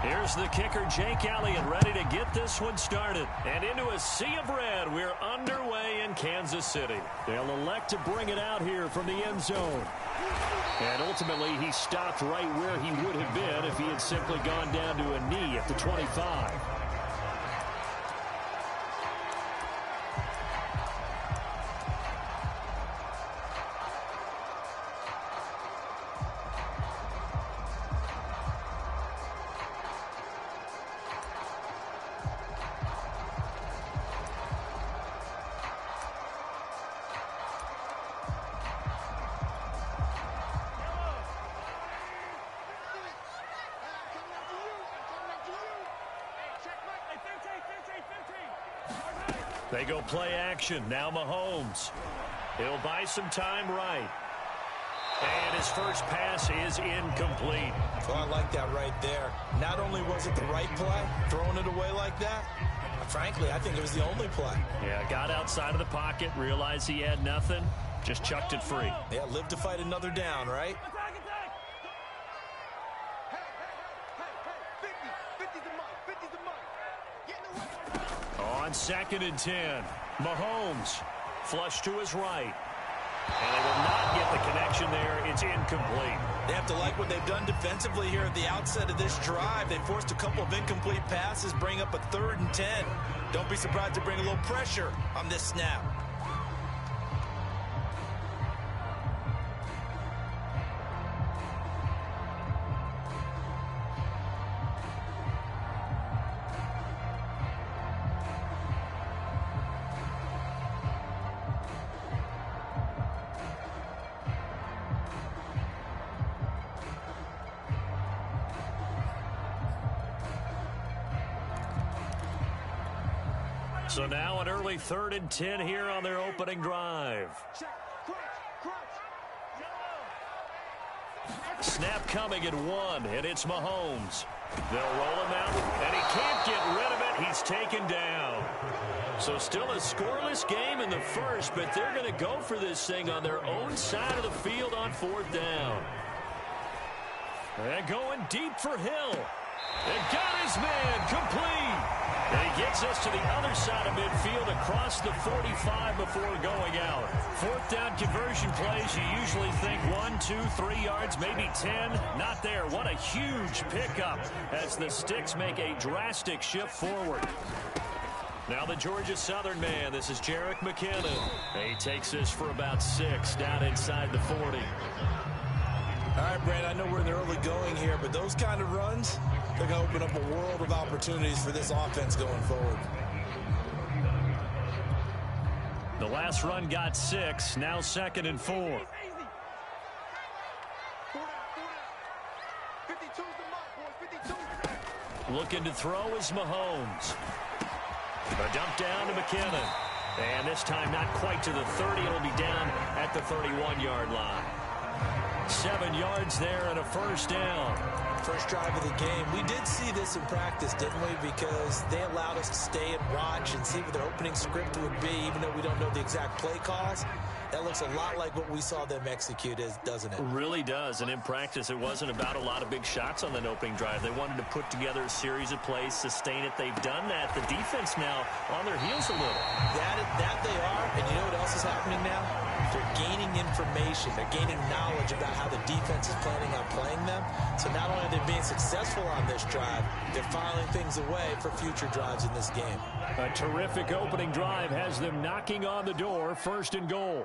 Here's the kicker, Jake Elliott, ready to get this one started. And into a sea of red, we're underway in Kansas City. They'll elect to bring it out here from the end zone. And ultimately, he stopped right where he would have been if he had simply gone down to a knee at the 25. They go play action. Now Mahomes. He'll buy some time right. And his first pass is incomplete. Well, I like that right there. Not only was it the right play, throwing it away like that, frankly, I think it was the only play. Yeah, got outside of the pocket, realized he had nothing, just chucked it free. Yeah, live to fight another down, right? On 2nd and 10, Mahomes flush to his right. And they will not get the connection there. It's incomplete. They have to like what they've done defensively here at the outset of this drive. They forced a couple of incomplete passes, bring up a 3rd and 10. Don't be surprised to bring a little pressure on this snap. So now an early 3rd and 10 here on their opening drive. Snap coming at 1, and it's Mahomes. They'll roll him out, and he can't get rid of it. He's taken down. So still a scoreless game in the first, but they're going to go for this thing on their own side of the field on 4th down. And going deep for Hill. And got his man complete. And he gets us to the other side of midfield across the 45 before going out. 4th down conversion plays, you usually think 1, 2, 3 yards, maybe 10. Not there. What a huge pickup as the Sticks make a drastic shift forward. Now the Georgia Southern man. This is Jerick McKinnon. He takes this for about 6 down inside the 40. All right, Brandon, I know we're in the early going here, but those kind of runs, they're going to open up a world of opportunities for this offense going forward. The last run got 6, now 2nd and 4. Looking to throw is Mahomes. A dump down to McKinnon. And this time not quite to the 30. It'll be down at the 31-yard line. 7 yards there and a 1st down. First drive of the game. We did see this in practice, didn't we? Because they allowed us to stay and watch and see what their opening script would be, even though we don't know the exact play calls. That looks a lot like what we saw them execute, doesn't it? It really does. And in practice, it wasn't about a lot of big shots on that opening drive. They wanted to put together a series of plays, sustain it. They've done that. The defense now on their heels a little. That they are. And you know what else is happening now? They're gaining information. They're gaining knowledge about how the defense is planning on playing them. So not only are they being successful on this drive, they're filing things away for future drives in this game. A terrific opening drive has them knocking on the door. 1st and goal.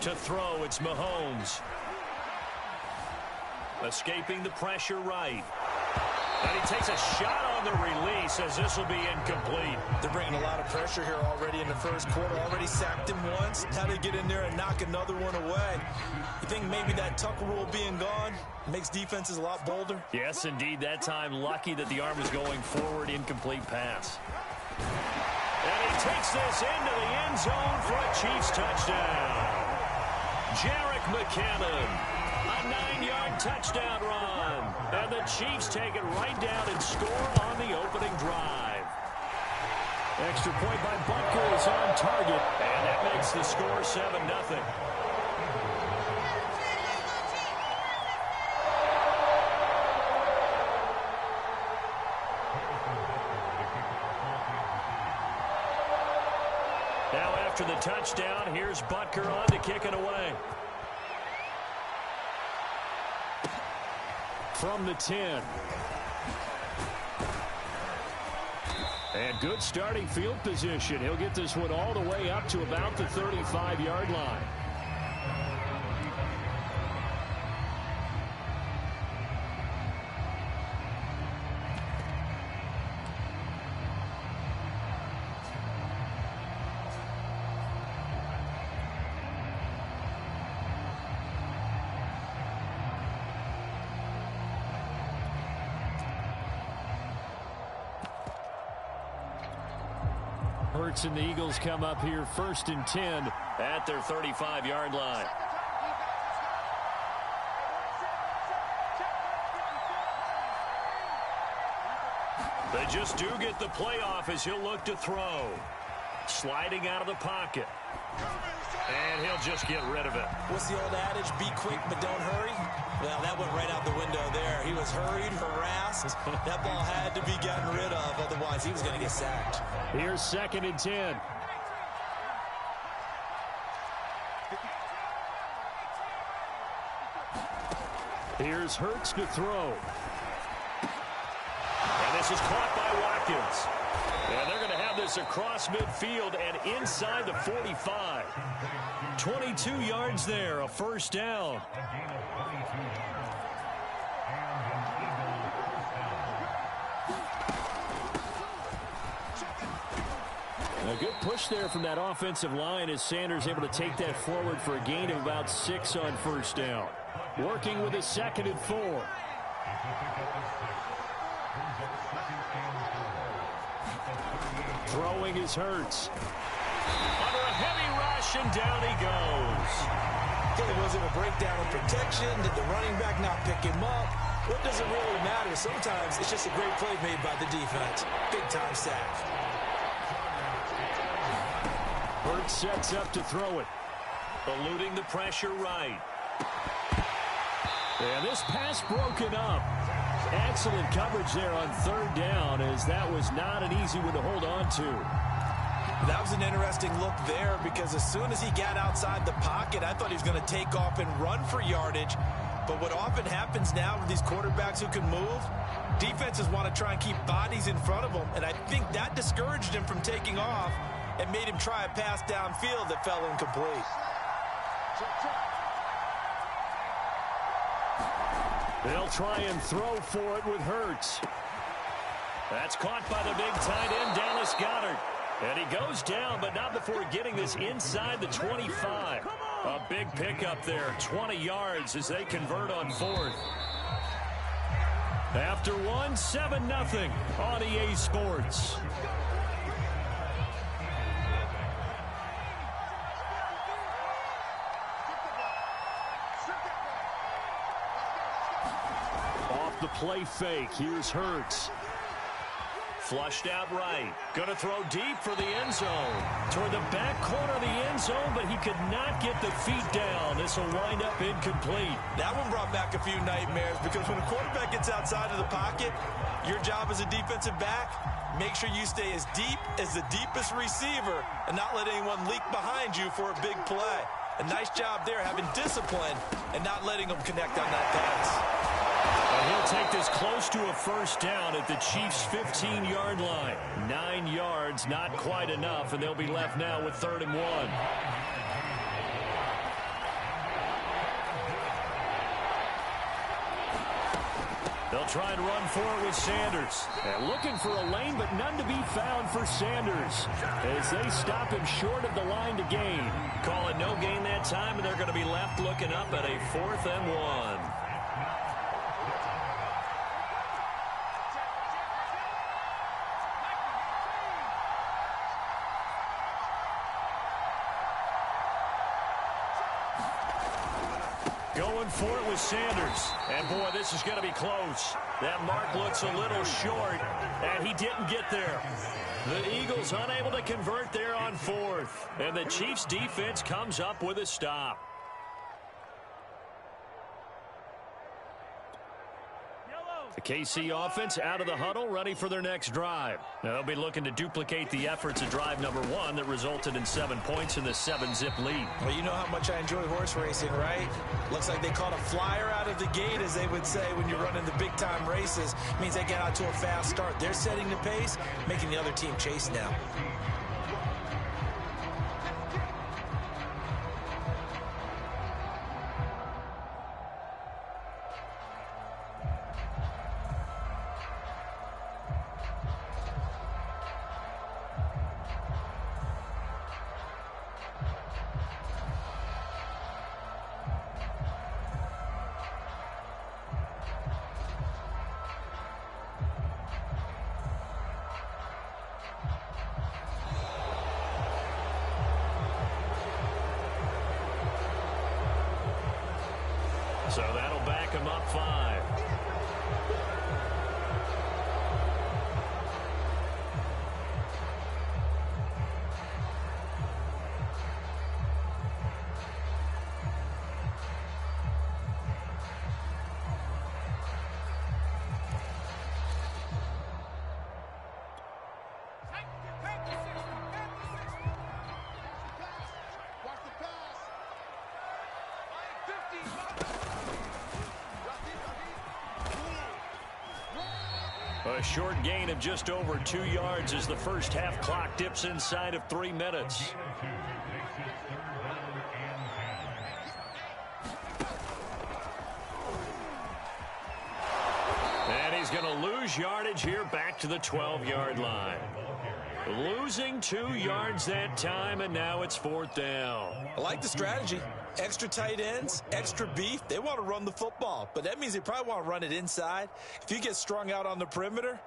To throw, it's Mahomes. Escaping the pressure right. And he takes a shot on the release as this will be incomplete. They're bringing a lot of pressure here already in the first quarter. Already sacked him once. Now they get in there and knock another one away. You think maybe that tuck rule being gone makes defenses a lot bolder? Yes, indeed. That time lucky that the arm was going forward. Incomplete pass. And he takes this into the end zone for a Chiefs touchdown. Jerick McKinnon, a 9-yard touchdown run. And the Chiefs take it right down and score on the opening drive. Extra point by Butker is on target, and that makes the score 7-0. the touchdown. Here's Butker on to kick it away. From the 10. And good starting field position. He'll get this one all the way up to about the 35-yard line. Hurts and the Eagles come up here 1st and 10 at their 35-yard line. They just do get the playoff as he'll look to throw. Sliding out of the pocket. And he'll just get rid of it. What's the old adage? Be quick, but don't hurry. Well, that went right out the window there. He was hurried, harassed. That ball had to be gotten rid of. Otherwise, he was going to get sacked. Here's 2nd and 10. Here's Hurts to throw. And this is caught by Watkins. And they're going to have this across midfield and inside the 45. 22 yards there, a 1st down. A good push there from that offensive line as Sanders able to take that forward for a gain of about 6 on 1st down. Working with a 2nd and 4. Throwing is Hurts. Under a heavy rush, and down he goes. It wasn't a breakdown in protection. Did the running back not pick him up? What does it really matter? Sometimes it's just a great play made by the defense. Big-time sack. Hurts sets up to throw it. Eluding the pressure right. And this pass broken up. Excellent coverage there on 3rd down, as that was not an easy one to hold on to. That was an interesting look there, because as soon as he got outside the pocket, I thought he was going to take off and run for yardage. But what often happens now with these quarterbacks who can move, defenses want to try and keep bodies in front of them, and I think that discouraged him from taking off and made him try a pass downfield that fell incomplete. They'll try and throw for it with Hurts. That's caught by the big tight end, Dallas Goedert. And he goes down, but not before getting this inside the 25. A big pickup there, 20 yards as they convert on 4th. After 1, 7-0 on EA Sports. Off the play fake, here's Hurts. Flushed out right. Going to throw deep for the end zone. Toward the back corner of the end zone, but he could not get the feet down. This will wind up incomplete. That one brought back a few nightmares, because when a quarterback gets outside of the pocket, your job as a defensive back, make sure you stay as deep as the deepest receiver and not let anyone leak behind you for a big play. A nice job there, having discipline and not letting them connect on that pass. And he'll take this close to a 1st down at the Chiefs' 15-yard line. 9 yards, not quite enough, and they'll be left now with 3rd and 1. They'll try and run for it with Sanders. And looking for a lane, but none to be found for Sanders, as they stop him short of the line to gain. Call it no gain that time, and they're going to be left looking up at a 4th and 1. Going for it with Sanders. And, boy, this is going to be close. That mark looks a little short, and he didn't get there. The Eagles unable to convert there on 4th. And the Chiefs' defense comes up with a stop. The KC offense out of the huddle, ready for their next drive. Now, they'll be looking to duplicate the efforts of drive number 1 that resulted in 7 points in the 7-zip lead. Well, you know how much I enjoy horse racing, right? Looks like they caught a flyer out of the gate, as they would say when you're running the big-time races. Means they get out to a fast start. They're setting the pace, making the other team chase now. So that'll back him up 5. A short gain of just over 2 yards as the first half clock dips inside of 3 minutes. And he's going to lose yardage here back to the 12-yard line. Losing 2 yards that time, and now it's 4th down. I like the strategy. Extra tight ends, extra beef. They want to run the football, but that means they probably want to run it inside. If you get strung out on the perimeter,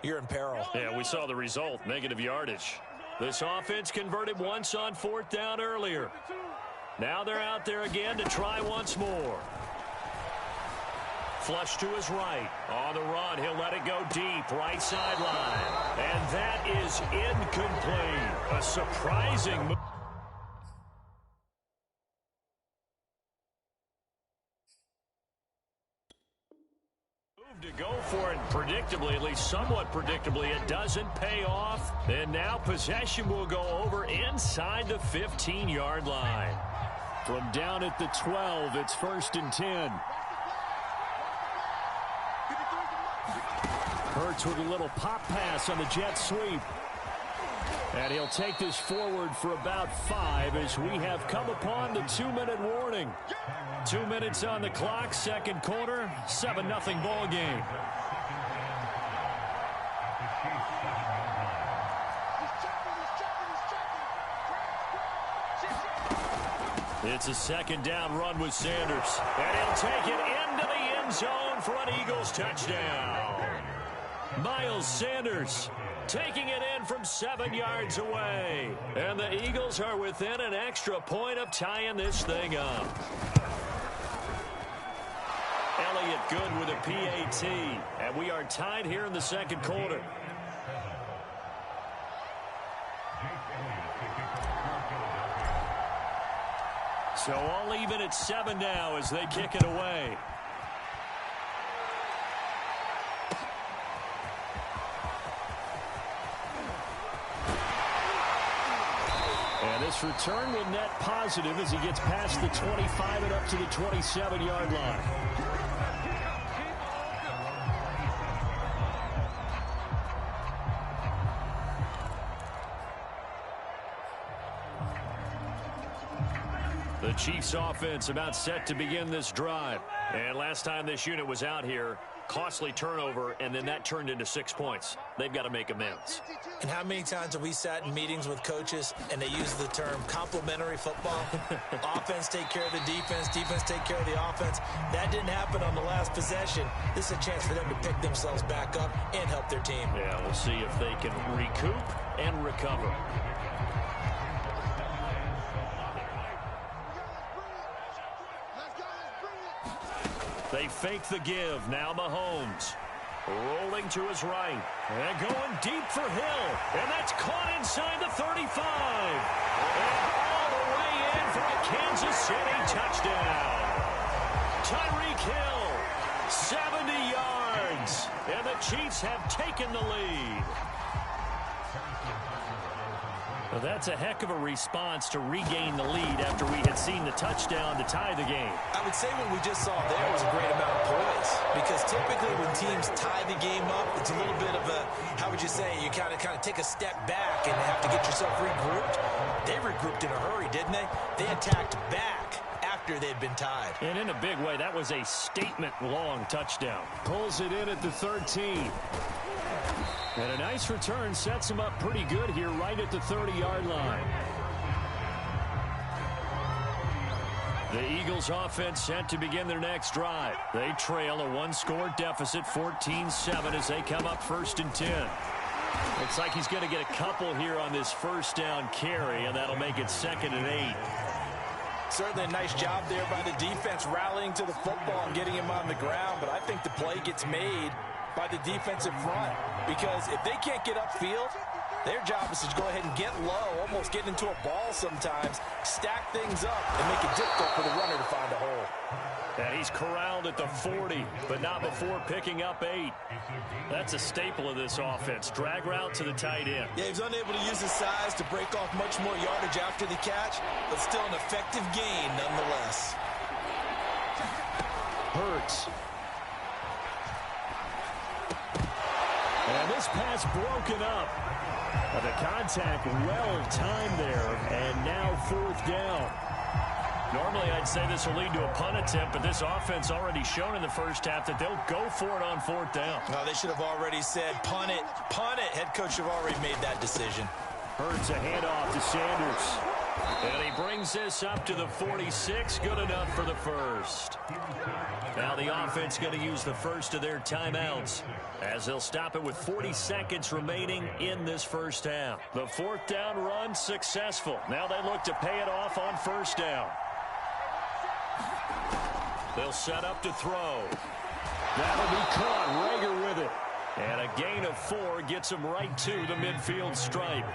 you're in peril. Yeah, we saw the result, negative yardage. This offense converted once on 4th down earlier. Now they're out there again to try once more. Flush to his right. On the run, he'll let it go deep, right sideline. And that is incomplete. A surprising move. To go for it predictably, at least somewhat predictably, it doesn't pay off. And now possession will go over inside the 15-yard line. From down at the 12, it's 1st and 10. Hurts with a little pop pass on the jet sweep. And he'll take this forward for about 5 as we have come upon the 2-minute warning. 2 minutes on the clock, second quarter, 7-0 ball game. It's a 2nd down run with Sanders. And he'll take it into the end zone for an Eagles touchdown. Miles Sanders taking it in from 7 yards away. And the Eagles are within an extra point of tying this thing up. Elliott good with a PAT. And we are tied here in the second quarter. So all even at 7 now as they kick it away. And this return will net positive as he gets past the 25 and up to the 27-yard line. The Chiefs offense about set to begin this drive. And last time this unit was out here, costly turnover, and then that turned into 6 points. They've got to make amends. And how many times have we sat in meetings with coaches and they use the term complementary football? Offense take care of the defense, defense take care of the offense. That didn't happen on the last possession. This is a chance for them to pick themselves back up and help their team. Yeah, we'll see if they can recoup and recover. They fake the give. Now Mahomes rolling to his right. And going deep for Hill. And that's caught inside the 35. And all the way in for a Kansas City touchdown. Tyreek Hill, 70 yards. And the Chiefs have taken the lead. Well, that's a heck of a response to regain the lead after we had seen the touchdown to tie the game. I would say what we just saw there was a great amount of poise, because typically when teams tie the game up, it's a little bit of a, how would you say, you kind of take a step back and have to get yourself regrouped. They regrouped in a hurry, didn't they? They attacked back after they'd been tied. And in a big way, that was a statement-long touchdown. Pulls it in at the 13. And a nice return sets him up pretty good here right at the 30-yard line. The Eagles offense set to begin their next drive. They trail a one-score deficit, 14-7, as they come up 1st and 10. Looks like he's going to get a couple here on this first down carry, and that'll make it 2nd and 8. Certainly a nice job there by the defense rallying to the football and getting him on the ground, but I think the play gets made by the defensive front, because if they can't get upfield, their job is to go ahead and get low, almost get into a ball sometimes, stack things up, and make it difficult for the runner to find a hole. And he's corralled at the 40, but not before picking up 8. That's a staple of this offense. Drag route to the tight end. Yeah, he's unable to use his size to break off much more yardage after the catch, but still an effective gain nonetheless. Hurts. And this pass broken up. The contact well timed there, and now 4th down. Normally, I'd say this will lead to a punt attempt, but this offense already shown in the first half that they'll go for it on 4th down. No, they should have already said, punt it, punt it. Head coach should have already made that decision. Hurts a handoff to Sanders. And he brings this up to the 46. Good enough for the first. Now the offense going to use the first of their timeouts, as they'll stop it with 40 seconds remaining in this first half. The 4th down run successful. Now they look to pay it off on 1st down. They'll set up to throw. That'll be caught. Rager with it. And a gain of 4 gets him right to the midfield stripe.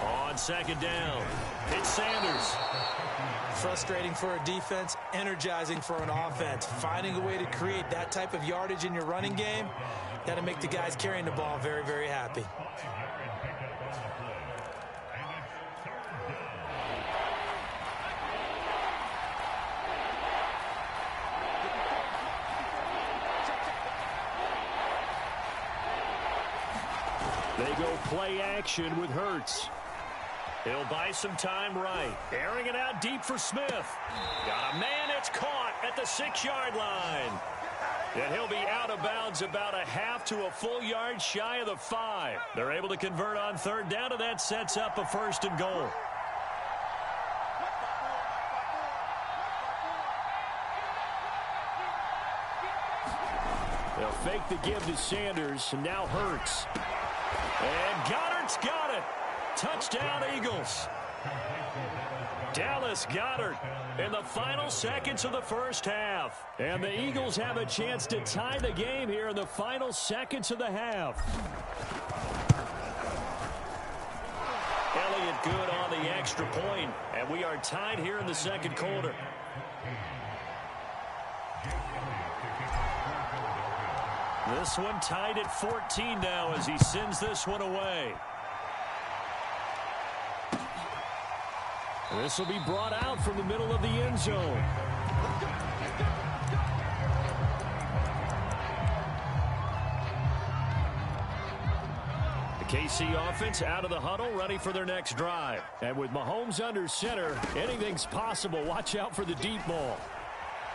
On 2nd down, it's Sanders. Frustrating for a defense, energizing for an offense. Finding a way to create that type of yardage in your running game, that'll make the guys carrying the ball very, very happy. They go play action with Hurts. He'll buy some time right. Airing it out deep for Smith. Got a man, it's caught at the 6-yard line. And he'll be out of bounds about a half to a full yard shy of the 5. They're able to convert on 3rd down, and that sets up a 1st and goal. They'll fake the give to Sanders, and now Hurts. And Goddard's got it. Touchdown, Eagles. Dallas Goedert in the final seconds of the first half. And the Eagles have a chance to tie the game here in the final seconds of the half. Elliott good on the extra point, and we are tied here in the 2nd quarter. This one tied at 14 now as he sends this one away. This will be brought out from the middle of the end zone. The KC offense out of the huddle, ready for their next drive. And with Mahomes under center, anything's possible. Watch out for the deep ball.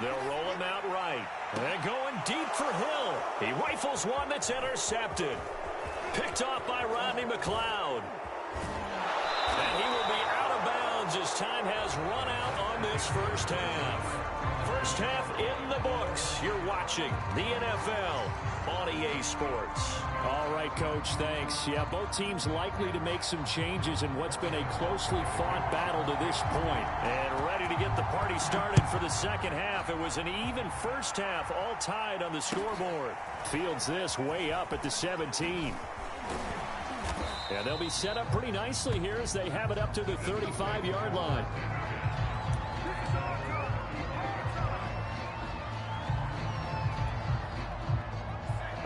They'll roll him out right. And going deep for Hill. He rifles one that's intercepted. Picked off by Rodney McLeod. And he will be out of bounds as time has run out on this first half. First half in the books. You're watching the NFL on EA Sports. All right, Coach, thanks. Yeah, both teams likely to make some changes in what's been a closely fought battle to this point. And ready to get the party started for the second half. It was an even first half, all tied on the scoreboard. Fields this way up at the 17. And they'll be set up pretty nicely here as they have it up to the 35-yard line.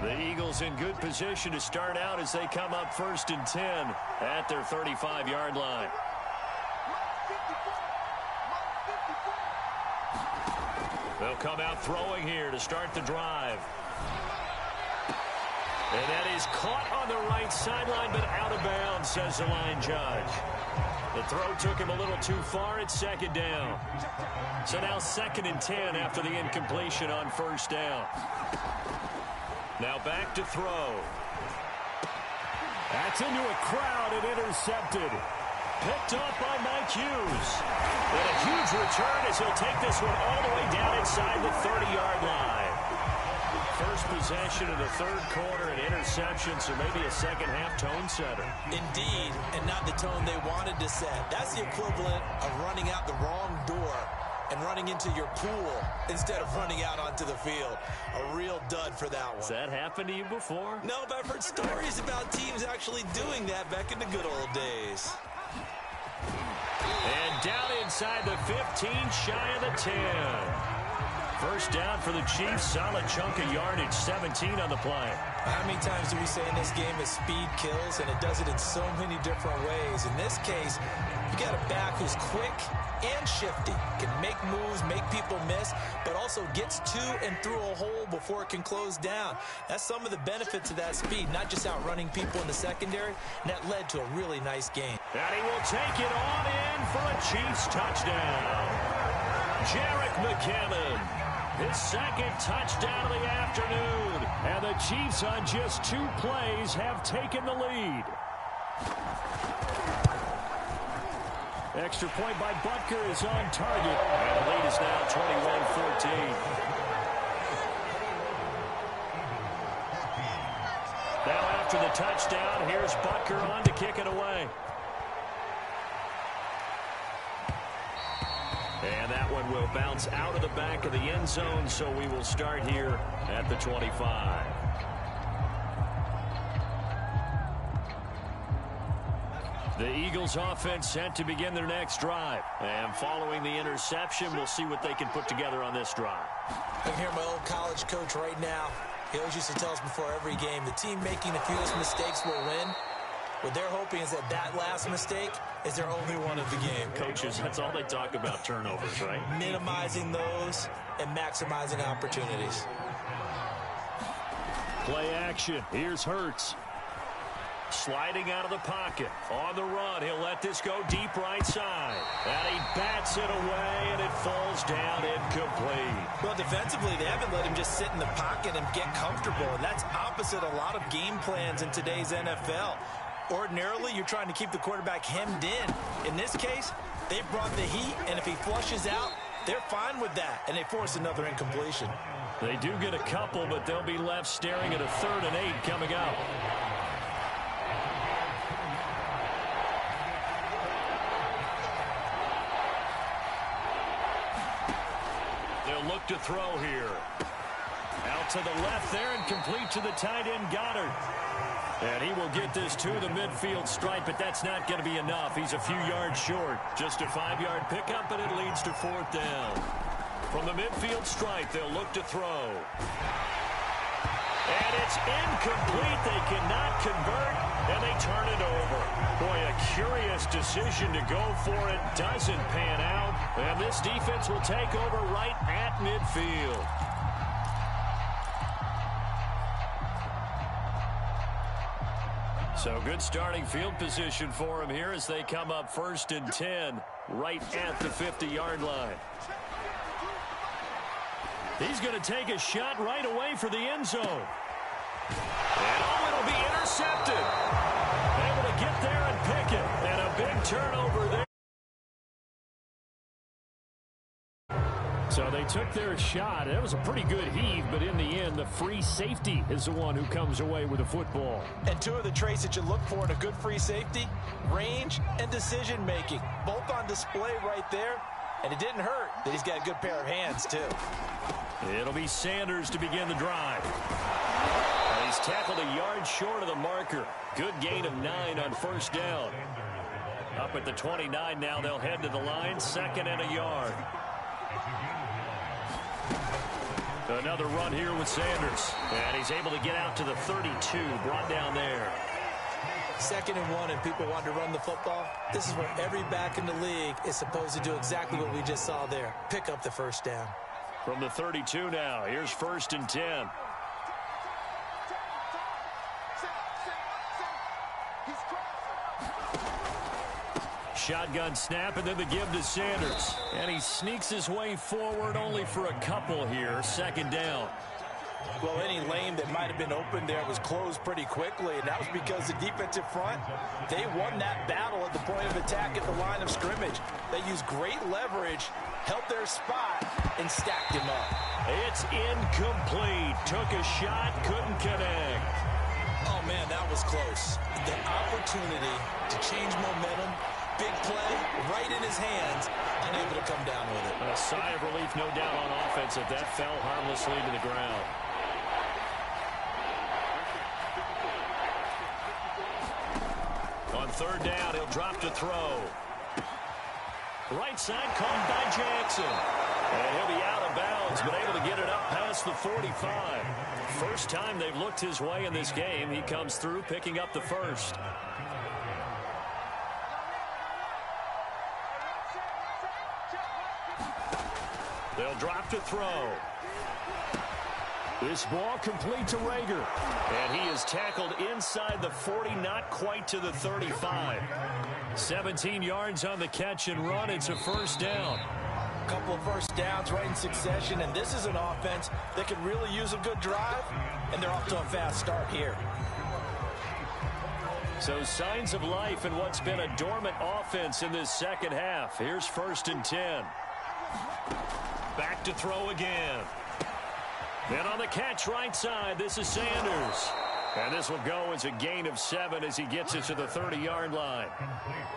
The Eagles in good position to start out as they come up 1st and 10 at their 35-yard line. They'll come out throwing here to start the drive. And that is caught on the right sideline, but out of bounds, says the line judge. The throw took him a little too far at 2nd down. So now 2nd and 10 after the incompletion on 1st down. Now back to throw. That's into a crowd and intercepted. Picked off by Mike Hughes. And a huge return as he'll take this one all the way down inside the 30-yard line. First possession of the 3rd quarter, an interception, so maybe a second-half tone setter. Indeed, and not the tone they wanted to set. That's the equivalent of running out the wrong door and running into your pool instead of running out onto the field. A real dud for that one. Has that happened to you before? No, but I've heard stories about teams actually doing that back in the good old days. And down inside the 15, shy of the 10. First down for the Chiefs. Solid chunk of yardage, 17 on the play. How many times do we say in this game that speed kills, and it does it in so many different ways? In this case, you got a back who's quick and shifty, can make moves, make people miss, but also gets to and through a hole before it can close down. That's some of the benefits of that speed, not just outrunning people in the secondary, and that led to a really nice game. And he will take it on in for a Chiefs touchdown. Jerick McKinnon, his 2nd touchdown of the afternoon. And the Chiefs on just 2 plays have taken the lead. Extra point by Butker is on target. And the lead is now 21-14. Now after the touchdown, here's Butker on to kick it away. And that one will bounce out of the back of the end zone, so we will start here at the 25. The Eagles offense set to begin their next drive. And following the interception, we'll see what they can put together on this drive. I can hear my old college coach right now. He always used to tell us before every game, the team making the fewest mistakes will win. What they're hoping is that that last mistake is their only one of the game. Coaches, that's all they talk about, turnovers, right? Minimizing those and maximizing opportunities. Play action. Here's Hurts. Sliding out of the pocket. On the run, he'll let this go deep right side. And he bats it away, and it falls down incomplete. Well, defensively, they haven't let him just sit in the pocket and get comfortable, and that's opposite a lot of game plans in today's NFL. Ordinarily, you're trying to keep the quarterback hemmed in. In this case, they brought the heat, and if he flushes out, they're fine with that, and they force another incompletion. They do get a couple, but they'll be left staring at a 3rd and 8 coming up. They'll look to throw here. Out to the left there and complete to the tight end Goddard. And he will get this to the midfield stripe, but that's not going to be enough. He's a few yards short. Just a 5-yard pickup, and it leads to 4th down. From the midfield stripe, they'll look to throw. And it's incomplete. They cannot convert, and they turn it over. Boy, a curious decision to go for it. Doesn't pan out, and this defense will take over right at midfield. So good starting field position for him here as they come up 1st and 10 right at the 50-yard line. He's going to take a shot right away for the end zone. And it'll be intercepted. Able to get there and pick it. And a big turnover there. So they took their shot. It was a pretty good heave, but in the end, the free safety is the one who comes away with the football. And 2 of the traits that you look for in a good free safety, range and decision-making, both on display right there. And it didn't hurt that he's got a good pair of hands, too. It'll be Sanders to begin the drive. He's tackled a yard short of the marker. Good gain of 9 on 1st down. Up at the 29 now, they'll head to the line, 2nd and a yard. Another run here with Sanders. And he's able to get out to the 32, brought down there. 2nd and 1 and people want to run the football. This is where every back in the league is supposed to do exactly what we just saw there. Pick up the first down. From the 32 now, here's 1st and 10. Shotgun snap, and then the give to Sanders. And he sneaks his way forward only for a couple here. 2nd down. Well, any lane that might have been open there was closed pretty quickly, and that was because the defensive front, they won that battle at the point of attack at the line of scrimmage. They used great leverage, held their spot, and stacked him up. It's incomplete. Took a shot, couldn't connect. Oh, man, that was close. The opportunity to change momentum, big play, right in his hands, unable to come down with it. A sigh of relief, no doubt, on offense if that fell harmlessly to the ground. On 3rd down, he'll drop to throw. Right side caught by Jackson. And he'll be out of bounds, but able to get it up past the 45. First time they've looked his way in this game. He comes through, picking up the first. They'll drop to throw. This ball complete to Rager. And he is tackled inside the 40, not quite to the 35. 17 yards on the catch and run. It's a 1st down. A couple of first downs right in succession, and this is an offense that could really use a good drive, and they're off to a fast start here. So signs of life in what's been a dormant offense in this 2nd half. Here's 1st and 10. Back to throw again. Then on the catch right side, this is Sanders. And this will go as a gain of 7 as he gets it to the 30-yard line.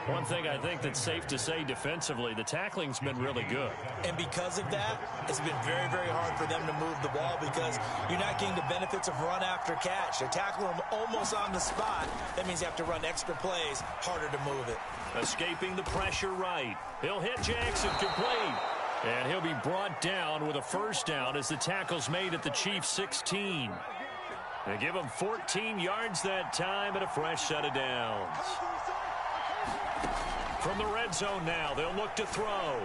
One thing I think that's safe to say defensively, the tackling's been really good. And because of that, it's been very, very hard for them to move the ball because you're not getting the benefits of run after catch. They tackle him almost on the spot. That means you have to run extra plays, harder to move it. Escaping the pressure right. He'll hit Jackson, complete. And he'll be brought down with a 1st down as the tackle's made at the Chiefs' 16. They give him 14 yards that time and a fresh set of downs. From the red zone now, they'll look to throw.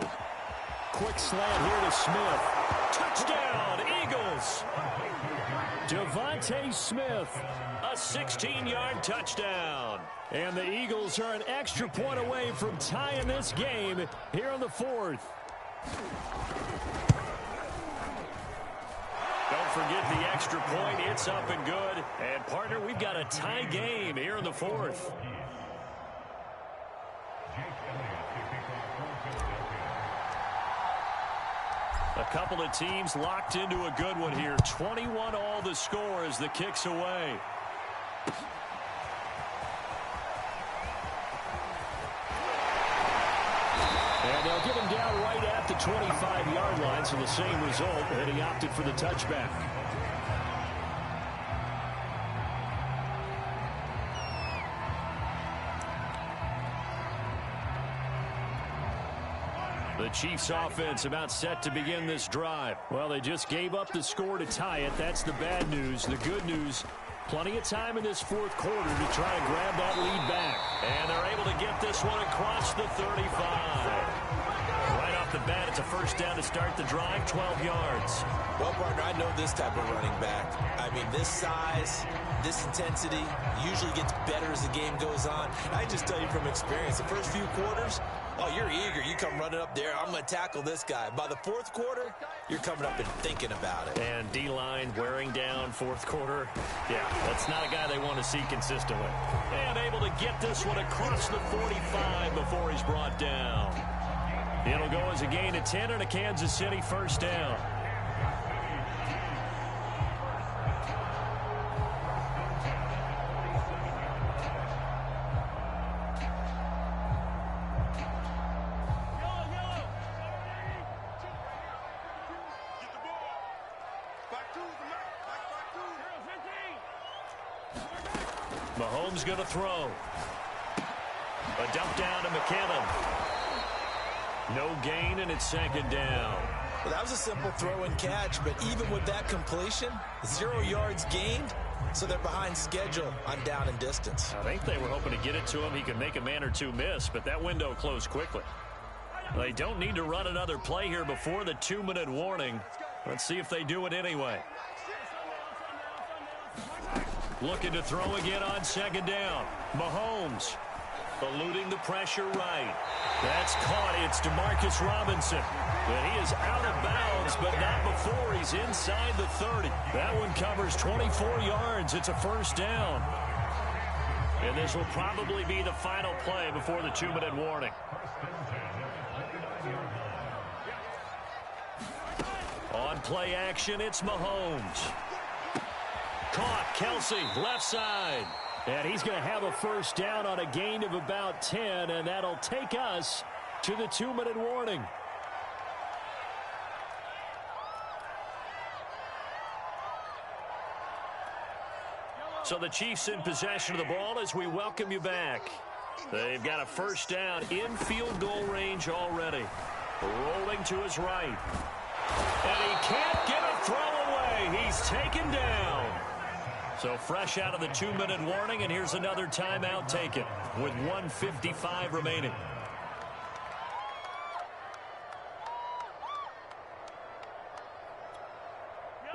Quick slant here to Smith. Touchdown, Eagles! Devontae Smith, a 16-yard touchdown. And the Eagles are an extra point away from tying this game here in the 4th. Don't forget the extra point. It's up and good. And, partner, we've got a tie game here in the 4th. A couple of teams locked into a good one here. 21 all the score as the kick's away. And they'll give him down right at the 25-yard line, so the same result, and he opted for the touchback. The Chiefs offense about set to begin this drive. Well, they just gave up the score to tie it. That's the bad news. The good news, plenty of time in this 4th quarter to try to grab that lead back. And they're able to get this one across the 35. Right off the bat, it's a 1st down to start the drive, 12 yards. Well, partner, I know this type of running back. I mean, this size, this intensity usually gets better as the game goes on. I just tell you from experience, the first few quarters, oh, you're eager. You come running up there. I'm going to tackle this guy. By the 4th quarter, you're coming up and thinking about it. And D-line wearing down 4th quarter. Yeah, that's not a guy they want to see consistently. And able to get this one across the 45 before he's brought down. It'll go as a gain of 10 and a Kansas City 1st down. Mahomes going to throw. A dump down to McKinnon. No gain, and it's 2nd down. Well, that was a simple throw and catch, but even with that completion, 0 yards gained, so they're behind schedule on down and distance. I think they were hoping to get it to him. He could make a man or two miss, but that window closed quickly. They don't need to run another play here before the 2-minute warning. Let's see if they do it anyway. Looking to throw again on second down. Mahomes eluding the pressure right. That's caught. It's DeMarcus Robinson. But he is out of bounds, but not before he's inside the 30. That one covers 24 yards. It's a first down. And this will probably be the final play before the 2-minute warning. On play action, it's Mahomes. Caught, Kelsey, left side. And he's going to have a first down on a gain of about 10, and that'll take us to the 2-minute warning. So the Chiefs in possession of the ball as we welcome you back. They've got a first down in field goal range already. Rolling to his right. And he can't get a throw away. He's taken down. So fresh out of the 2-minute warning, and here's another timeout taken with 1:55 remaining.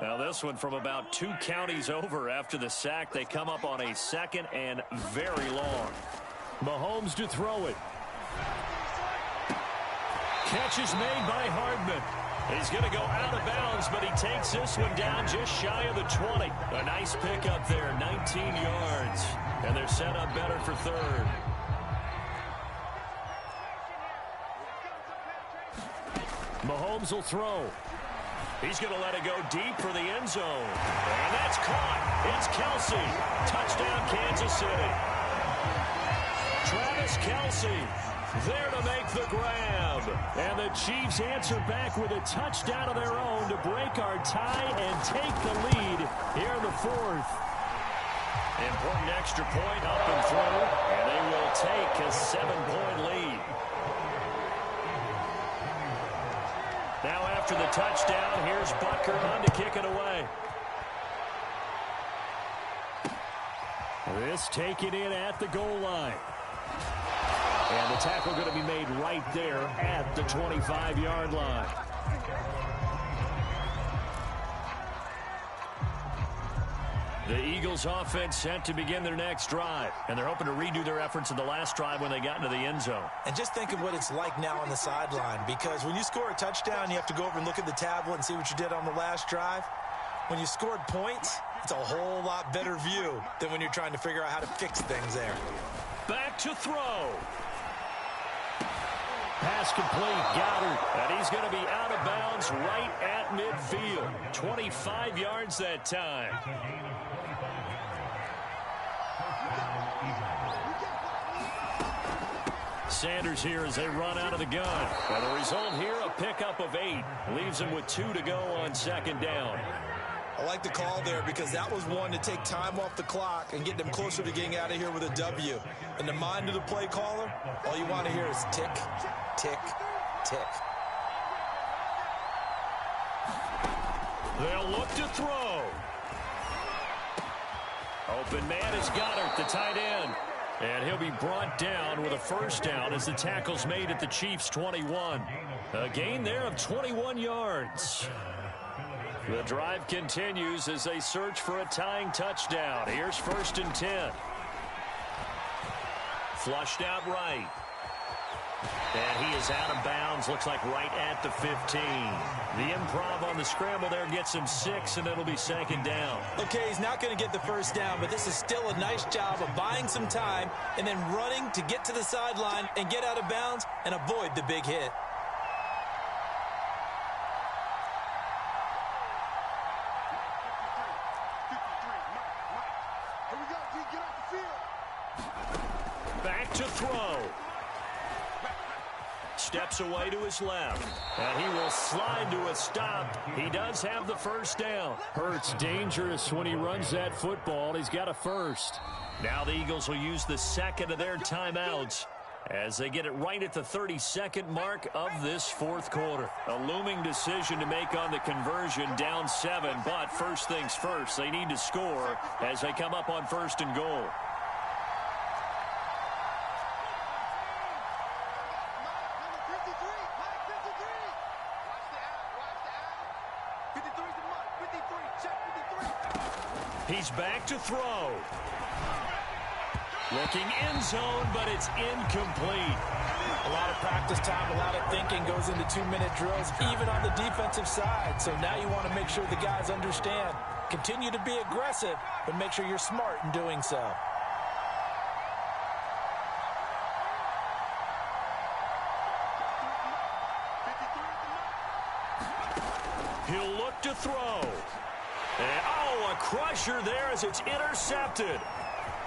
Now this one from about 2 counties over after the sack. They come up on a second and very long. Mahomes to throw it. Catch is made by Hardman. He's going to go out of bounds, but he takes this one down just shy of the 20. A nice pickup there, 19 yards. And they're set up better for third. Mahomes will throw. He's going to let it go deep for the end zone. And that's caught. It's Kelsey. Touchdown, Kansas City. Travis Kelsey there to make the grab. And the Chiefs answer back with a touchdown of their own to break our tie and take the lead here in the 4th. Important extra point up and through, and they will take a 7-point lead. Now after the touchdown, here's Butker on to kick it away. This taken in at the goal line. And the tackle going to be made right there at the 25-yard line. The Eagles offense set to begin their next drive. And they're hoping to redo their efforts in the last drive when they got into the end zone. And just think of what it's like now on the sideline. Because when you score a touchdown, you have to go over and look at the tablet and see what you did on the last drive. When you scored points, it's a whole lot better view than when you're trying to figure out how to fix things there. Back to throw. Pass complete, Goddard, and he's going to be out of bounds right at midfield. 25 yards that time. Sanders here as they run out of the gun. And the result here, a pickup of 8. Leaves them with 2 to go on second down. I like the call there because that was one to take time off the clock and get them closer to getting out of here with a W. In the mind of the play caller, all you want to hear is tick, tick, tick. They'll look to throw. Open man is Goddard, the tight end. And he'll be brought down with a first down as the tackle's made at the Chiefs' 21. A gain there of 21 yards. The drive continues as they search for a tying touchdown. Here's 1st and 10. Flushed out right. And he is out of bounds, looks like right at the 15. The improv on the scramble there gets him 6, and it'll be second down. Okay, he's not going to get the first down, but this is still a nice job of buying some time and then running to get to the sideline and get out of bounds and avoid the big hit. Back to throw. Steps away to his left. And he will slide to a stop. He does have the first down. Hurts dangerous when he runs that football. He's got a first. Now the Eagles will use the second of their timeouts as they get it right at the 32nd mark of this fourth quarter. A looming decision to make on the conversion, down 7, but first things first, they need to score as they come up on 1st and goal. He's back to throw. Looking end zone, but it's incomplete. A lot of practice time, a lot of thinking goes into 2-minute drills, even on the defensive side. So now you want to make sure the guys understand. Continue to be aggressive, but make sure you're smart in doing so. He'll look to throw. And, a crusher there as it's intercepted.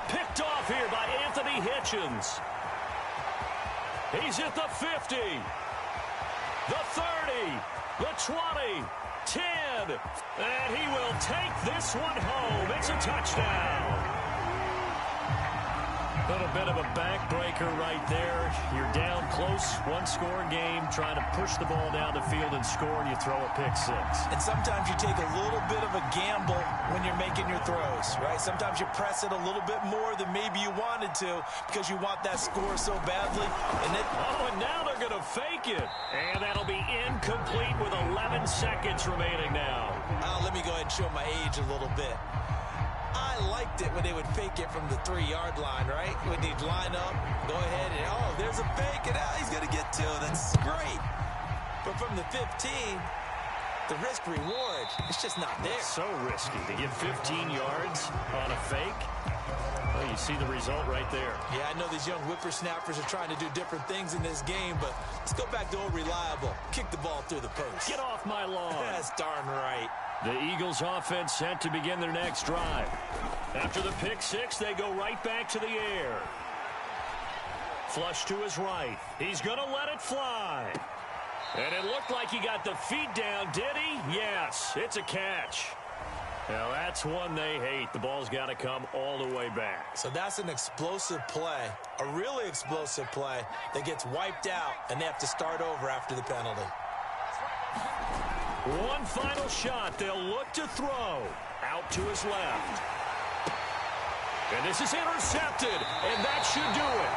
Picked off here by Anthony Hitchens. He's at the 50, the 30, the 20, 10, and he will take this one home. It's a touchdown. A little bit of a backbreaker right there. You're down close, one-score game, trying to push the ball down the field and score, and you throw a pick-6. And sometimes you take a little bit of a gamble when you're making your throws, right? Sometimes you press it a little bit more than maybe you wanted to because you want that score so badly. And now they're going to fake it. And that'll be incomplete with 11 seconds remaining now. Let me go ahead and show my age a little bit. I liked it when they would fake it from the 3-yard line, right? When they'd line up, go ahead and, there's a fake, and he's going to get 2. That's great. But from the 15, the risk-reward, it's just not there. So risky to get 15 yards on a fake. Well, you see the result right there. Yeah, I know these young whippersnappers are trying to do different things in this game, but let's go back to old reliable. Kick the ball through the post. Get off my lawn. That's darn right. The Eagles offense set to begin their next drive. After the pick-6, they go right back to the air. Flush to his right. He's going to let it fly. And it looked like he got the feet down, did he? Yes, it's a catch. Now, that's one they hate. The ball's got to come all the way back. So that's an explosive play, a really explosive play that gets wiped out, and they have to start over after the penalty. One final shot. They'll look to throw. Out to his left. And this is intercepted, and that should do it.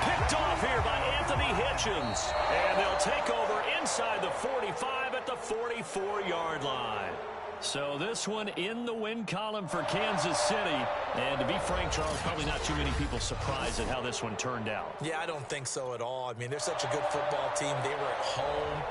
Picked off here by Anthony Hitchens. And they'll take over inside the 45 at the 44-yard line. So this one in the win column for Kansas City. And to be frank, Charles, probably not too many people surprised at how this one turned out. Yeah, I don't think so at all. I mean, they're such a good football team. They were at home.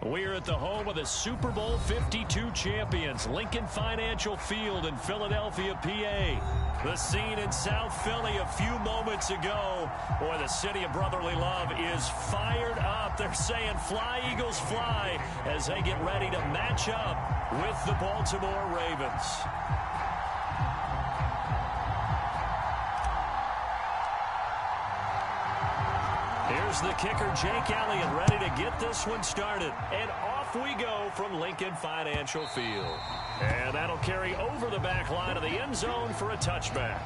We're at the home of the Super Bowl 52 champions, Lincoln Financial Field in Philadelphia, PA. The scene in South Philly a few moments ago. Boy, the city of brotherly love is fired up. They're saying, "Fly, Eagles, fly," as they get ready to match up with the Baltimore Ravens. Here's the kicker, Jake Elliott, ready to get this one started. And off we go from Lincoln Financial Field. And that'll carry over the back line of the end zone for a touchback.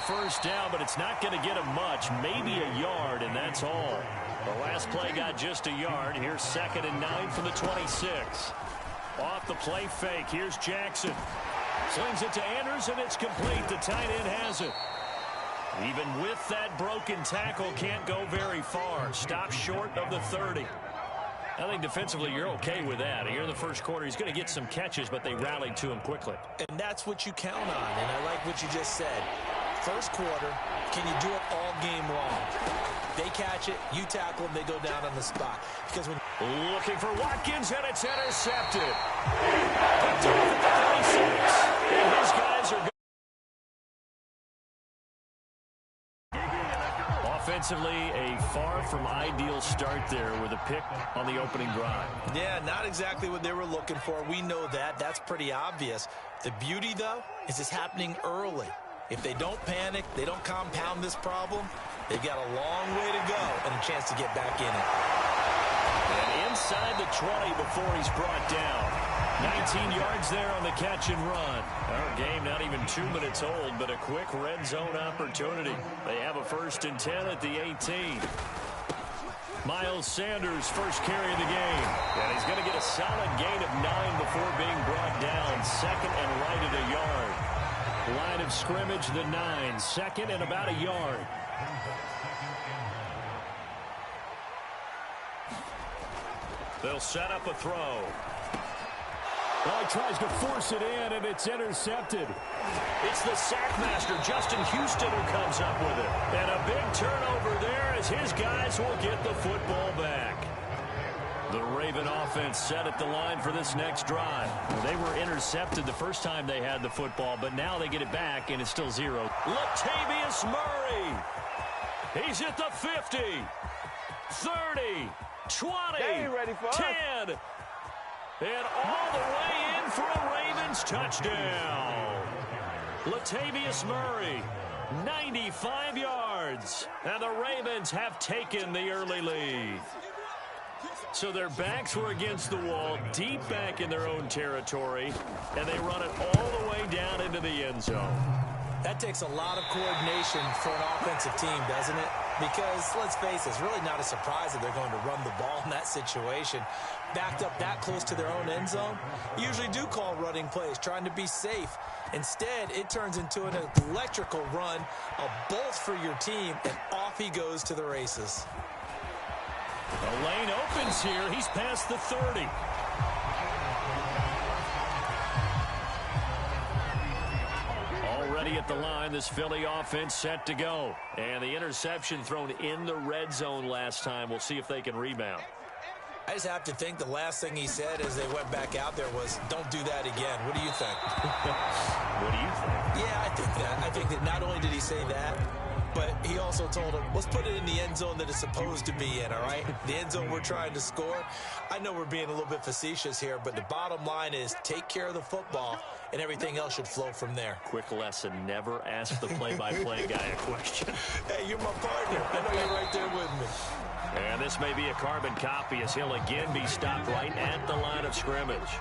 First down, but it's not going to get him much. Maybe a yard, and that's all. The last play got just a yard. Here's 2nd and 9 from the 26. Off the play fake. Here's Jackson. Slings it to Andrews, and it's complete. The tight end has it. Even with that broken tackle, can't go very far. Stops short of the 30. I think defensively you're okay with that. Here in the first quarter, he's going to get some catches, but they rallied to him quickly. And that's what you count on, and I like what you just said. First quarter, can you do it all game long? They catch it, you tackle them, they go down on the spot. Because when looking for Watkins, and it's intercepted. Picked off at the 36. And his guys are offensively, a far from ideal start there with a pick on the opening drive. Yeah, not exactly what they were looking for. We know that. That's pretty obvious. The beauty, though, is it's happening early. If they don't panic, they don't compound this problem, they've got a long way to go and a chance to get back in it. And inside the 20 before he's brought down. 19 yards there on the catch and run. Our game not even 2 minutes old, but a quick red zone opportunity. They have a 1st and 10 at the 18. Miles Sanders, first carry of the game. And he's going to get a solid gain of 9 before being brought down. 2nd and right at a yard. Line of scrimmage, the 9. 2nd and about a yard. They'll set up a throw. Well, he tries to force it in, and it's intercepted. It's the sackmaster, Justin Houston, who comes up with it. And a big turnover there as his guys will get the football back. The Raven offense set at the line for this next drive. They were intercepted the first time they had the football, but now they get it back, and it's still 0. Latavius Murray. He's at the 50, 30, 20, 10, and all the way in for a Ravens touchdown. Latavius Murray, 95 yards, and the Ravens have taken the early lead. So their backs were against the wall, deep back in their own territory, and they run it all the way down into the end zone. That takes a lot of coordination for an offensive team, doesn't it? Because, let's face it, it's really not a surprise that they're going to run the ball in that situation. Backed up that close to their own end zone, usually do call running plays, trying to be safe. Instead, it turns into an electrical run, a bolt for your team, and off he goes to the races. The lane opens here. He's past the 30. Already at the line, this Philly offense set to go. And the interception thrown in the red zone last time. We'll see if they can rebound. I just have to think the last thing he said as they went back out there was, "Don't do that again." What do you think? What do you think? Yeah, I think that. I think that not only did he say that, but he also told him, let's put it in the end zone that it's supposed to be in, all right? The end zone we're trying to score. I know we're being a little bit facetious here, but the bottom line is take care of the football, and everything else should flow from there. Quick lesson, never ask the play-by-play guy a question. Hey, you're my partner. I know you're right there with me. And this may be a carbon copy as he'll again be stopped right at the line of scrimmage.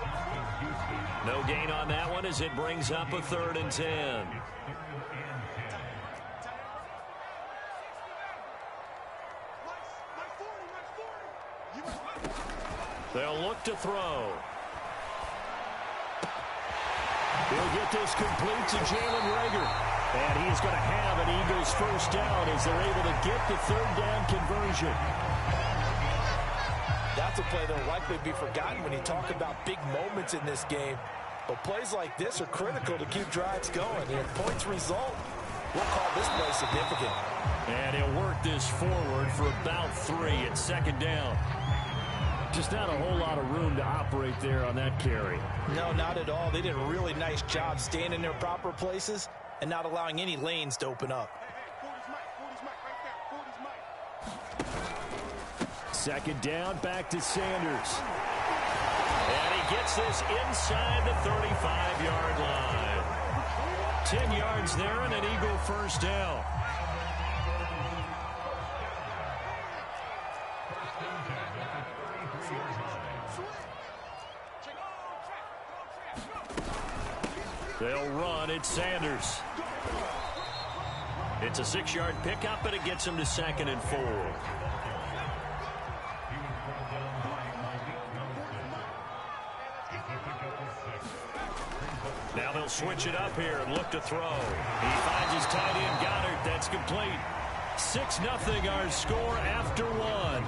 No gain on that one as it brings up a 3rd and 10. They'll look to throw. He'll get this complete to Jalen Reagor. And he is going to have an Eagles first down as they're able to get the third down conversion. That's a play that will likely be forgotten when you talk about big moments in this game. But plays like this are critical to keep drives going. And if points result, we'll call this play significant. And he'll work this forward for about 3 at second down. Just not a whole lot of room to operate there on that carry. No, not at all. They did a really nice job staying in their proper places and not allowing any lanes to open up. Second down, back to Sanders. And he gets this inside the 35-yard line. 10 yards there and an Eagle first down. They'll run. It's Sanders. It's a 6-yard pickup, and it gets him to 2nd and 4. Now they'll switch it up here and look to throw. He finds his tight end, Goddard. That's complete. 6-0 our score after 1.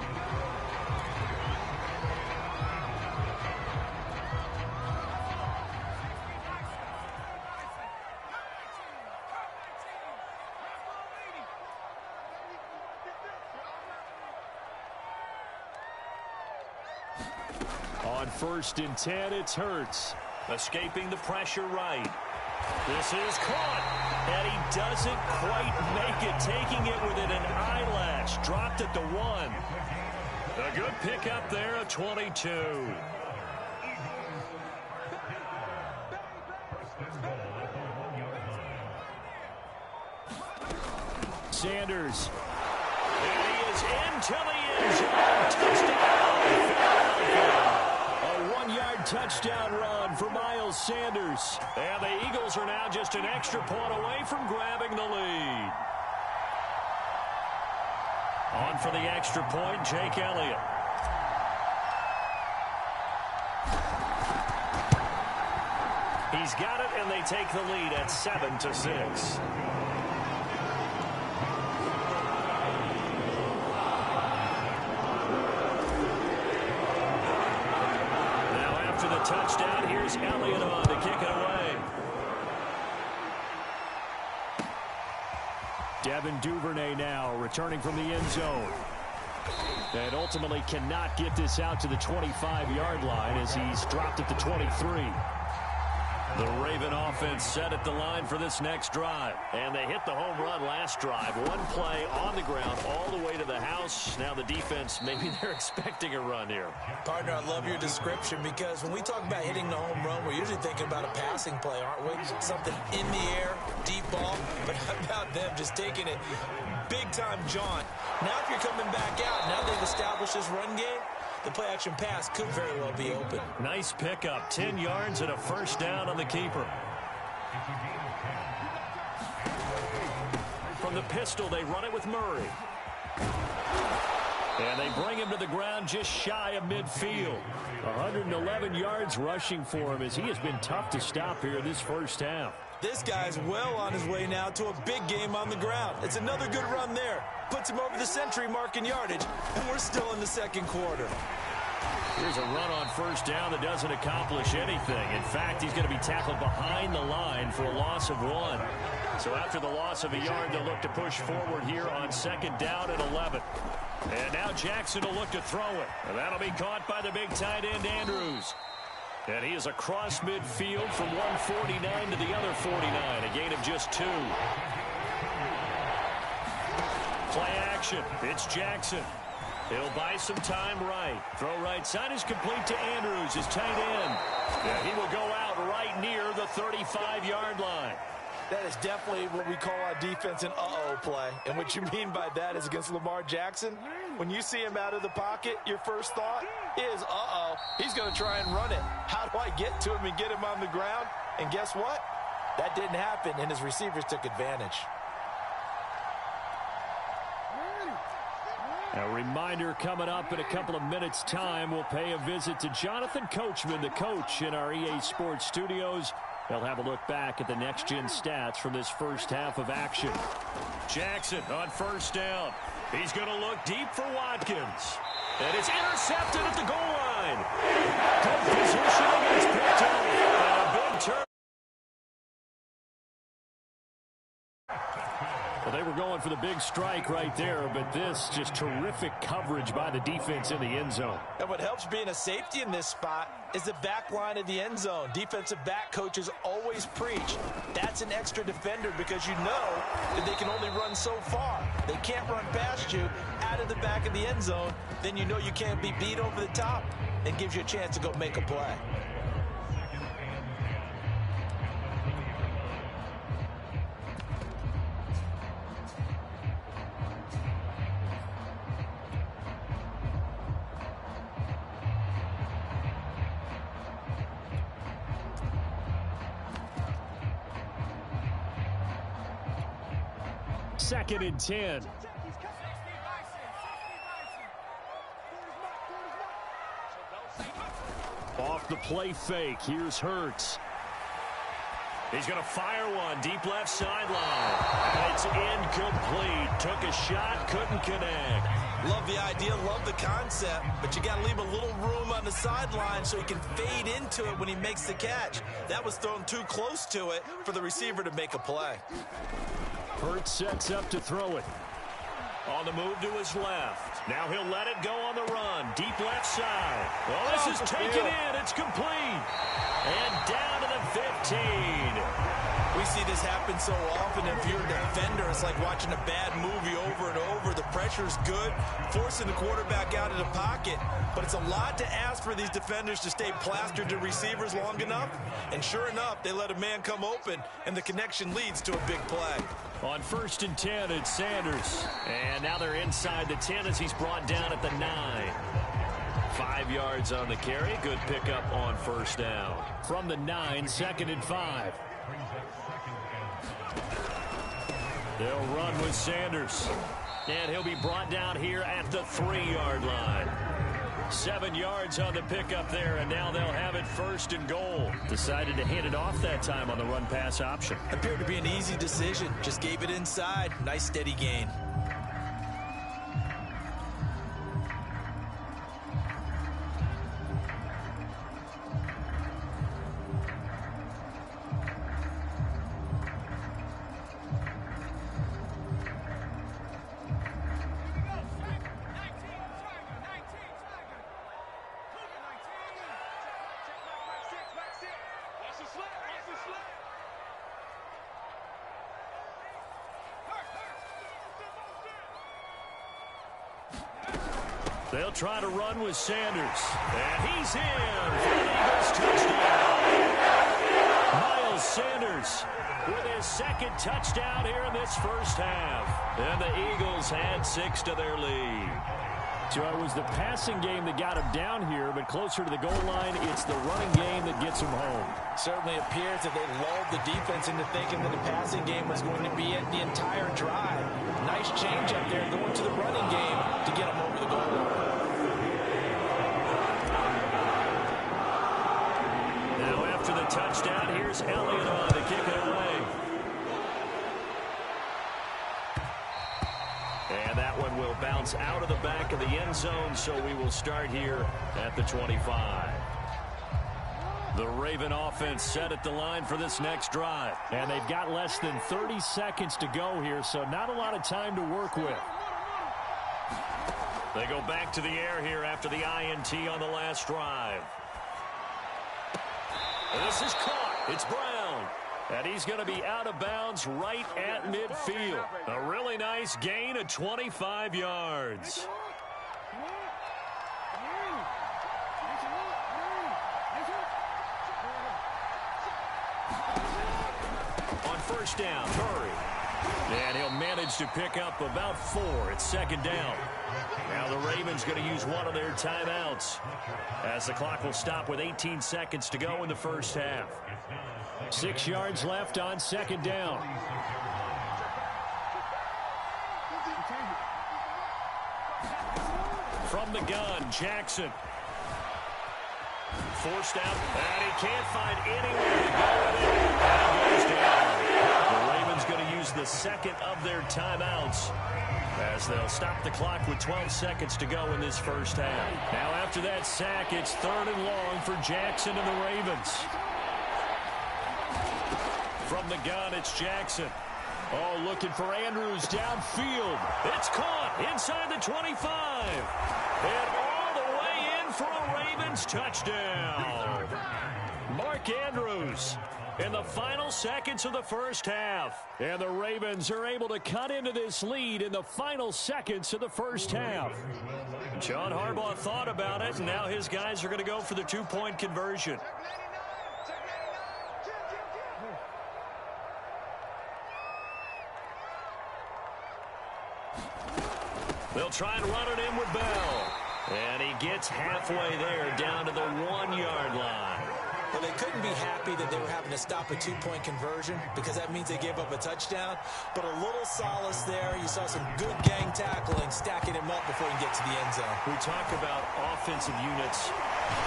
On 1st and 10, it's Hurts. Escaping the pressure right. This is caught. And he doesn't quite make it. Taking it within an eyelash. Dropped at the 1. A good pickup there, a 22. Sanders. And he is into the end zone. Touchdown, Philadelphia. A 1-yard touchdown run for Miles Sanders. And the Eagles are now just an extra point away from grabbing the lead. On for the extra point, Jake Elliott. He's got it, and they take the lead at 7-6. Touchdown. Here's Elliott on to kick it away. Devin Duvernay now returning from the end zone. And ultimately cannot get this out to the 25-yard line as he's dropped at the 23. The Raven offense set at the line for this next drive. And they hit the home run last drive. One play on the ground all the way to the house. Now the defense, maybe they're expecting a run here. Partner, I love your description because when we talk about hitting the home run, we're usually thinking about a passing play, aren't we? Something in the air, deep ball. But how about them just taking it big-time jaunt? Now if you're coming back out, now they've established this run game, the play-action pass could very well be open. Nice pickup. 10 yards and a first down on the keeper. From the pistol, they run it with Murray. And they bring him to the ground just shy of midfield. 111 yards rushing for him as he has been tough to stop here this first half. This guy's well on his way now to a big game on the ground. It's another good run there. Puts him over the century mark in yardage, and we're still in the second quarter. Here's a run on first down that doesn't accomplish anything. In fact, he's going to be tackled behind the line for a loss of 1. So after the loss of a yard, they'll look to push forward here on 2nd down and 11. And now Jackson will look to throw it. And that'll be caught by the big tight end, Andrews. And he is across midfield from 149 to the other 49, a gain of just 2. Play action. It's Jackson. He'll buy some time right. Throw right side is complete to Andrews, his tight end. And he will go out right near the 35-yard line. That is definitely what we call our defense an uh-oh play. And what you mean by that is against Lamar Jackson, when you see him out of the pocket, your first thought is, uh-oh, he's going to try and run it. How do I get to him and get him on the ground? And guess what? That didn't happen, and his receivers took advantage. A reminder coming up in a couple of minutes' time. We'll pay a visit to Jonathan Coachman, the coach in our EA Sports studios. They'll have a look back at the next-gen stats from this first half of action. Jackson on first down. He's going to look deep for Watkins. And it's intercepted at the goal line. Good positioning, and it's picked up. And a big turn. Well, they were going for the big strike right there, but this just terrific coverage by the defense in the end zone. And what helps being a safety in this spot is the back line of the end zone. Defensive back coaches always preach. That's an extra defender because you know that they can only run so far. They can't run past you out of the back of the end zone. Then you know you can't be beat over the top. It gives you a chance to go make a play. Second and 10. Off the play fake. Here's Hurts. He's going to fire one deep left sideline. And it's incomplete. Took a shot, couldn't connect. Love the idea, love the concept, but you got to leave a little room on the sideline so he can fade into it when he makes the catch. That was thrown too close to it for the receiver to make a play. Hurts sets up to throw it. On the move to his left. Now he'll let it go on the run. Deep left side. Well, this is taken in. It's complete. And down to the 15. We see this happen so often. If you're a defender, it's like watching a bad movie over and over. The pressure's good, forcing the quarterback out of the pocket. But it's a lot to ask for these defenders to stay plastered to receivers long enough. And sure enough, they let a man come open, and the connection leads to a big play. On first and 10, it's Sanders. And now they're inside the 10 as he's brought down at the 9. 5 yards on the carry. Good pickup on first down. From the 9, second and 5. They'll run with Sanders. And he'll be brought down here at the 3-yard line. 7 yards on the pickup there, and now they'll have it first and goal. Decided to hand it off that time on the run-pass option. Appeared to be an easy decision. Just gave it inside. Nice steady gain. They'll try to run with Sanders. And he's in for an Eagles touchdown. Miles Sanders with his second touchdown here in this first half. And the Eagles had 6 to their lead. So it was the passing game that got him down here, but closer to the goal line, it's the running game that gets him home. Certainly appears that they lulled the defense into thinking that the passing game was going to be it the entire drive. Nice change up there going to the running game to get him over the goal line. Now after the touchdown, here's Elliott on to kick it away. And that one will bounce out of the back of the end zone, so we will start here at the 25. The Raven offense set at the line for this next drive. And they've got less than 30 seconds to go here, so not a lot of time to work with. They go back to the air here after the INT on the last drive. And this is caught. It's Brown. And he's going to be out of bounds right at midfield. A really nice gain of 25 yards. On first down, Murray. And he'll manage to pick up about 4. It's second down. Now the Ravens going to use one of their timeouts as the clock will stop with 18 seconds to go in the first half. 6 yards left on second down. From the gun, Jackson. Forced out, and he can't find anywhere to go with it. And he goes down. The Ravens going to use the second of their timeouts as they'll stop the clock with 12 seconds to go in this first half. Now after that sack, it's 3rd and long for Jackson and the Ravens. From the gun, it's Jackson. Oh, looking for Andrews downfield. It's caught inside the 25. And all the way in for a Ravens touchdown. Mark Andrews in the final seconds of the first half. And the Ravens are able to cut into this lead in the final seconds of the first half. John Harbaugh thought about it, and now his guys are going to go for the 2-point conversion. They'll try and run it in with Bell. And he gets halfway there down to the 1-yard line. Well, they couldn't be happy that they were having to stop a 2-point conversion because that means they gave up a touchdown. But a little solace there. You saw some good gang tackling, stacking him up before he can get to the end zone. We talk about offensive units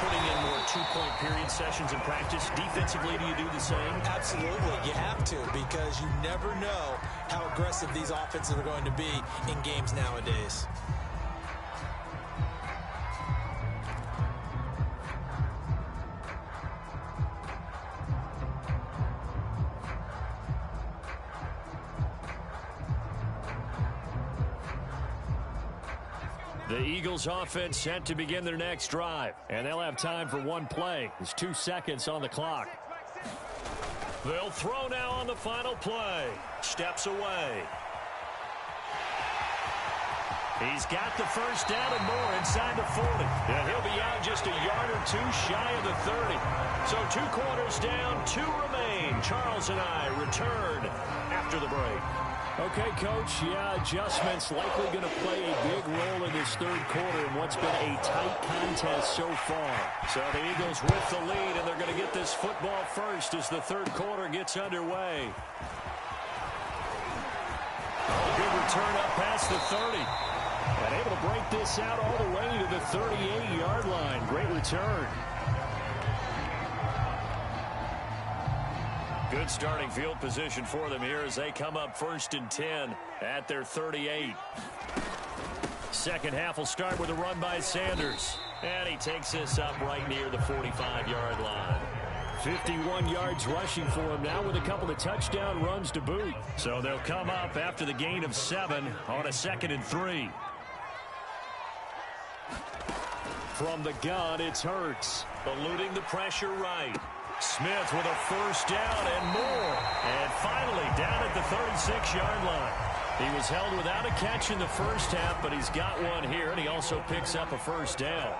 putting in more 2-point period sessions in practice. Defensively, do you do the same? Absolutely. You have to because you never know how aggressive these offenses are going to be in games nowadays. The Eagles offense set to begin their next drive, and they'll have time for one play. There's 2 seconds on the clock. They'll throw now on the final play. Steps away. He's got the first down and more inside the 40. And he'll be out just a yard or 2 shy of the 30. So 2 quarters down, 2 remain. Charles and I return after the break. Okay, Coach, yeah, adjustments likely going to play a big role in this 3rd quarter in what's been a tight contest so far. So the Eagles with the lead, and they're going to get this football first as the 3rd quarter gets underway. Oh, good return up past the 30. And able to break this out all the way to the 38-yard line. Great return. Good starting field position for them here as they come up 1st and 10 at their 38. Second half will start with a run by Sanders. And he takes this up right near the 45-yard line. 51 yards rushing for him now with a couple of touchdown runs to boot. So they'll come up after the gain of 7 on a 2nd and 3. From the gun, it's Hurts. Eluding the pressure right. Smith with a first down and more. And finally down at the 36-yard line. He was held without a catch in the first half, but he's got one here, and he also picks up a first down.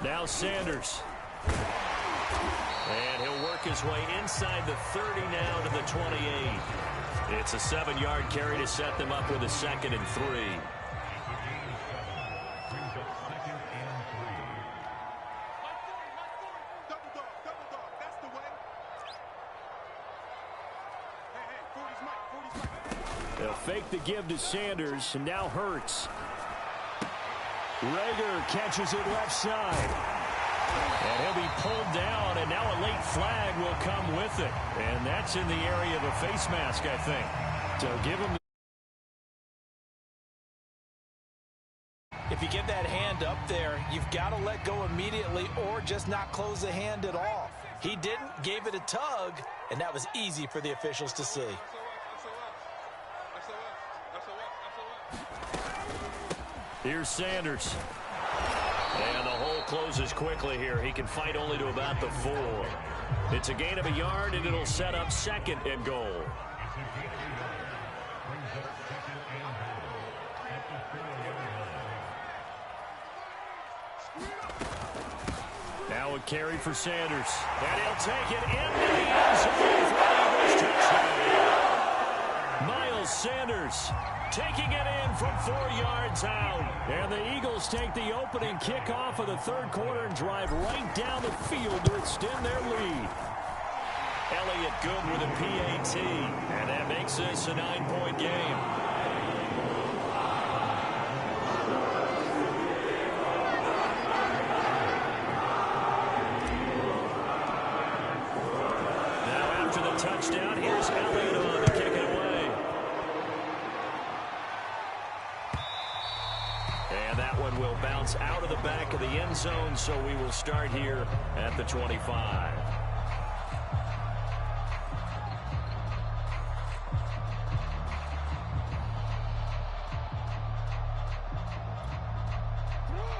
Now Sanders. And he'll work his way inside the 30 now to the 28. It's a 7-yard carry to set them up with a 2nd and 3. They'll fake the give to Sanders, and now Hurts. Rager catches it left side. And he'll be pulled down, and now a late flag will come with it. And that's in the area of a face mask, I think. So give him. If you give that hand up there, you've got to let go immediately or just not close the hand at all. He didn't, gave it a tug, and that was easy for the officials to see. Here's Sanders. And the hole closes quickly here. He can fight only to about the 4. It's a gain of a yard, and it'll set up 2nd and goal. Now a carry for Sanders. And he'll take it into the end zone for an Eagles touchdown. Miles Sanders taking it in from 4 yards out. And the Eagles take the opening kickoff of the 3rd quarter and drive right down the field to extend their lead. Elliott good with a PAT. And that makes this a 9-point game. And that one will bounce out of the back of the end zone, so we will start here at the 25.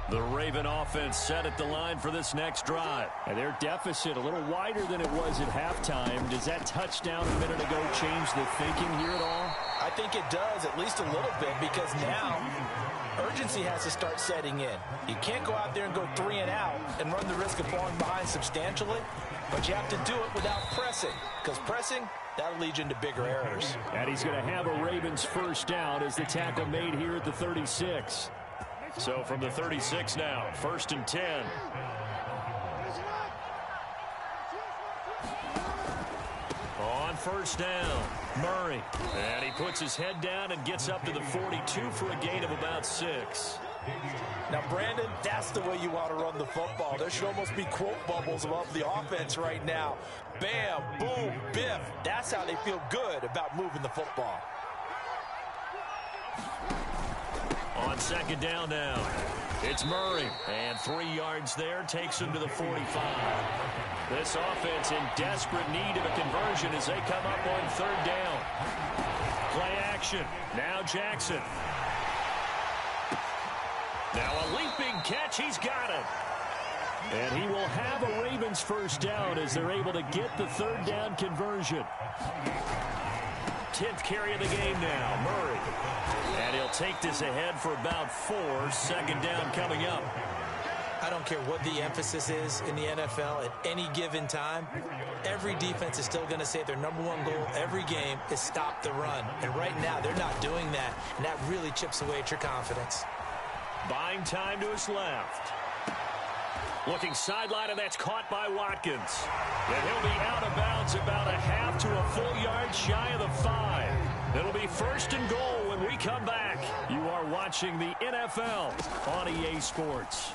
The Raven offense set at the line for this next drive. And their deficit a little wider than it was at halftime. Does that touchdown a minute ago change the thinking here at all? I think it does, at least a little bit, because now urgency has to start setting in. You can't go out there and go 3 and out and run the risk of falling behind substantially, but you have to do it without pressing, because pressing, that'll lead you into bigger errors. And he's going to have a Ravens first down as the tackle made here at the 36. So from the 36 now, 1st and 10. On first down, Murray. And he puts his head down and gets up to the 42 for a gain of about 6. Now, Brandon, that's the way you want to run the football. There should almost be quote bubbles above the offense right now. Bam, boom, biff. That's how they feel good about moving the football. On 2nd down now, it's Murray. And 3 yards there takes him to the 45. This offense in desperate need of a conversion as they come up on 3rd down. Play action. Now Jackson. Now a leaping catch. He's got it. And he will have a Ravens first down as they're able to get the 3rd down conversion. 10th carry of the game now, Murray. And he'll take this ahead for about 4. 2nd down coming up. I don't care what the emphasis is in the NFL at any given time. Every defense is still going to say their #1 goal every game is stop the run. And right now, they're not doing that. And that really chips away at your confidence. Buying time to his left. Looking sideline, and that's caught by Watkins. And he'll be out of bounds about a half to a full yard shy of the 5. It'll be 1st and goal when we come back. You are watching the NFL on EA Sports.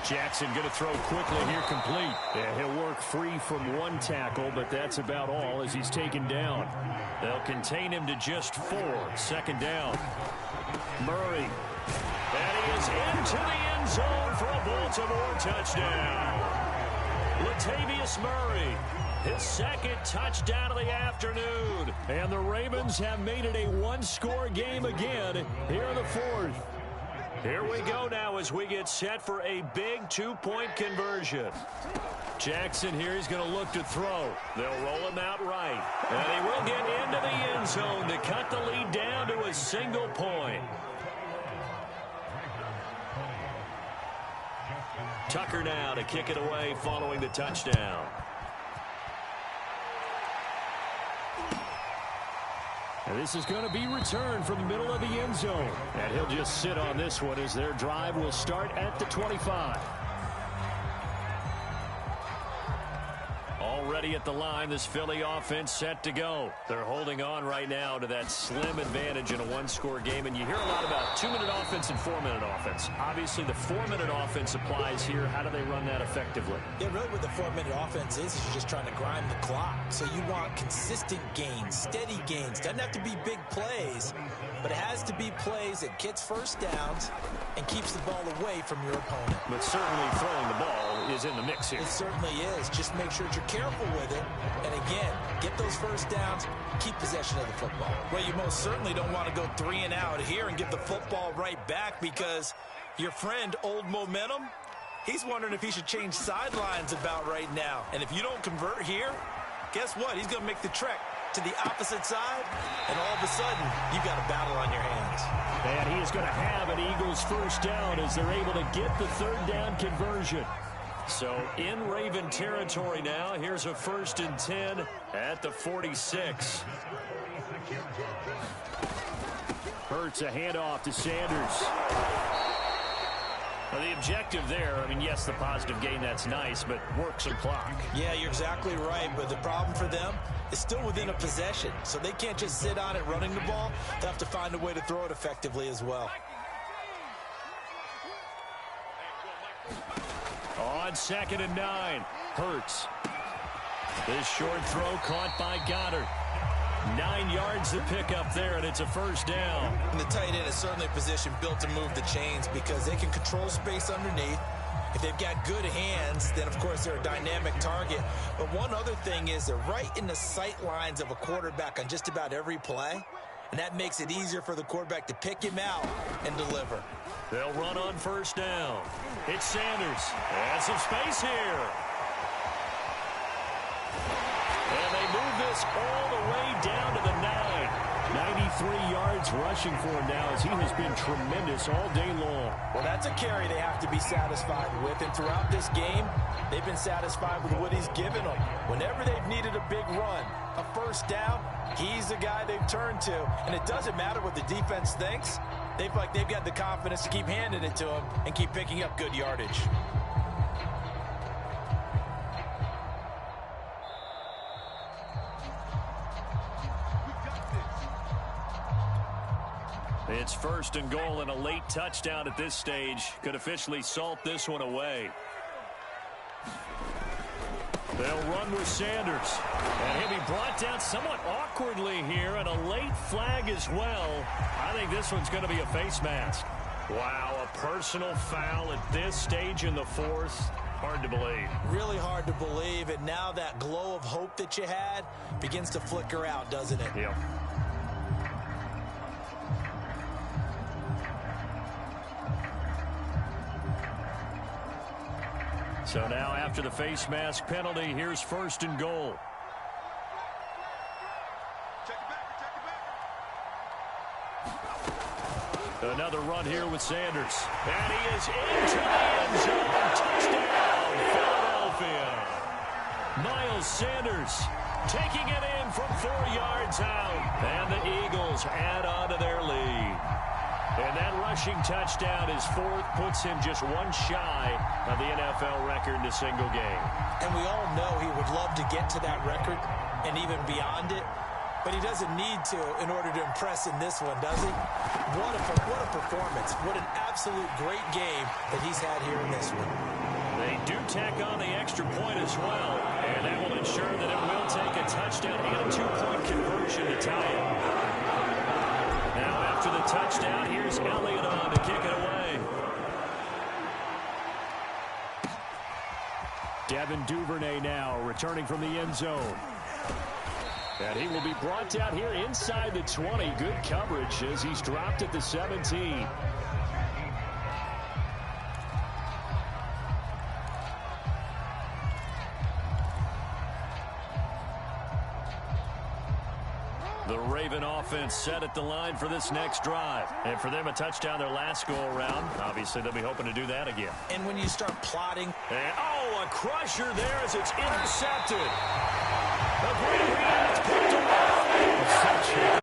Jackson going to throw quickly here, complete. Yeah, he'll work free from 1 tackle, but that's about all as he's taken down. They'll contain him to just 4. 2nd down. Murray. And he is into the end zone for a Baltimore touchdown. Latavius Murray, his 2nd touchdown of the afternoon. And the Ravens have made it a 1-score game again here in the 4th. Here we go now as we get set for a big 2-point conversion. Jackson here is going to look to throw. They'll roll him out right. And he will get into the end zone to cut the lead down to a single point. Tucker now to kick it away following the touchdown. And this is going to be returned from the middle of the end zone. And he'll just sit on this one as their drive will start at the 25. Already at the line, this Philly offense set to go. They're holding on right now to that slim advantage in a 1-score game. And you hear a lot about 2-minute offense and 4-minute offense. Obviously, the 4-minute offense applies here. How do they run that effectively? Yeah, really what the 4-minute offense is you're just trying to grind the clock. So you want consistent gains, steady gains. Doesn't have to be big plays, but it has to be plays that gets first downs and keeps the ball away from your opponent. But certainly throwing the ball is in the mix here. It certainly is. Just make sure that you're careful with it. And again, get those first downs, keep possession of the football. Well, you most certainly don't want to go 3 and out here and give the football right back because your friend, Old Momentum, he's wondering if he should change sidelines about right now. And if you don't convert here, guess what? He's going to make the trek to the opposite side, and all of a sudden, you've got a battle on your hands. And he is going to have an Eagles first down as they're able to get the 3rd down conversion. So in Raven territory now, here's a 1st and 10 at the 46. Hurts a handoff to Sanders. Well, the objective there, I mean, yes, the positive gain, that's nice, but work some clock. Yeah, you're exactly right, but the problem for them is still within a possession, so they can't just sit on it running the ball. They have to find a way to throw it effectively as well. On 2nd and 9, Hurts. This short throw caught by Goddard. 9 yards to pick up there, and it's a first down. And the tight end is certainly a position built to move the chains because they can control space underneath. If they've got good hands, then, of course, they're a dynamic target. But one other thing is they're right in the sight lines of a quarterback on just about every play, and that makes it easier for the quarterback to pick him out and deliver. They'll run on first down. It's Sanders. And some space here. And they move this all the way down to the 9. 93 yards rushing for him now as he has been tremendous all day long. Well, that's a carry they have to be satisfied with. And throughout this game, they've been satisfied with what he's given them. Whenever they've needed a big run, a first down, he's the guy they've turned to. And it doesn't matter what the defense thinks. They've got the confidence to keep handing it to him and keep picking up good yardage. It's first and goal, and a late touchdown at this stage could officially salt this one away. They'll run with Sanders. And he'll be brought down somewhat awkwardly here, and a late flag as well. I think this one's going to be a face mask. Wow, a personal foul at this stage in the fourth. Hard to believe. Really hard to believe, and now that glow of hope that you had begins to flicker out, doesn't it? Yep. So now after the face mask penalty, here's first and goal. Another run here with Sanders. And he is into the end zone. Touchdown, Philadelphia. Miles Sanders taking it in from 4 yards out. And the Eagles add on to their lead. And that rushing touchdown, his fourth, puts him just one shy of the NFL record in a single game. And we all know he would love to get to that record and even beyond it. But he doesn't need to in order to impress in this one, does he? What a performance. What an absolute great game that he's had here in this one. They do tack on the extra point as well. And that will ensure that it will take a touchdown and a two-point conversion to tie it. Now after the touchdown, here's Elliott on to kick it away. Devin Duvernay now returning from the end zone. And he will be brought down here inside the 20. Good coverage as he's dropped at the 17. The Raven offense set at the line for this next drive. And for them, a touchdown their last go-around. Obviously, they'll be hoping to do that again. And when you start plotting... And, a crusher there as it's intercepted. A great read. It's picked away.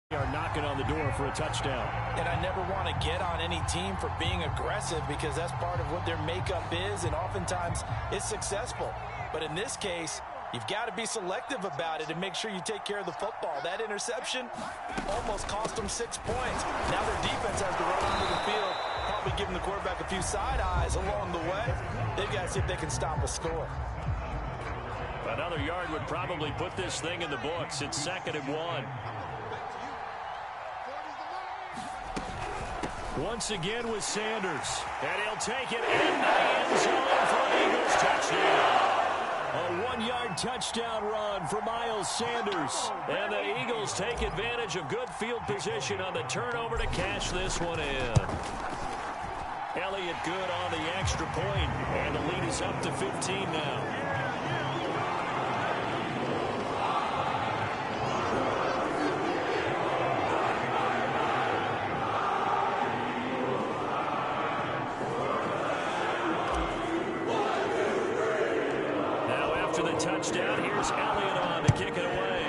They are knocking on the door for a touchdown. And I never want to get on any team for being aggressive because that's part of what their makeup is, and oftentimes it's successful. But in this case... you've got to be selective about it and make sure you take care of the football. That interception almost cost them 6 points. Now their defense has to run onto the field, probably giving the quarterback a few side eyes along the way. They've got to see if they can stop a score. Another yard would probably put this thing in the books. It's 2nd and 1. Once again with Sanders. And he'll take it in the end zone for an Eagles touchdown. A 1-yard touchdown run for Miles Sanders. And the Eagles take advantage of good field position on the turnover to cash this one in. Elliott good on the extra point, and the lead is up to 15 now. Touchdown. Here's Elliott on to kick it away.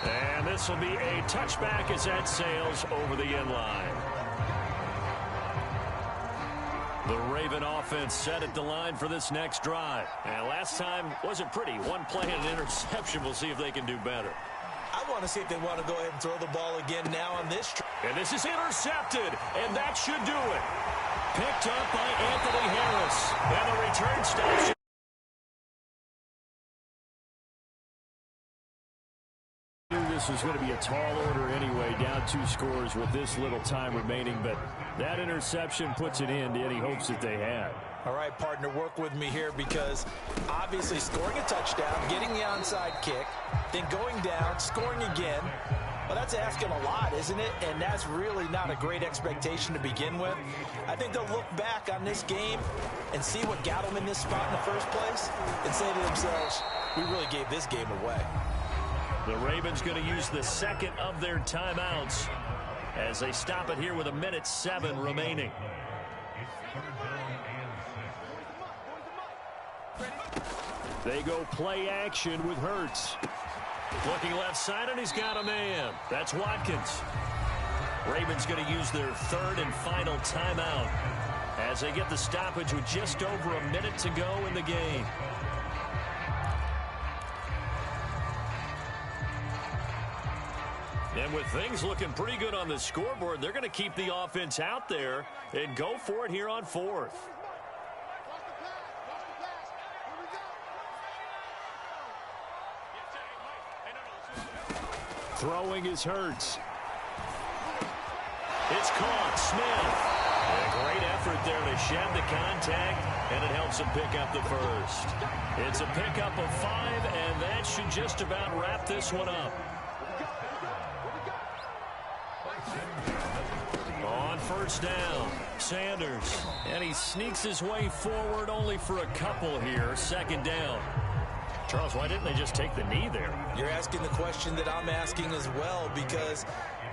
And this will be a touchback as that sails over the end line. The Raven offense set at the line for this next drive. And last time wasn't pretty. One play and an interception. We'll see if they can do better. I want to see if they want to go ahead and throw the ball again now on this. And this is intercepted, and that should do it. Picked up by Anthony Harris. And the return stops. This is going to be a tall order anyway, down 2 scores with this little time remaining, but that interception puts an end to any hopes that they had. All right, partner, work with me here because obviously scoring a touchdown, getting the onside kick, then going down, scoring again. Well, that's asking a lot, isn't it? And that's really not a great expectation to begin with. I think they'll look back on this game and see what got them in this spot in the first place and say to themselves, we really gave this game away. The Ravens going to use the second of their timeouts as they stop it here with 1:07 remaining. They go play action with Hurts. Looking left side, and he's got a man. That's Watkins. Ravens going to use their third and final timeout as they get the stoppage with just over 1 minute to go in the game. And with things looking pretty good on the scoreboard, they're going to keep the offense out there and go for it here on 4th. Throwing is Hurts. It's caught. Smith. A great effort there to shed the contact, and it helps him pick up the first. It's a pickup of 5, and that should just about wrap this one up. On first down, Sanders. And he sneaks his way forward only for a couple here. Second down. Charles, why didn't they just take the knee there? You're asking the question that I'm asking as well, because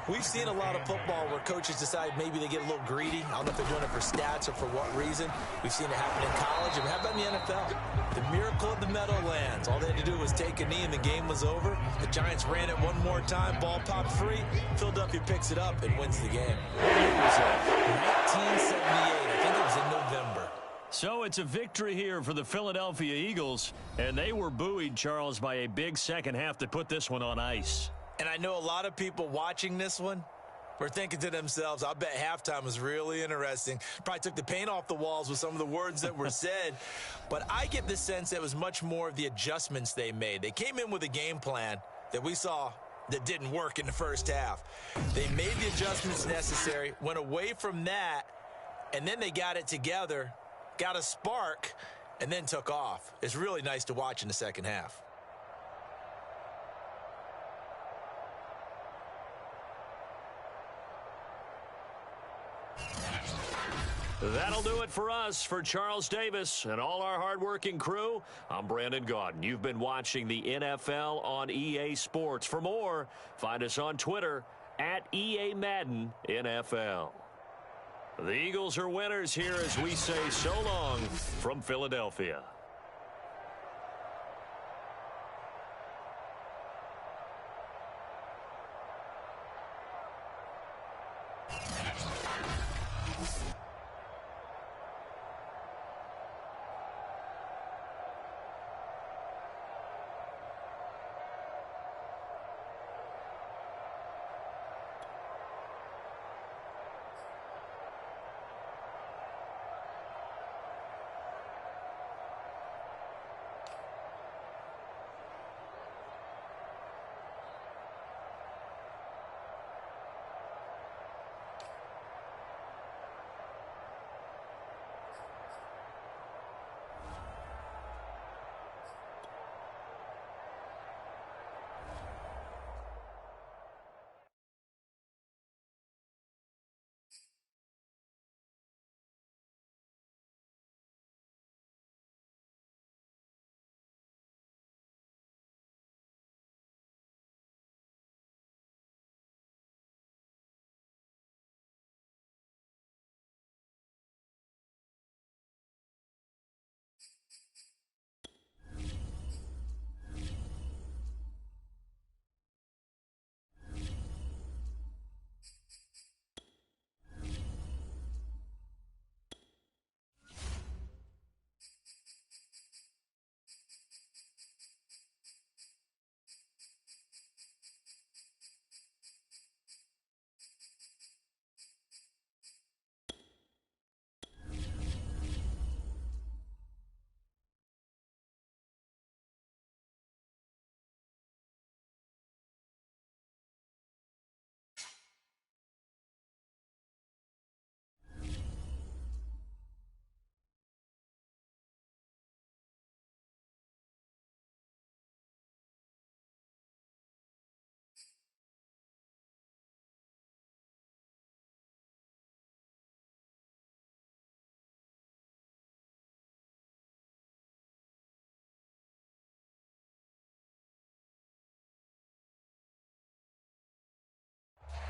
we've seen a lot of football where coaches decide maybe they get a little greedy. I don't know if they're doing it for stats or for what reason. We've seen it happen in college. And how about in the NFL? The miracle of the Meadowlands. All they had to do was take a knee and the game was over. The Giants ran it one more time. Ball popped free. Philadelphia picks it up and wins the game. What year was that? 1978. I think it was in November. So it's a victory here for the Philadelphia Eagles. And they were buoyed, Charles, by a big second half that put this one on ice. And I know a lot of people watching this one were thinking to themselves, I bet halftime was really interesting. Probably took the paint off the walls with some of the words that were said. But I get the sense that it was much more of the adjustments they made. They came in with a game plan that we saw that didn't work in the first half. They made the adjustments necessary, went away from that, and then they got it together, got a spark, and then took off. It's really nice to watch in the second half. That'll do it for us. For Charles Davis and all our hardworking crew, I'm Brandon Gaudin. You've been watching the NFL on EA Sports. For more, find us on Twitter at EA Madden NFL. The Eagles are winners here as we say so long from Philadelphia.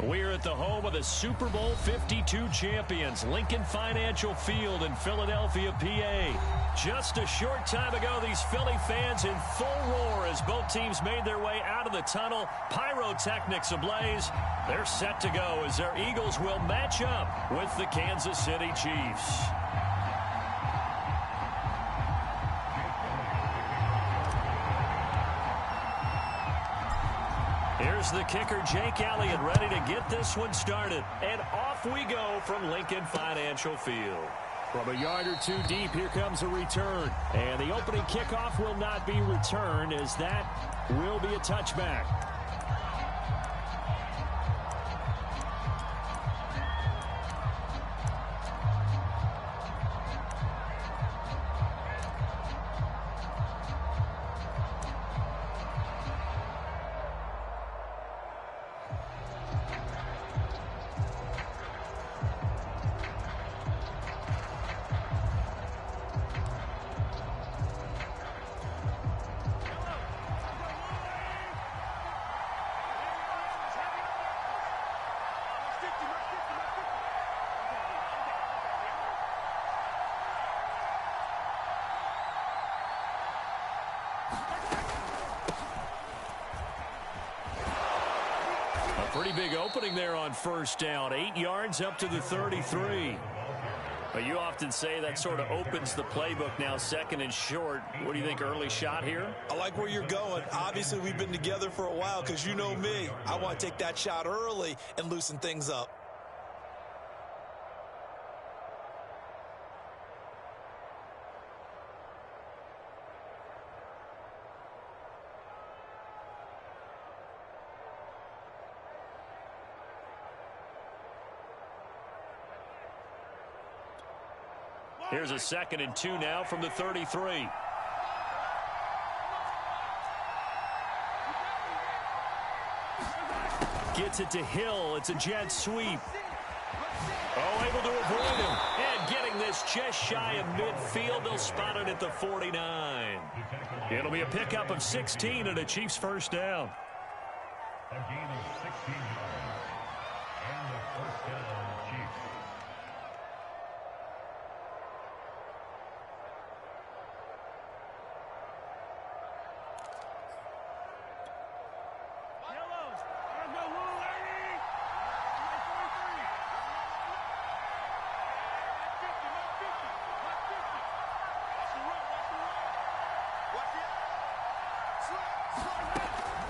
We're at the home of the Super Bowl 52 champions, Lincoln Financial Field in Philadelphia, PA. Just a short time ago, these Philly fans in full roar as both teams made their way out of the tunnel. Pyrotechnics ablaze. They're set to go as their Eagles will match up with the Kansas City Chiefs. Here's the kicker, Jake Elliott, ready to get this one started. And off we go from Lincoln Financial Field. From a yard or two deep, here comes a return. And the opening kickoff will not be returned, as that will be a touchback. Pretty big opening there on first down. 8 yards up to the 33. But you often say that sort of opens the playbook now, second and short. What do you think, early shot here? I like where you're going. Obviously, we've been together for a while because you know me. I want to take that shot early and loosen things up. Here's a 2nd and 2 now from the 33. Gets it to Hill. It's a jet sweep. Oh, able to avoid him. And getting this just shy of midfield. They'll spot it at the 49. It'll be a pickup of 16 and a Chiefs first down. A gain of 16 yards. And the first down, Chiefs.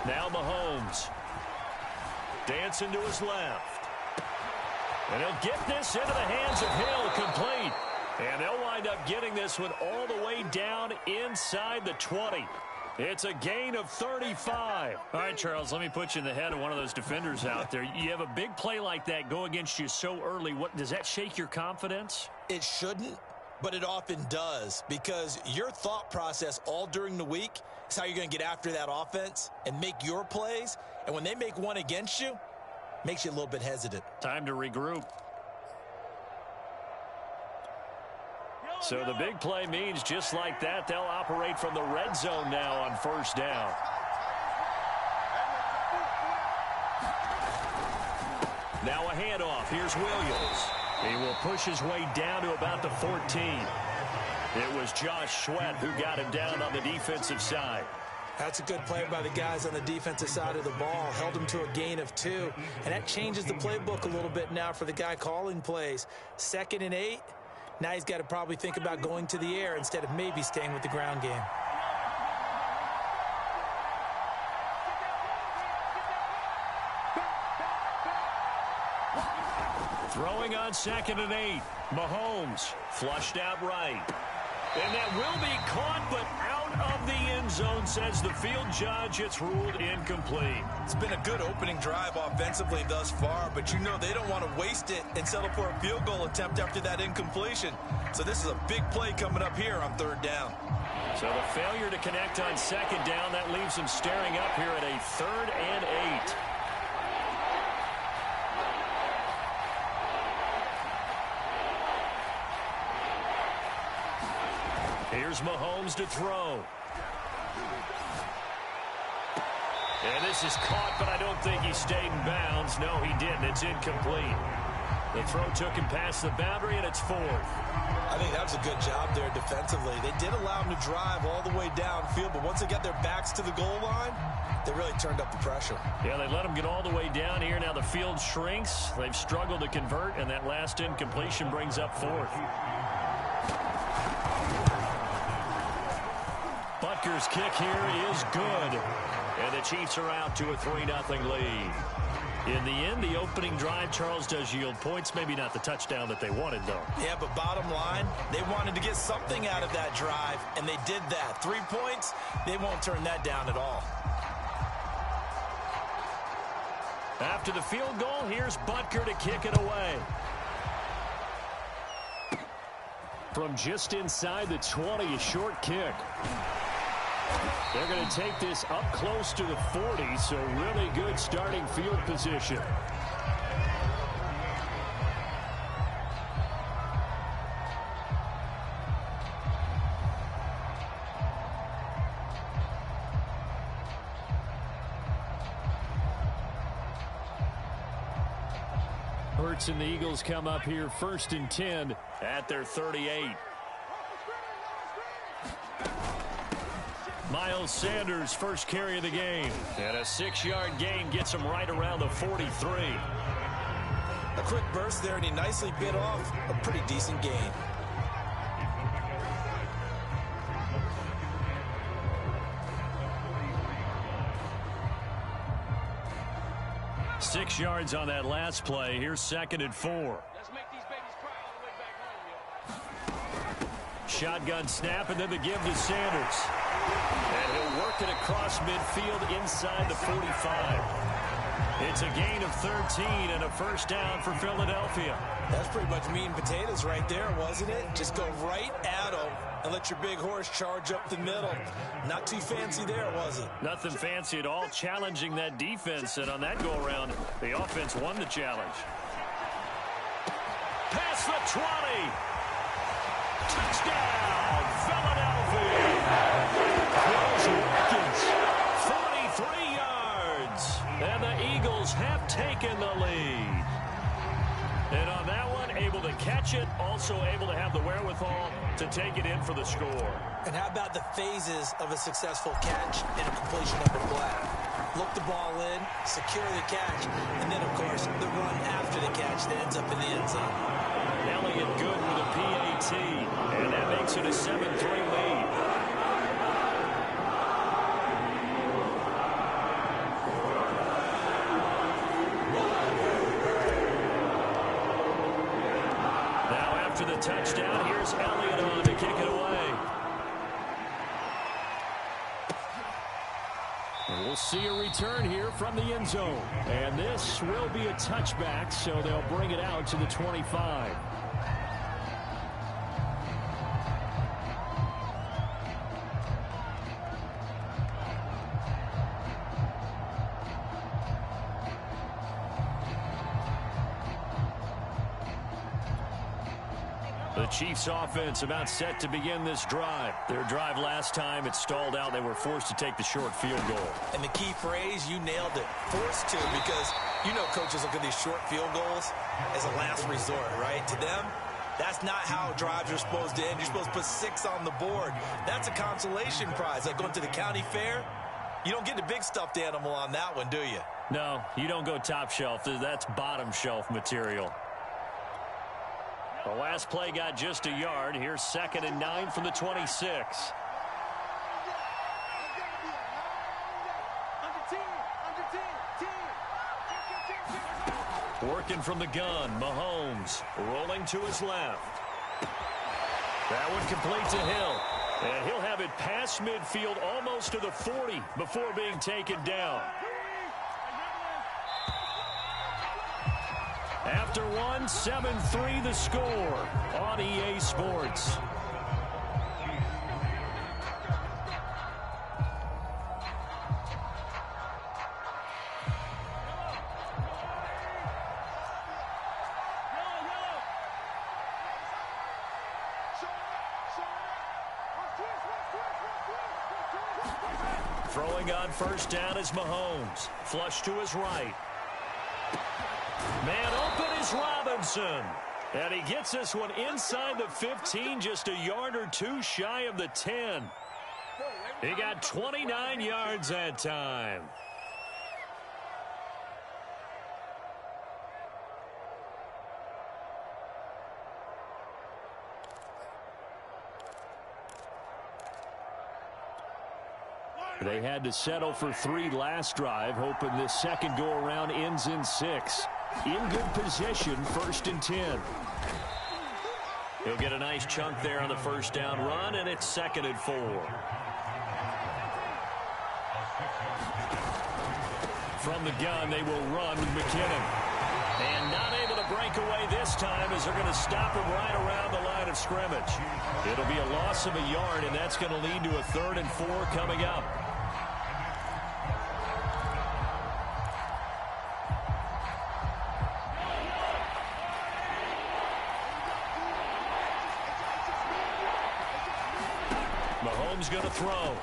Now Mahomes. Dancing to his left. And he'll get this into the hands of Hill, complete. And they'll wind up getting this one all the way down inside the 20. It's a gain of 35. All right, Charles, let me put you in the head of one of those defenders out there. You have a big play like that go against you so early. What does that shake your confidence? It shouldn't, but it often does, because your thought process all during the week is how you're going to get after that offense and make your plays. And when they make one against you, makes you a little bit hesitant. Time to regroup. So the big play means just like that, they'll operate from the red zone now on first down. Now a handoff. Here's Williams. He will push his way down to about the 14. It was Josh Sweat who got him down on the defensive side. That's a good play by the guys on the defensive side of the ball. Held him to a gain of 2. And that changes the playbook a little bit now for the guy calling plays. 2nd and 8. Now he's got to probably think about going to the air instead of maybe staying with the ground game. Throwing on 2nd and 8. Mahomes flushed out right. And that will be caught, but out of the end zone, says the field judge. It's ruled incomplete. It's been a good opening drive offensively thus far, but you know they don't want to waste it and settle for a field goal attempt after that incompletion. So this is a big play coming up here on 3rd down. So the failure to connect on 2nd down, that leaves them staring up here at a 3rd and 8. Here's Mahomes to throw. And this is caught, but I don't think he stayed in bounds. No, he didn't. It's incomplete. The throw took him past the boundary, and it's 4th. I think that was a good job there defensively. They did allow him to drive all the way downfield, but once they got their backs to the goal line, they really turned up the pressure. Yeah, they let him get all the way down here. Now the field shrinks. They've struggled to convert, and that last incompletion brings up 4th. Butker's kick here is good. And the Chiefs are out to a 3-0 lead. In the end, the opening drive, Charles, does yield points. Maybe not the touchdown that they wanted, though. Yeah, but bottom line, they wanted to get something out of that drive, and they did that. 3 points, they won't turn that down at all. After the field goal, here's Butker to kick it away. From just inside the 20, a short kick. They're going to take this up close to the 40, so really good starting field position. Hurts and the Eagles come up here 1st and 10 at their 38. Miles Sanders, first carry of the game. And a 6-yard gain gets him right around the 43. A quick burst there, and he nicely bit off a pretty decent gain. Six yards on that last play. Here's 2nd and 4. Let's make these babies cry all the way back home, yo. Shotgun snap, and then the give to Sanders. And he'll work it across midfield inside the 45. It's a gain of 13 and a first down for Philadelphia. That's pretty much meat and potatoes right there, wasn't it? Just go right at him and let your big horse charge up the middle. Not too fancy there, was it? Nothing fancy at all, challenging that defense. And on that go-around, the offense won the challenge. Past the 20. Touchdown, Philadelphia. Throws Watkins, 43 yards. And the Eagles have taken the lead. And on that one, able to catch it, also able to have the wherewithal to take it in for the score. And how about the phases of a successful catch and a completion of the play? Look the ball in, secure the catch, and then, of course, the run after the catch that ends up in the end zone. Elliott good with a PAT, and that makes it a 7-3 lead. Now after the touchdown, here's Elliott on to kick it away. And we'll see a return here from the end zone. And this will be a touchback, so they'll bring it out to the 25. The Chiefs offense about set to begin this drive. Their drive last time, it stalled out. They were forced to take the short field goal. And the key phrase, you nailed it, forced to, because you know coaches look at these short field goals as a last resort, right? To them, that's not how drives are supposed to end. You're supposed to put 6 on the board. That's a consolation prize. Like going to the county fair, you don't get the big stuffed animal on that one, do you? No, you don't go top shelf. That's bottom shelf material. The last play got just a yard. Here's 2nd and 9 from the 26. Working from the gun, Mahomes rolling to his left. That one complete to Hill. And he'll have it past midfield almost to the 40 before being taken down. After one, 7-3 the score on EA Sports. Throwing on first down is Mahomes. Flush to his right. Man open is Robinson. And he gets this one inside the 15, just a yard or two shy of the 10. He got 29 yards that time. They had to settle for 3 last drive, hoping this second go-around ends in 6. In good position, 1st and 10. He'll get a nice chunk there on the first down run, and it's 2nd and 4. From the gun, they will run with McKinnon. And not able to break away this time as they're going to stop him right around the line of scrimmage. It'll be a loss of a yard, and that's going to lead to a 3rd and 4 coming up. Mahomes going to throw.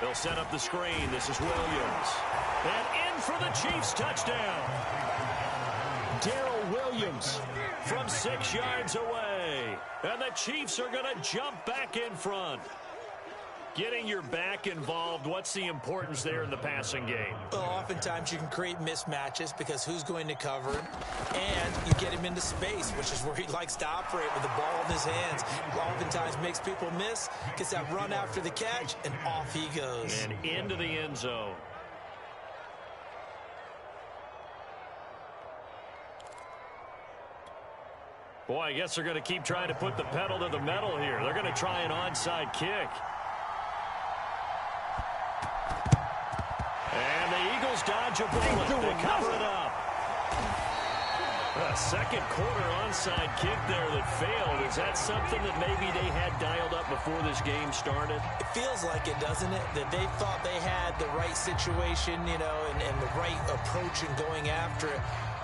They'll set up the screen. This is Williams. And in for the Chiefs touchdown. Darrell Williams from 6 yards away. And the Chiefs are going to jump back in front. Getting your back involved, what's the importance there in the passing game? Well, oftentimes you can create mismatches because who's going to cover him, and you get him into space, which is where he likes to operate with the ball in his hands. Oftentimes makes people miss, gets that run after the catch, and off he goes. And into the end zone. Boy, I guess they're going to keep trying to put the pedal to the metal here. They're going to try an onside kick. And the Eagles dodge a bullet. They cover it up. A second quarter onside kick there that failed. Is that something that maybe they had dialed up before this game started? It feels like it, doesn't it? That they thought they had the right situation, you know, and the right approach in going after it.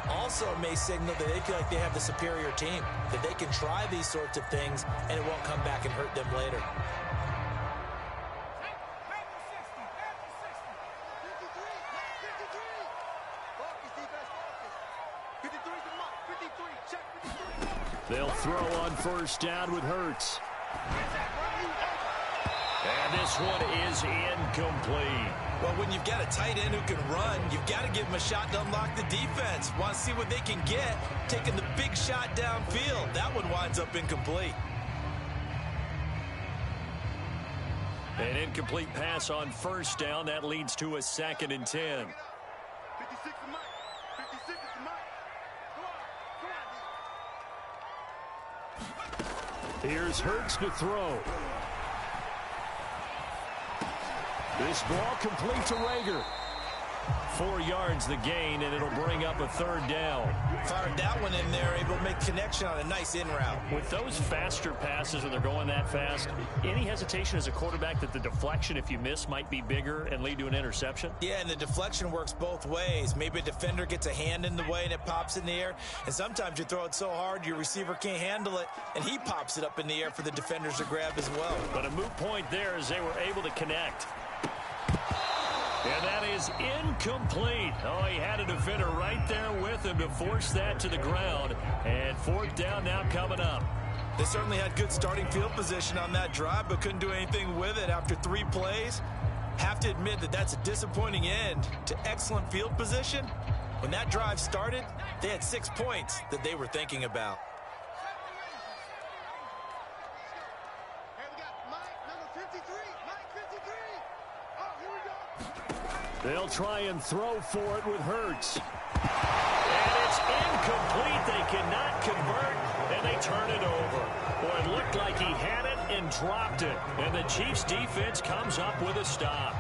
Also may signal that they feel like they have the superior team, that they can try these sorts of things and it won't come back and hurt them later. They'll throw on first down with Hurts. And this one is incomplete. Well, when you've got a tight end who can run, you've got to give him a shot to unlock the defense. Want to see what they can get, taking the big shot downfield. That one winds up incomplete. An incomplete pass on first down. That leads to a 2nd and 10. 56 is Mike. 56 is Mike. Come on. Here's Hurts to throw. This ball complete to Rager. 4 yards the gain, and it'll bring up a 3rd down. Fired that one in there, able to make connection on a nice in route. With those faster passes when they're going that fast, any hesitation as a quarterback that the deflection, if you miss, might be bigger and lead to an interception? Yeah, and the deflection works both ways. Maybe a defender gets a hand in the way and it pops in the air, and sometimes you throw it so hard your receiver can't handle it, and he pops it up in the air for the defenders to grab as well. But a moot point there as they were able to connect. And that is incomplete. Oh, he had a defender right there with him to force that to the ground. And 4th down now coming up. They certainly had good starting field position on that drive, but couldn't do anything with it after 3 plays. Have to admit that that's a disappointing end to excellent field position. When that drive started, they had 6 points that they were thinking about. They'll try and throw for it with Hurts. And it's incomplete. They cannot convert, and they turn it over. Boy, it looked like he had it and dropped it. And the Chiefs' defense comes up with a stop.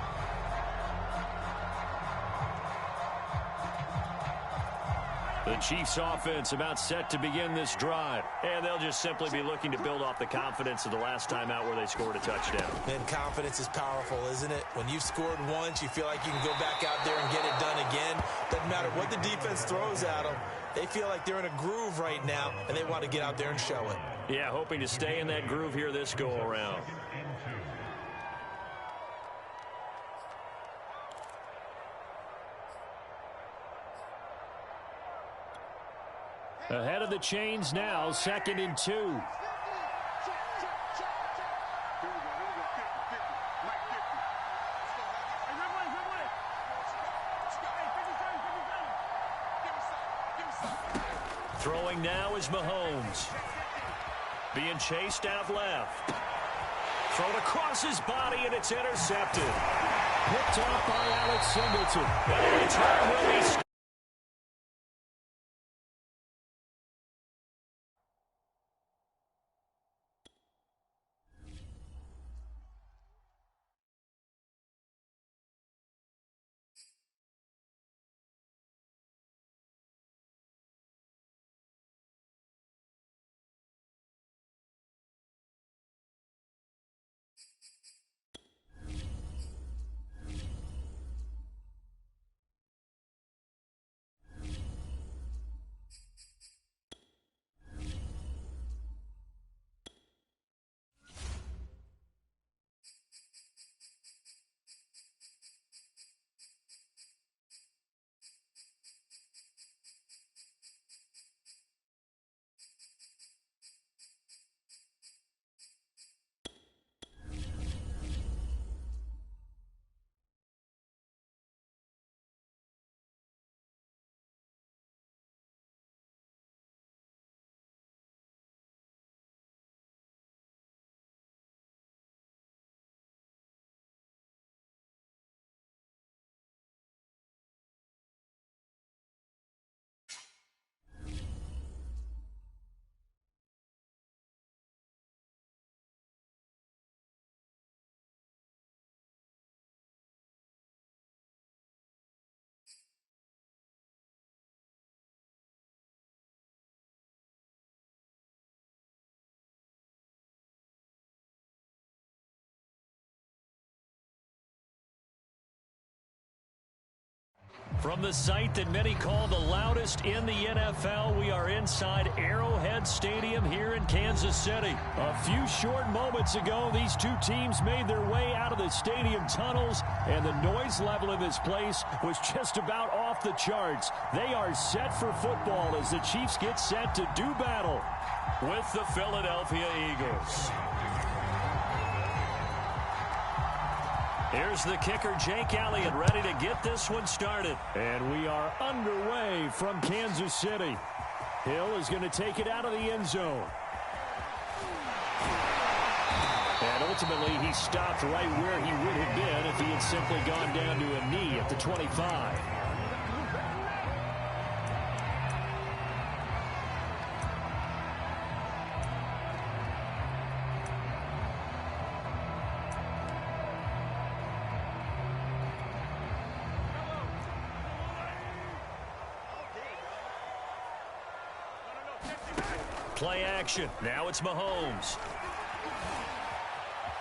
The Chiefs offense about set to begin this drive. And they'll just simply be looking to build off the confidence of the last time out where they scored a touchdown. And confidence is powerful, isn't it? When you've scored once, you feel like you can go back out there and get it done again. Doesn't matter what the defense throws at them. They feel like they're in a groove right now, and they want to get out there and show it. Yeah, hoping to stay in that groove here this go-around. Ahead of the chains now, 2nd and 2. Throwing now is Mahomes. Being chased out left. Thrown across his body, and it's intercepted. Picked off by Alex Singleton. And the return will be... From the site that many call the loudest in the NFL, we are inside Arrowhead Stadium here in Kansas City. A few short moments ago, these two teams made their way out of the stadium tunnels, and the noise level in this place was just about off the charts. They are set for football as the Chiefs get set to do battle with the Philadelphia Eagles. Here's the kicker, Jake Elliott, ready to get this one started. And we are underway from Kansas City. Hill is going to take it out of the end zone. And ultimately, he stopped right where he would have been if he had simply gone down to a knee at the 25. Play action. Now it's Mahomes.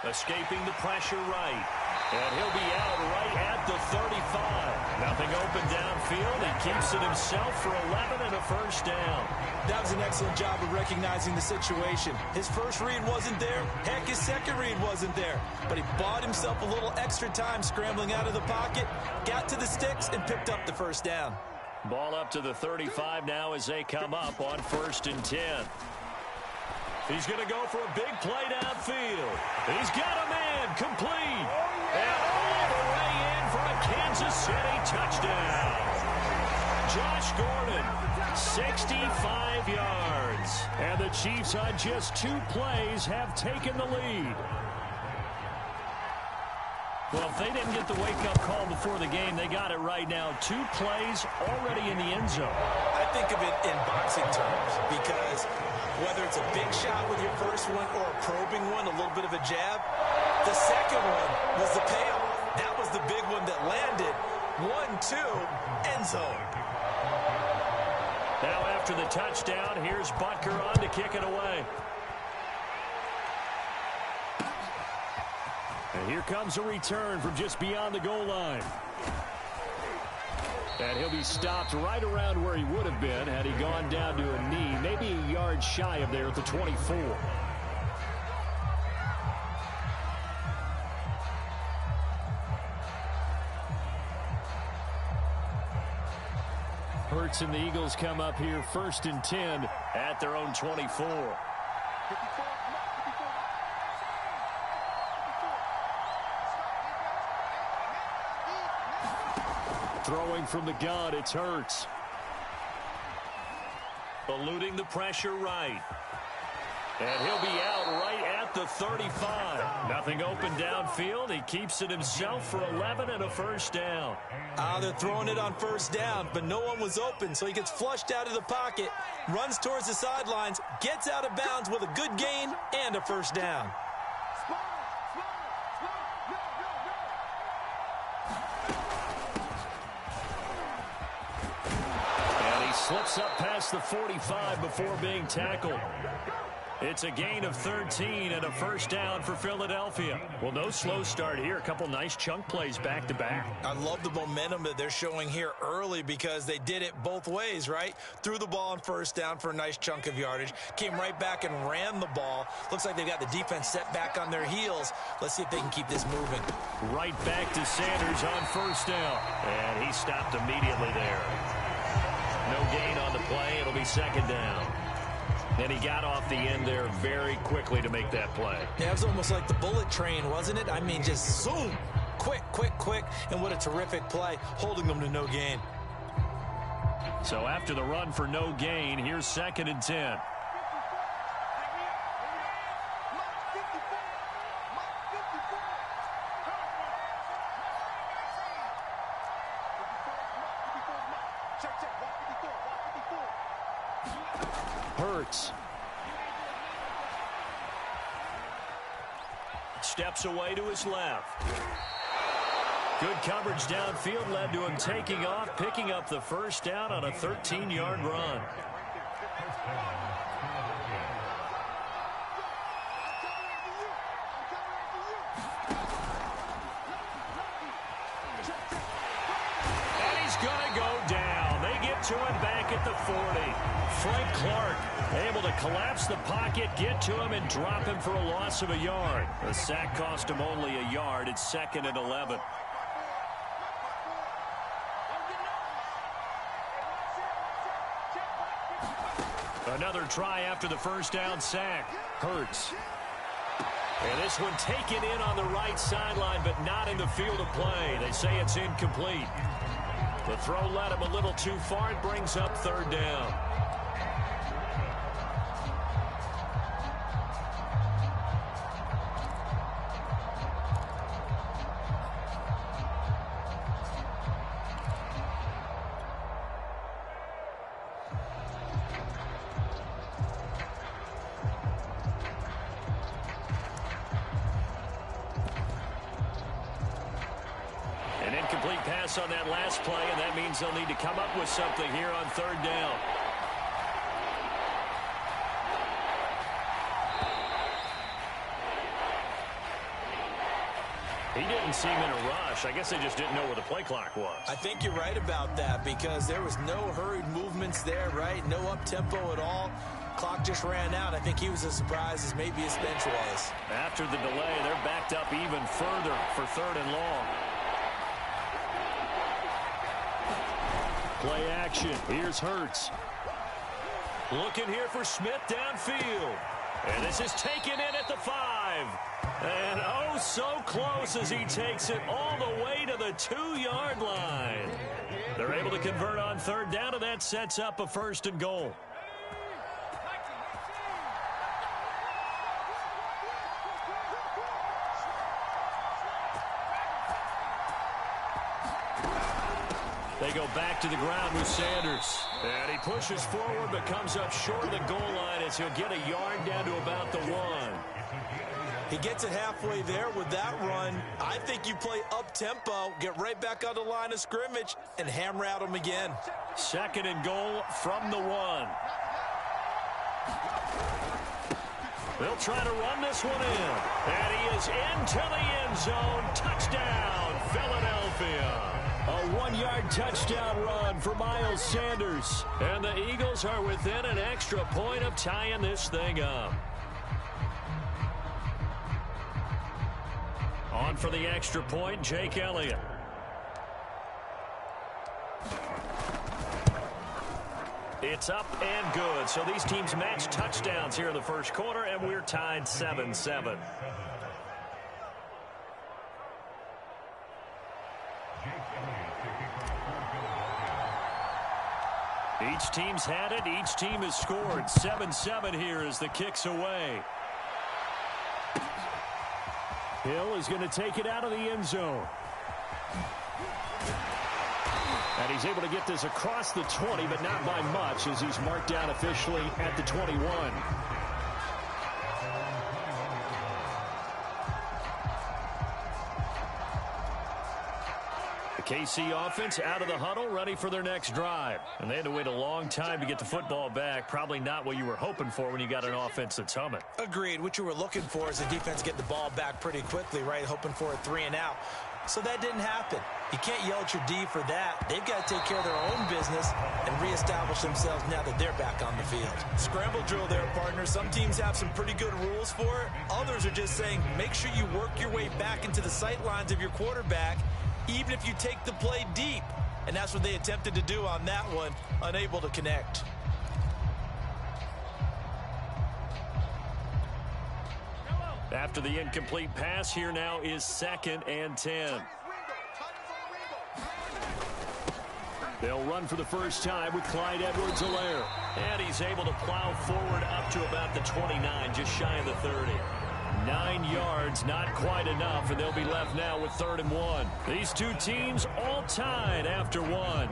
Escaping the pressure right. And he'll be out right at the 35. Nothing open downfield. He keeps it himself for 11 and a first down. That was an excellent job of recognizing the situation. His first read wasn't there. Heck, his second read wasn't there. But he bought himself a little extra time scrambling out of the pocket, got to the sticks, and picked up the first down. Ball up to the 35 now as they come up on 1st and 10. He's going to go for a big play downfield. He's got a man complete. And all the way in for a Kansas City touchdown. Josh Gordon, 65 yards. And the Chiefs on just 2 plays have taken the lead. Well, if they didn't get the wake-up call before the game, they got it right now. 2 plays already in the end zone. I think of it in boxing terms because whether it's a big shot with your first one or a probing one, a little bit of a jab, the second one was the payoff. That was the big one that landed. 1-2, end zone. Now after the touchdown, here's Butker on to kick it away. And here comes a return from just beyond the goal line. And he'll be stopped right around where he would have been had he gone down to a knee, maybe a yard shy of there at the 24. Hurts and the Eagles come up here 1st and 10 at their own 24. Throwing from the gun, it's Hurts. Eluding the pressure right. And he'll be out right at the 35. Nothing open downfield. He keeps it himself for 11 and a first down. They're throwing it on first down, but no one was open, so he gets flushed out of the pocket, runs towards the sidelines, gets out of bounds with a good gain and a first down. And he slips up past the 45 before being tackled. It's a gain of 13 and a first down for Philadelphia. Well, no slow start here. A couple nice chunk plays back-to-back. I love the momentum that they're showing here early because they did it both ways, right? Threw the ball on first down for a nice chunk of yardage. Came right back and ran the ball. Looks like they've got the defense set back on their heels. Let's see if they can keep this moving. Right back to Sanders on first down. And he stopped immediately there. No gain on the play. It'll be second down. And he got off the end there very quickly to make that play. Yeah, it was almost like the bullet train, wasn't it? I mean, just zoom. Quick, quick, quick. And what a terrific play, holding them to no gain. So after the run for no gain, here's 2nd and 10. Hurts. Steps away to his left. Good coverage downfield led to him taking off, picking up the first down on a 13-yard run. And he's going to go down. They get to him back at the 40. Frank Clark able to collapse the pocket, get to him, and drop him for a loss of a yard. The sack cost him only a yard. It's 2nd and 11. Another try after the first down sack. Hurts. And this one taken in on the right sideline, but not in the field of play. They say it's incomplete. The throw led him a little too far. It brings up 3rd down. An incomplete pass on that last play, and that means they'll need to come up with something here on 3rd down. He didn't seem in a rush. I guess they just didn't know where the play clock was. I think you're right about that because there was no hurried movements there, right? No up-tempo at all. Clock just ran out. I think he was as surprised as maybe his bench was. After the delay, they're backed up even further for 3rd and long. Play action. Here's Hurts. Looking here for Smith downfield. And this is taken in at the 5. And oh, so close as he takes it all the way to the 2-yard line. They're able to convert on 3rd down, and that sets up a 1st and goal. They go back to the ground with Sanders. And he pushes forward but comes up short of the goal line as he'll get a yard down to about the 1. He gets it halfway there with that run. I think you play up-tempo, get right back on the line of scrimmage, and hammer at him again. 2nd and goal from the 1. They'll try to run this one in. And he is into the end zone. Touchdown, Philadelphia. A 1-yard touchdown run for Miles Sanders. And the Eagles are within an extra point of tying this thing up. On for the extra point, Jake Elliott. It's up and good. So these teams match touchdowns here in the first quarter, and we're tied 7-7. Each team's had it. Each team has scored. 7-7 here as the kick's away. Hill is going to take it out of the end zone. And he's able to get this across the 20, but not by much, as he's marked down officially at the 21. The KC offense out of the huddle, ready for their next drive. And they had to wait a long time to get the football back. Probably not what you were hoping for when you got an offense that's humming. Agreed. What you were looking for is the defense get the ball back pretty quickly, right? Hoping for a 3 and out. So that didn't happen. You can't yell at your D for that. They've got to take care of their own business and reestablish themselves now that they're back on the field. Scramble drill there, partner. Some teams have some pretty good rules for it. Others are just saying, make sure you work your way back into the sight lines of your quarterback, even if you take the play deep. And that's what they attempted to do on that one, unable to connect. After the incomplete pass, here now is 2nd and 10. They'll run for the first time with Clyde Edwards-Helaire. And he's able to plow forward up to about the 29, just shy of the 30. 9 yards, not quite enough, and they'll be left now with 3rd and 1. These two teams all tied after 1.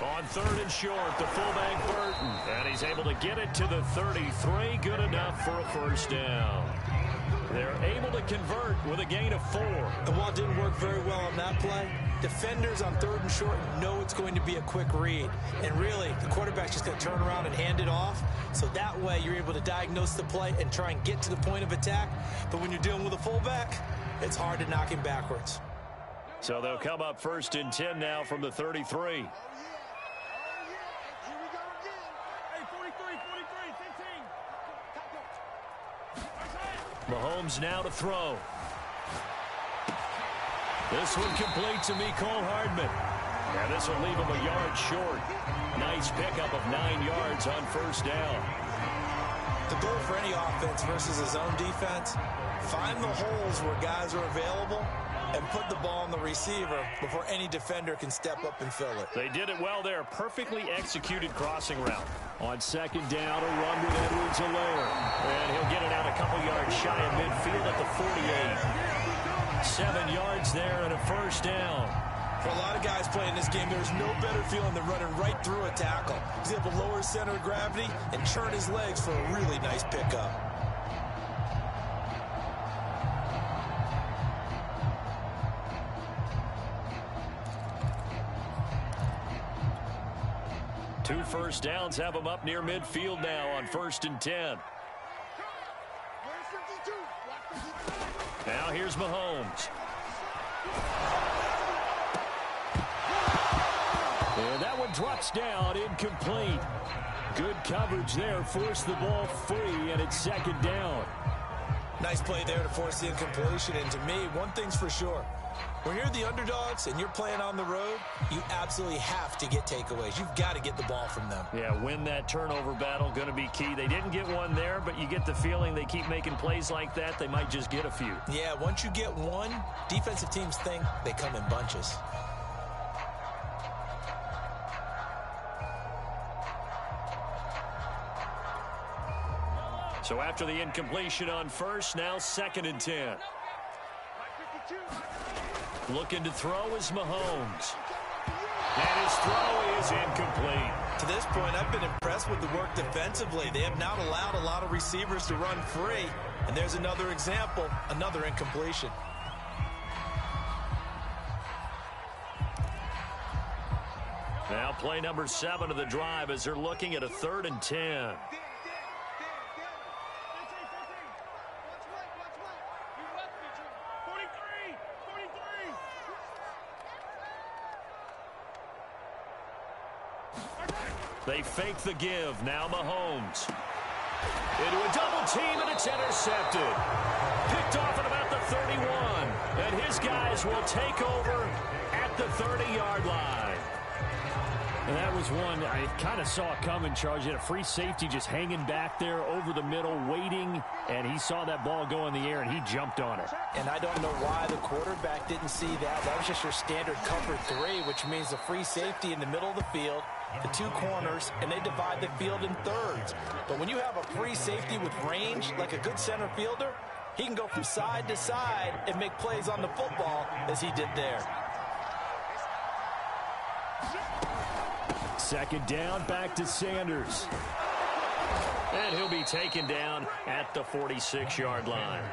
On 3rd and short, the fullback Burton. And he's able to get it to the 33. Good enough for a first down. They're able to convert with a gain of 4. And while it didn't work very well on that play, defenders on 3rd and short know it's going to be a quick read. And really, the quarterback's just going to turn around and hand it off. So that way, you're able to diagnose the play and try and get to the point of attack. But when you're dealing with a fullback, it's hard to knock him backwards. So they'll come up 1st and 10 now from the 33. Mahomes now to throw. This one complete to Mecole Hardman. And this will leave him a yard short. Nice pickup of 9 yards on first down. The goal for any offense versus his own defense, find the holes where guys are available and put the ball on the receiver before any defender can step up and fill it. They did it well there. Perfectly executed crossing route. On 2nd down, a run with Edwards-Helaire. And he'll get it out a couple yards shy of midfield at the 48. 7 yards there and a first down. For a lot of guys playing this game, there's no better feeling than running right through a tackle. He's able to lower his center of gravity and churn his legs for a really nice pickup. Two first downs have them up near midfield now on 1st and 10. Now here's Mahomes. And that one drops down, incomplete. Good coverage there, forced the ball free, and it's 2nd down. Nice play there to force the incompletion, and to me, one thing's for sure. When you're the underdogs and you're playing on the road, you absolutely have to get takeaways. You've got to get the ball from them. Yeah, win that turnover battle, going to be key. They didn't get one there, but you get the feeling they keep making plays like that, they might just get a few. Yeah, once you get one, defensive teams think they come in bunches. So after the incompletion on first, now 2nd and 10. Looking to throw is Mahomes. And his throw is incomplete. To this point, I've been impressed with the work defensively. They have not allowed a lot of receivers to run free. And there's another example, another incompletion. Now play number 7 of the drive as they're looking at a 3rd and 10. They fake the give. Now Mahomes. Into a double team, and it's intercepted. Picked off at about the 31. And his guys will take over at the 30-yard line. And that was one I kind of saw coming, Charles. You had a free safety just hanging back there over the middle, waiting, and he saw that ball go in the air, and he jumped on it. And I don't know why the quarterback didn't see that. That was just your standard cover 3, which means the free safety in the middle of the field, the 2 corners, and they divide the field in thirds. But when you have a free safety with range, like a good center fielder, he can go from side to side and make plays on the football as he did there. 2nd down, back to Sanders. And he'll be taken down at the 46-yard line.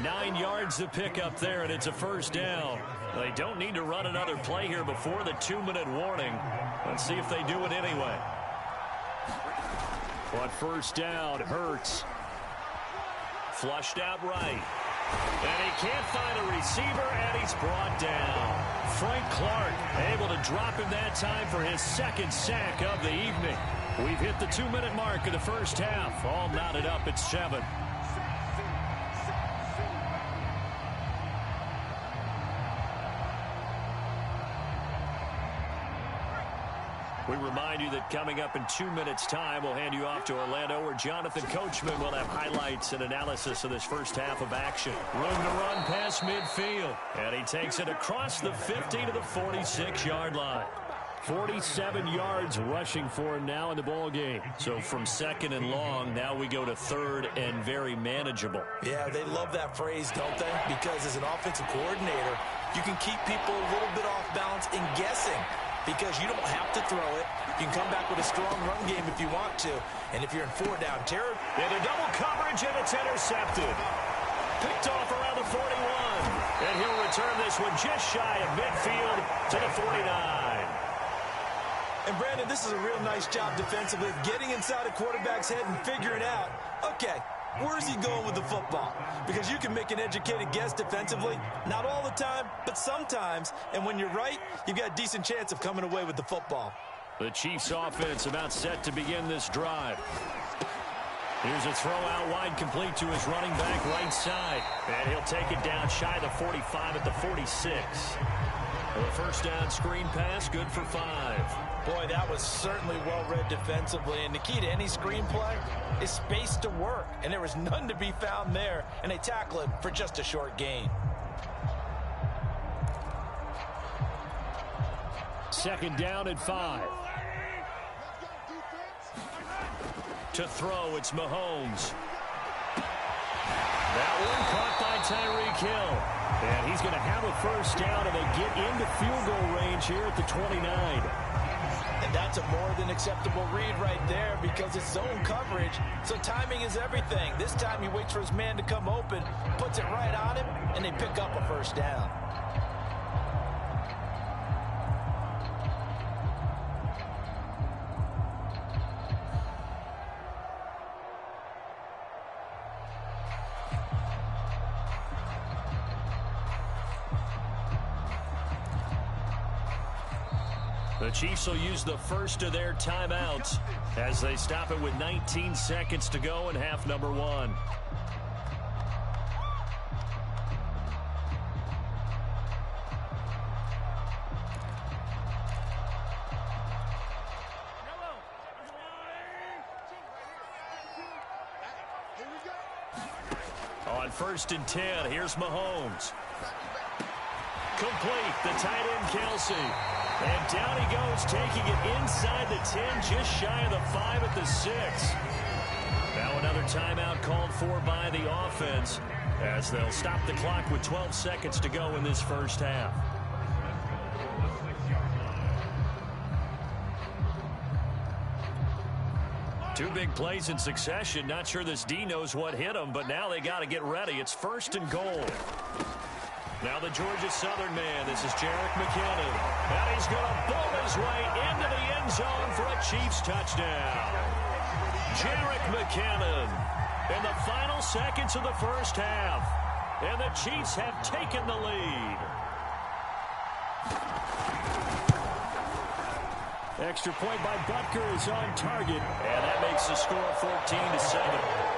9 yards to pick up there, and it's a 1st down. They don't need to run another play here before the 2-minute warning. Let's see if they do it anyway. On 1st down, Hurts. Flushed out right. And he can't find a receiver, and he's brought down. Frank Clark able to drop him that time for his 2nd sack of the evening. We've hit the 2-minute mark of the 1st half. All knotted up at 7. We remind you that coming up in 2 minutes' time, we'll hand you off to Orlando, where Jonathan Coachman will have highlights and analysis of this 1st half of action. Room to run past midfield, and he takes it across the 50 to the 46-yard line. 47 yards rushing for him now in the ball game. So from 2nd and long, now we go to 3rd and very manageable. Yeah, they love that phrase, don't they? Because as an offensive coordinator, you can keep people a little bit off balance and guessing. Because you don't have to throw it. You can come back with a strong run game if you want to. And if you're in 4-down territory, they're double coverage, and it's intercepted. Picked off around the 41. And he'll return this one just shy of midfield to the 49. And Brandon, this is a real nice job defensively, getting inside a quarterback's head and figuring out, okay, where's he going with the football? Because you can make an educated guess defensively, not all the time, but sometimes. And when you're right, you've got a decent chance of coming away with the football. The Chiefs offense about set to begin this drive. Here's a throw out wide, complete to his running back right side. And he'll take it down shy of the 45 at the 46. The 1st down screen pass, good for 5. Boy, that was certainly well-read defensively. And the key to any screenplay is space to work. And there was none to be found there. And they tackle him for just a short gain. 2nd down and 5. To throw, it's Mahomes. That one caught by Tyreek Hill. And he's going to have a 1st down, and they get into field goal range here at the 29. And that's a more than acceptable read right there because it's zone coverage, so timing is everything. This time he waits for his man to come open, puts it right on him, and they pick up a 1st down. The Chiefs will use the 1st of their timeouts as they stop it with 19 seconds to go in half number 1. On 1st and 10, here's Mahomes. Complete, the tight end Kelsey. And down he goes, taking it inside the 10, just shy of the 5 at the 6. Now another timeout called for by the offense as they'll stop the clock with 12 seconds to go in this 1st half. Two big plays in succession. Not sure this D knows what hit him, but now they got to get ready. It's 1st and goal. Now the Georgia Southern man. This is Jerick McKinnon. And he He's going to bowl his way into the end zone for a Chiefs touchdown. Jerick McKinnon in the final seconds of the first half. And the Chiefs have taken the lead. Extra point by Butker is on target. And that makes the score 14-7.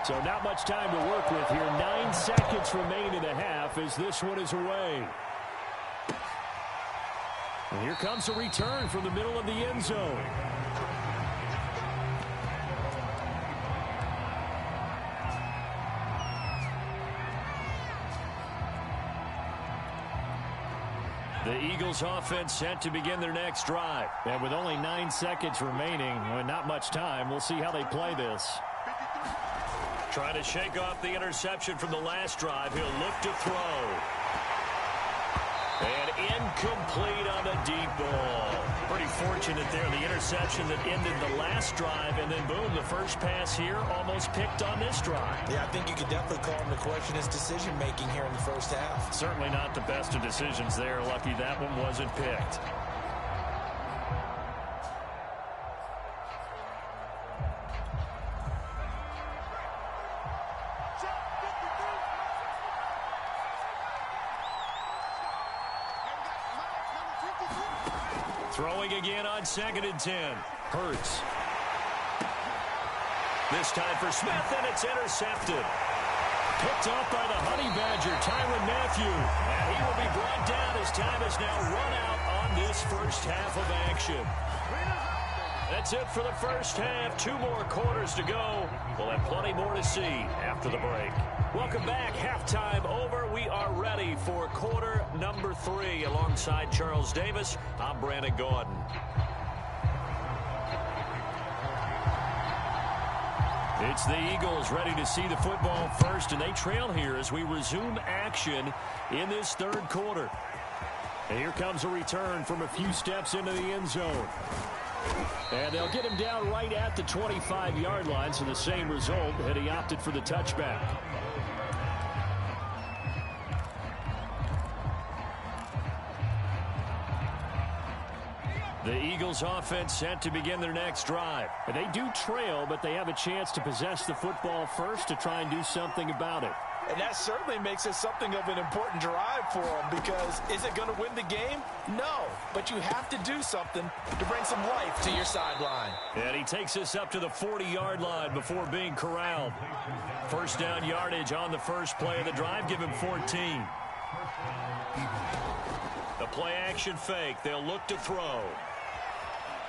So not much time to work with here. 9 seconds remain in the half as this one is away. And here comes a return from the middle of the end zone. The Eagles offense set to begin their next drive. And with only 9 seconds remaining, and not much time, we'll see how they play this. Trying to shake off the interception from the last drive. He'll look to throw. And incomplete on the deep ball. Pretty fortunate there. The interception that ended the last drive, and then boom, the first pass here almost picked on this drive. Yeah, I think you could definitely call him to question his decision-making here in the first half. Certainly not the best of decisions there. Lucky that one wasn't picked. Throwing again on 2nd and 10. Hurts. This time for Smith, and it's intercepted. Picked off by the Honey Badger, Tyrann Mathieu. And he will be brought down as time is now run out on this first half of action. That's it for the first half. 2 more quarters to go. We'll have plenty more to see after the break. Welcome back. Halftime over. We are ready for quarter number 3. Alongside Charles Davis, I'm Brandon Gordon. It's the Eagles ready to see the football first, and they trail here as we resume action in this third quarter. And here comes a return from a few steps into the end zone. And they'll get him down right at the 25-yard line, so the same result had he opted for the touchback. The Eagles offense set to begin their next drive. And they do trail, but they have a chance to possess the football first to try and do something about it. And that certainly makes it something of an important drive for them, because is it going to win the game? No, but you have to do something to bring some life to your sideline. And he takes us up to the 40-yard line before being corralled. First down yardage on the first play of the drive. Give him 14. The play action fake. They'll look to throw.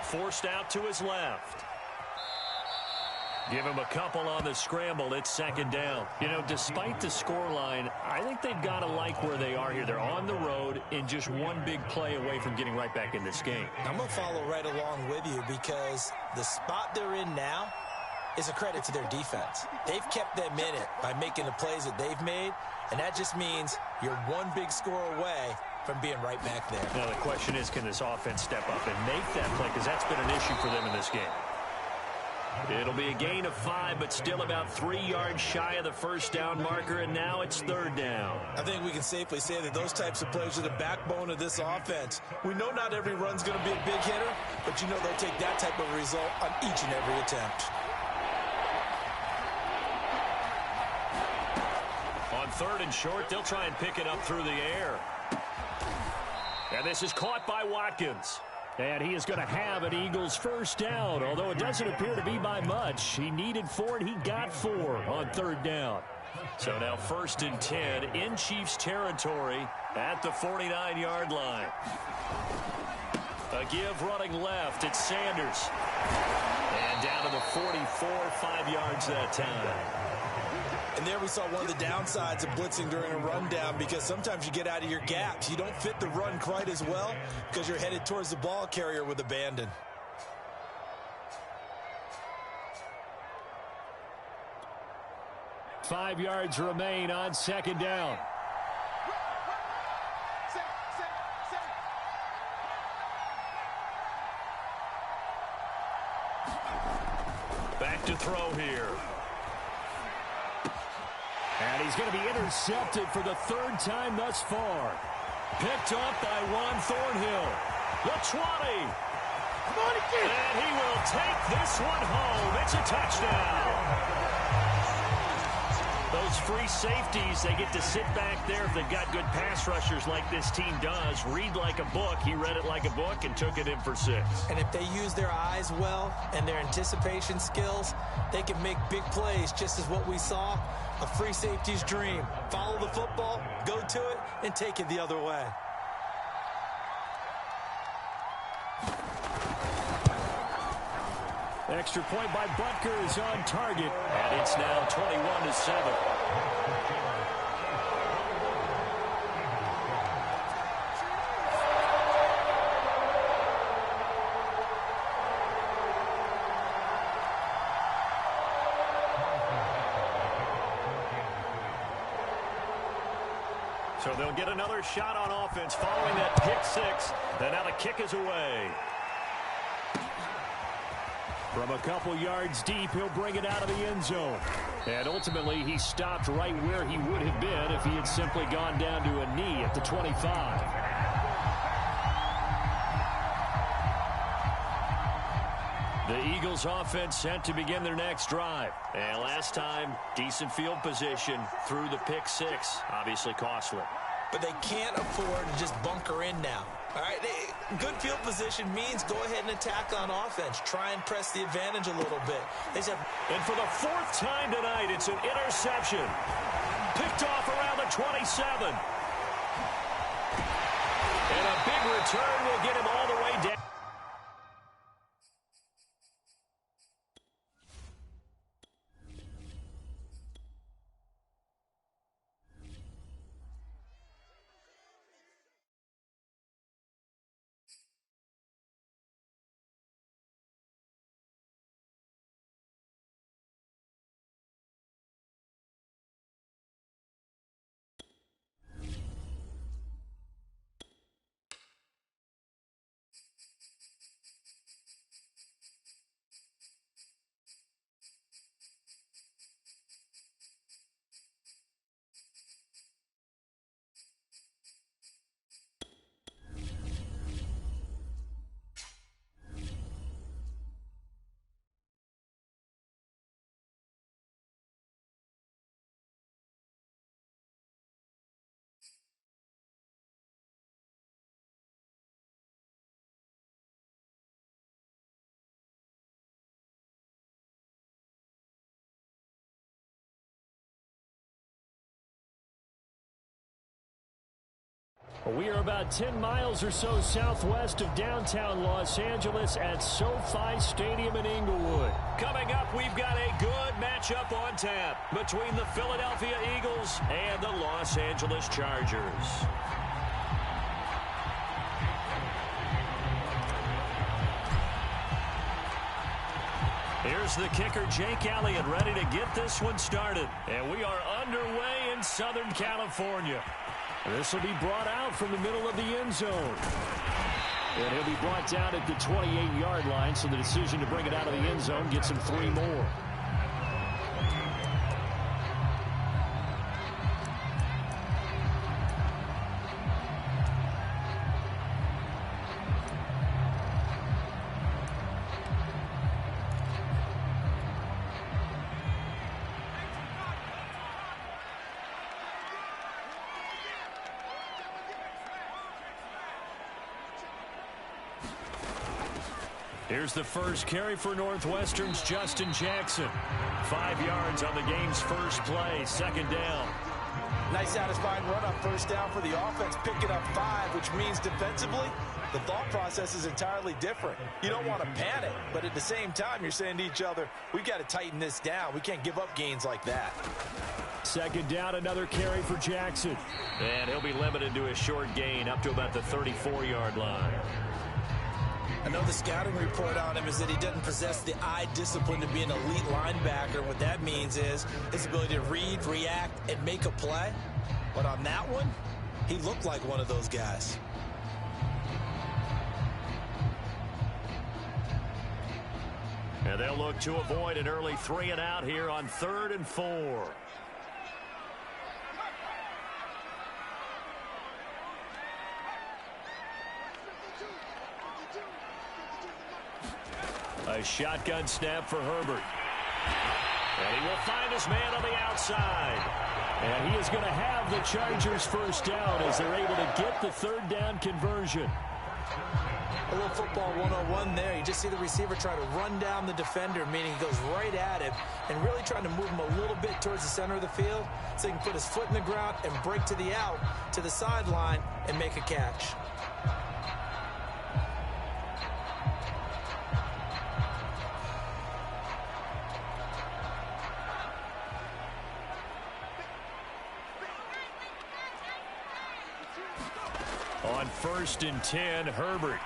Forced out to his left. Give him a couple on the scramble. It's 2nd down. You know, despite the scoreline, I think they've got to like where they are here. They're on the road and just one big play away from getting right back in this game. I'm going to follow right along with you, because the spot they're in now is a credit to their defense. They've kept them in it by making the plays that they've made, and that just means you're one big score away from being right back there. Now, the question is, can this offense step up and make that play? Because that's been an issue for them in this game. It'll be a gain of 5, but still about 3 yards shy of the first down marker, and now it's 3rd down. I think we can safely say that those types of plays are the backbone of this offense. We know not every run's going to be a big hitter, but you know they'll take that type of result on each and every attempt. On 3rd and short, they'll try and pick it up through the air. And this is caught by Watkins. And he is going to have an Eagles first down, although it doesn't appear to be by much. He needed 4, and he got 4 on 3rd down. So now 1st and 10 in Chiefs territory at the 49-yard line. A give running left. It's Sanders. And down to the 44, 5 yards that time. And there we saw one of the downsides of blitzing during a rundown, because sometimes you get out of your gaps. You don't fit the run quite as well because you're headed towards the ball carrier with abandon. Five yards remain on 2nd down. Back to throw here. And he's going to be intercepted for the third time thus far. Picked up by Juan Thornhill. The 20. And he will take this one home. It's a touchdown. Those free safeties, they get to sit back there if they've got good pass rushers like this team does. Read like a book. He read it like a book and took it in for 6. And if they use their eyes well and their anticipation skills, they can make big plays, just as what we saw, a free safety's dream. Follow the football, go to it, and take it the other way. Extra point by Butker is on target, and it's now 21-7. So they'll get another shot on offense following that pick 6, and now the kick is away. From a couple yards deep, he'll bring it out of the end zone. And ultimately, he stopped right where he would have been if he had simply gone down to a knee at the 25. The Eagles offense set to begin their next drive. And last time, decent field position through the pick 6. Obviously costly. But they can't afford to just bunker in now. All right, good field position means go ahead and attack on offense. Try and press the advantage a little bit. And for the 4th time tonight, it's an interception. Picked off around the 27. And a big return will get him all the way down. We are about 10 miles or so southwest of downtown Los Angeles at SoFi Stadium in Inglewood. Coming up, we've got a good matchup on tap between the Philadelphia Eagles and the Los Angeles Chargers. Here's the kicker, Jake Elliott, ready to get this one started. And we are underway in Southern California. This will be brought out from the middle of the end zone. And he'll be brought down at the 28-yard line, so the decision to bring it out of the end zone gets him 3 more. Here's the first carry for Northwestern's Justin Jackson. 5 yards on the game's first play, 2nd down. Nice satisfying run on 1st down for the offense, picking up 5, which means defensively, the thought process is entirely different. You don't want to panic, but at the same time, you're saying to each other, we've got to tighten this down. We can't give up gains like that. 2nd down, another carry for Jackson. And he'll be limited to a short gain up to about the 34-yard line. I know the scouting report on him is that he doesn't possess the eye discipline to be an elite linebacker. What that means is his ability to read, react, and make a play. But on that one, he looked like one of those guys. And they'll look to avoid an early 3 and out here on 3rd and 4. A shotgun snap for Herbert. And he will find his man on the outside. And he is going to have the Chargers first down as they're able to get the 3rd down conversion. A little football 101 there. You just see the receiver try to run down the defender, meaning he goes right at him and really trying to move him a little bit towards the center of the field so he can put his foot in the ground and break to the out, to the sideline, and make a catch. On 1st and 10, Herbert.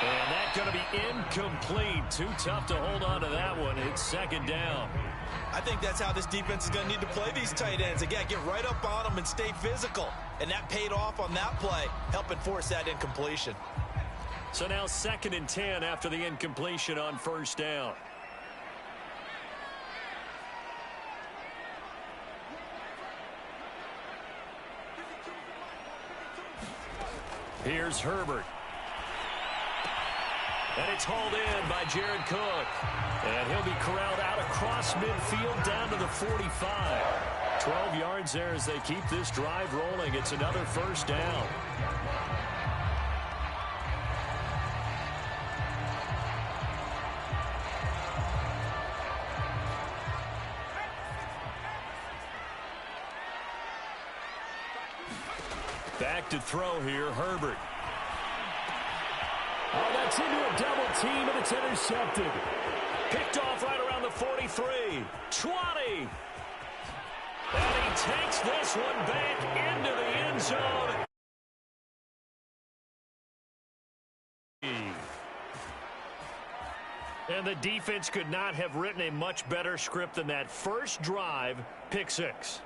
And that's going to be incomplete. Too tough to hold on to that one. It's 2nd down. I think that's how this defense is going to need to play these tight ends. Again, get right up on them and stay physical. And that paid off on that play, helping force that incompletion. So now 2nd and 10 after the incompletion on 1st down. Here's Herbert. And it's hauled in by Jared Cook. And he'll be corralled out across midfield down to the 45. 12 yards there as they keep this drive rolling. It's another 1st down. Back to throw here, Herbert. Oh, that's into a double team, and it's intercepted. Picked off right around the 43. 20. And he takes this one back into the end zone. And the defense could not have written a much better script than that first drive, pick 6.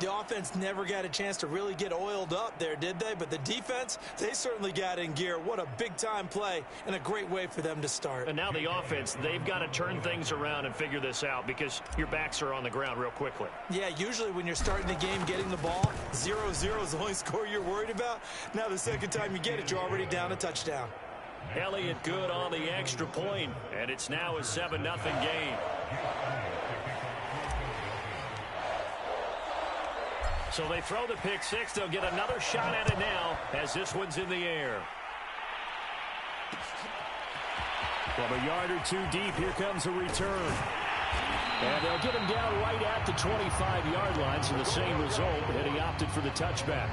The offense never got a chance to really get oiled up there, did they? But the defense, they certainly got in gear. What a big-time play and a great way for them to start. And now the offense, they've got to turn things around and figure this out because your backs are on the ground real quickly. Yeah, usually when you're starting the game getting the ball, 0-0 is the only score you're worried about. Now the second time you get it, you're already down a touchdown. Elliott good on the extra point, and it's now a 7-0 game. So they throw the pick 6. They'll get another shot at it now as this one's in the air. From a yard or 2 deep, here comes a return. And they'll get him down right at the 25-yard line, so the same result, and he opted for the touchback.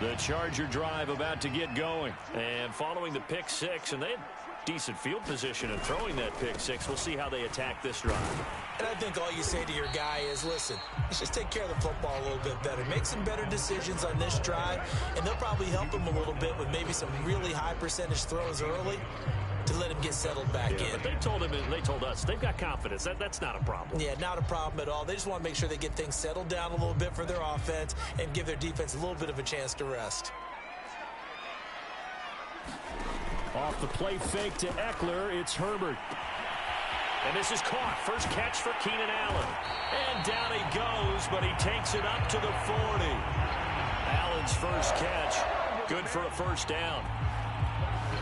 The Charger drive about to get going. And following the pick 6, and they had decent field position in throwing that pick 6. We'll see how they attack this drive. And I think all you say to your guy is, listen, let's just take care of the football a little bit better. Make some better decisions on this drive, and they'll probably help him a little bit with maybe some really high percentage throws early to let him get settled back in. But they told him, and they told us, they've got confidence. That's not a problem. Yeah, not a problem at all. They just want to make sure they get things settled down a little bit for their offense and give their defense a little bit of a chance to rest. Off the play fake to Eckler, it's Herbert. And this is caught. First catch for Keenan Allen. And down he goes, but he takes it up to the 40. Allen's first catch, good for a first down.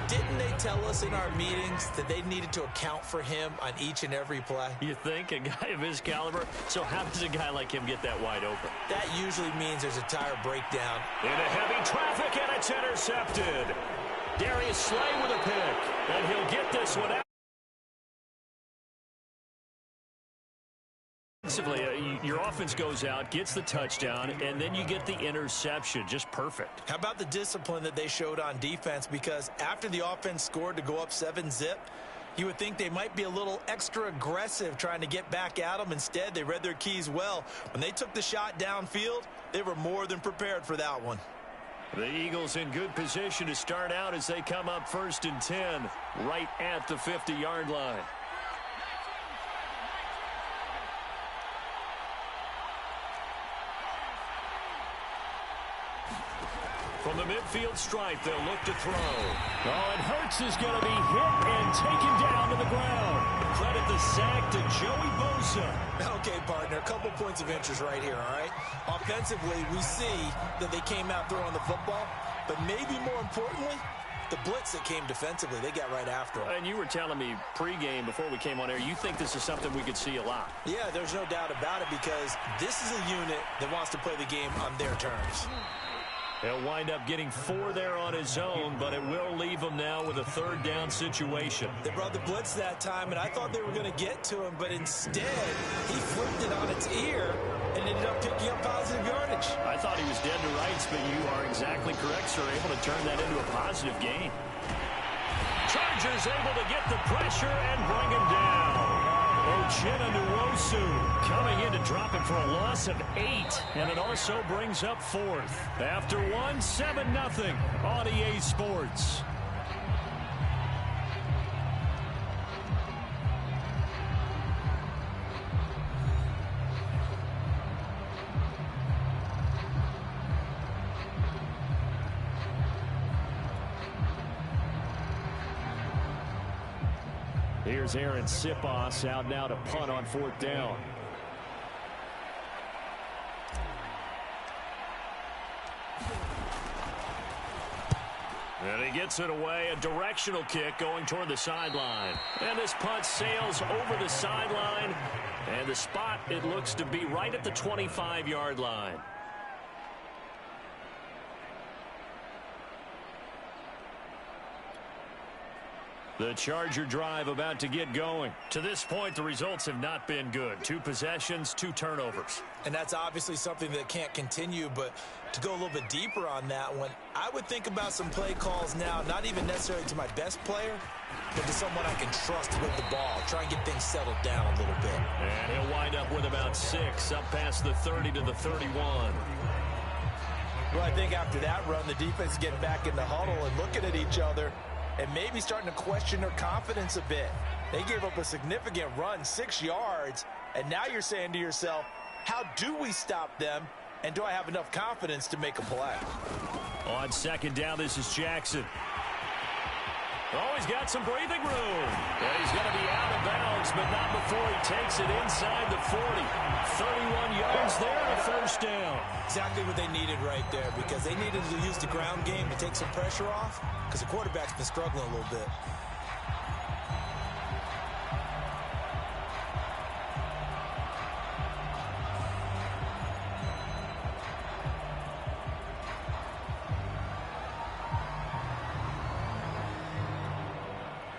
Didn't they tell us in our meetings that they needed to account for him on each and every play? You think? A guy of his caliber? So how does a guy like him get that wide open? That usually means there's a tire breakdown. Into heavy traffic, and it's intercepted. Darius Slay with a pick, and he'll get this one out. Your offense goes out, gets the touchdown, and then you get the interception. Just perfect. How about the discipline that they showed on defense? Because after the offense scored to go up 7-zip, you would think they might be a little extra aggressive trying to get back at them. Instead, they read their keys well. When they took the shot downfield, they were more than prepared for that one. The Eagles in good position to start out as they come up 1st and 10, right at the 50-yard line. From the midfield stripe, they'll look to throw. Oh, and Hurts is going to be hit and taken down to the ground. Credit the sack to Joey Bosa. Okay, partner, a couple points of interest right here, all right? Offensively, we see that they came out throwing the football, but maybe more importantly, the blitz that came defensively, they got right after him. And you were telling me pregame before we came on air, you think this is something we could see a lot. Yeah, there's no doubt about it because this is a unit that wants to play the game on their terms. He'll wind up getting 4 there on his own, but it will leave him now with a 3rd down situation. They brought the blitz that time, and I thought they were going to get to him, but instead, he flipped it on its ear and ended up picking up positive yardage. I thought he was dead to rights, but you are exactly correct, sir. Able to turn that into a positive gain. Chargers able to get the pressure and bring him down. Uchenna Nwosu coming in to drop it for a loss of 8, and it also brings up 4th. After 1, 7-0 on EA Sports. Here's Aaron Sipos out now to punt on 4th down. And he gets it away, a directional kick going toward the sideline. And this punt sails over the sideline. And the spot, it looks to be right at the 25-yard line. The Charger drive about to get going. To this point, the results have not been good. 2 possessions, 2 turnovers. And that's obviously something that can't continue, but to go a little bit deeper on that one, I would think about some play calls now, not even necessarily to my best player, but to someone I can trust with the ball. Try and get things settled down a little bit. And he'll wind up with about 6, up past the 30 to the 31. Well, I think after that run, the defense is getting back in the huddle and looking at each other and maybe starting to question their confidence a bit. They gave up a significant run, 6 yards, and now you're saying to yourself, how do we stop them, and do I have enough confidence to make a play? On 2nd down, this is Jackson. Oh, he's got some breathing room. And he's going to be out of bounds, but not before he takes it inside the 40. 31 yards there, a 1st down. Exactly what they needed right there, because they needed to use the ground game to take some pressure off, because the quarterback's been struggling a little bit.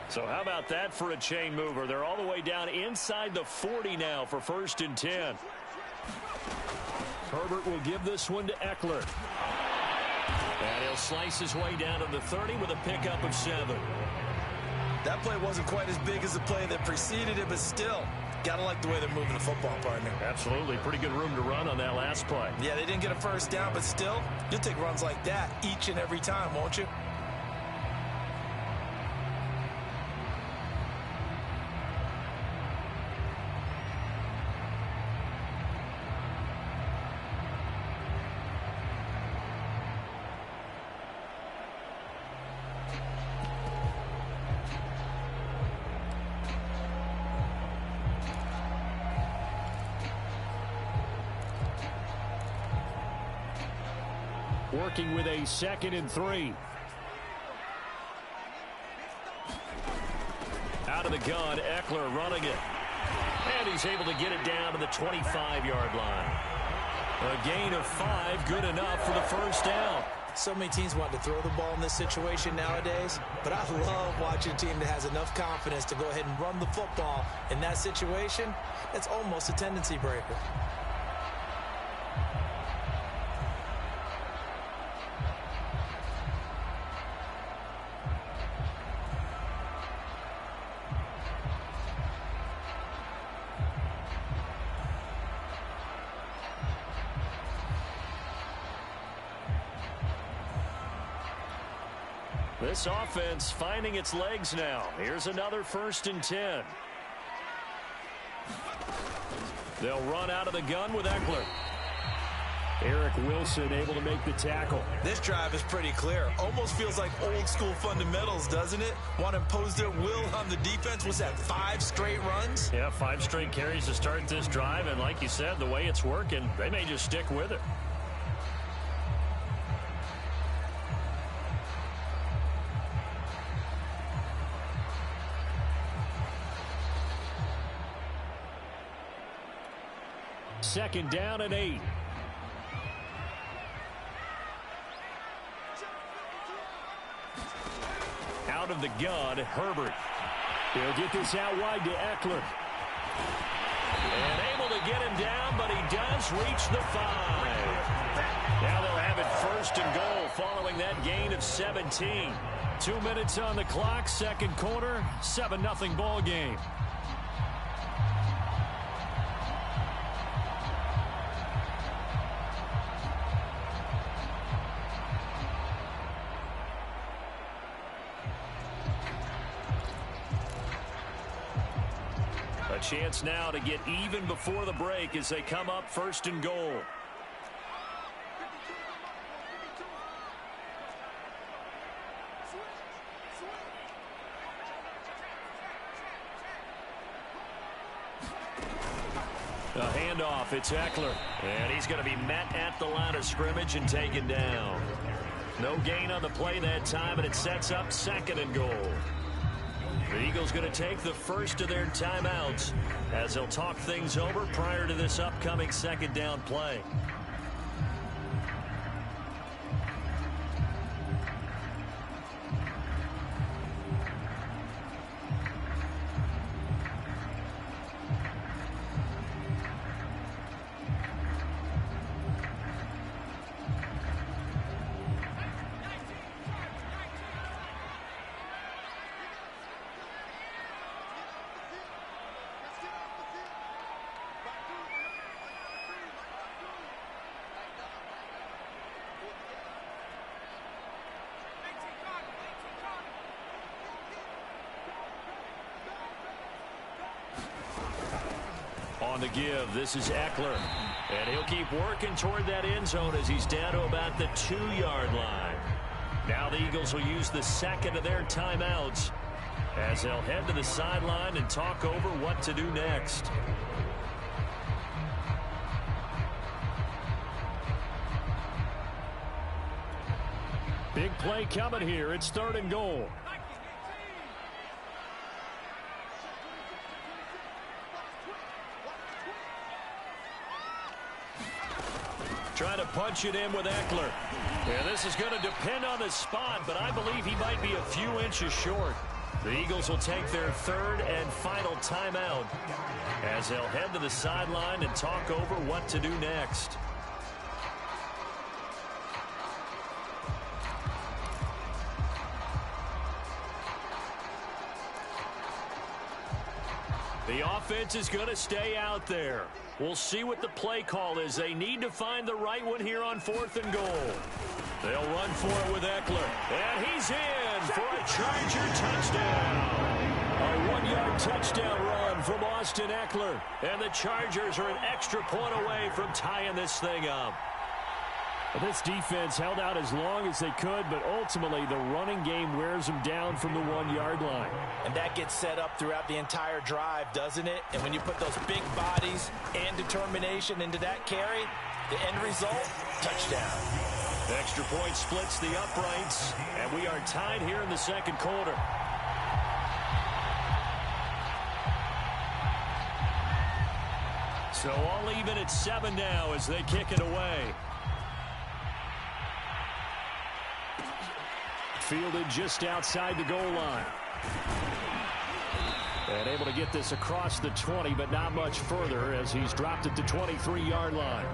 So how about that for a chain mover? They're all the way down inside the 40 now for 1st and 10. Herbert will give this one to Eckler. And he'll slice his way down to the 30 with a pickup of 7. That play wasn't quite as big as the play that preceded it, but still, gotta like the way they're moving the football, partner. Absolutely. Pretty good room to run on that last play. Yeah, they didn't get a 1st down, but still, you'll take runs like that each and every time, won't you? Working with a 2nd and 3. Out of the gun, Eckler running it. And he's able to get it down to the 25-yard line. A gain of 5, good enough for the 1st down. So many teams want to throw the ball in this situation nowadays, but I love watching a team that has enough confidence to go ahead and run the football in that situation. That's almost a tendency breaker. This offense finding its legs now. Here's another 1st and 10. They'll run out of the gun with Eckler. Eric Wilson able to make the tackle. This drive is pretty clear. Almost feels like old school fundamentals, doesn't it? Want to impose their will on the defense. What's that, 5 straight runs? Yeah, 5 straight carries to start this drive. And like you said, the way it's working, they may just stick with it. Second down and 8. Out of the gun, Herbert. He'll get this out wide to Eckler. And able to get him down, but he does reach the 5. Now they'll have it first and goal following that gain of 17. 2 minutes on the clock, second quarter, 7-0 ball game. A chance now to get even before the break as they come up first and goal. A handoff, it's Eckler. And he's going to be met at the line of scrimmage and taken down. No gain on the play that time, and it sets up second and goal. The Eagles going to take the first of their timeouts as they'll talk things over prior to this upcoming second down play. On the give, this is Eckler. And he'll keep working toward that end zone as he's down to about the 2-yard line. Now the Eagles will use the second of their timeouts as they'll head to the sideline and talk over what to do next. Big play coming here. It's third and goal. Trying to punch it in with Eckler. Yeah, this is going to depend on the spot, but I believe he might be a few inches short. The Eagles will take their third and final timeout as they'll head to the sideline and talk over what to do next. The offense is going to stay out there. We'll see what the play call is. They need to find the right one here on fourth and goal. They'll run for it with Eckler. And he's in for a Charger touchdown. A 1-yard touchdown run from Austin Eckler. And the Chargers are an extra point away from tying this thing up. Well, this defense held out as long as they could, but ultimately the running game wears them down from the 1-yard line. And that gets set up throughout the entire drive, doesn't it? And when you put those big bodies and determination into that carry, the end result, touchdown. Extra point splits the uprights, and we are tied here in the second quarter. So all even at 7 now as they kick it away. Fielded just outside the goal line. And able to get this across the 20, but not much further as he's dropped at the 23-yard line.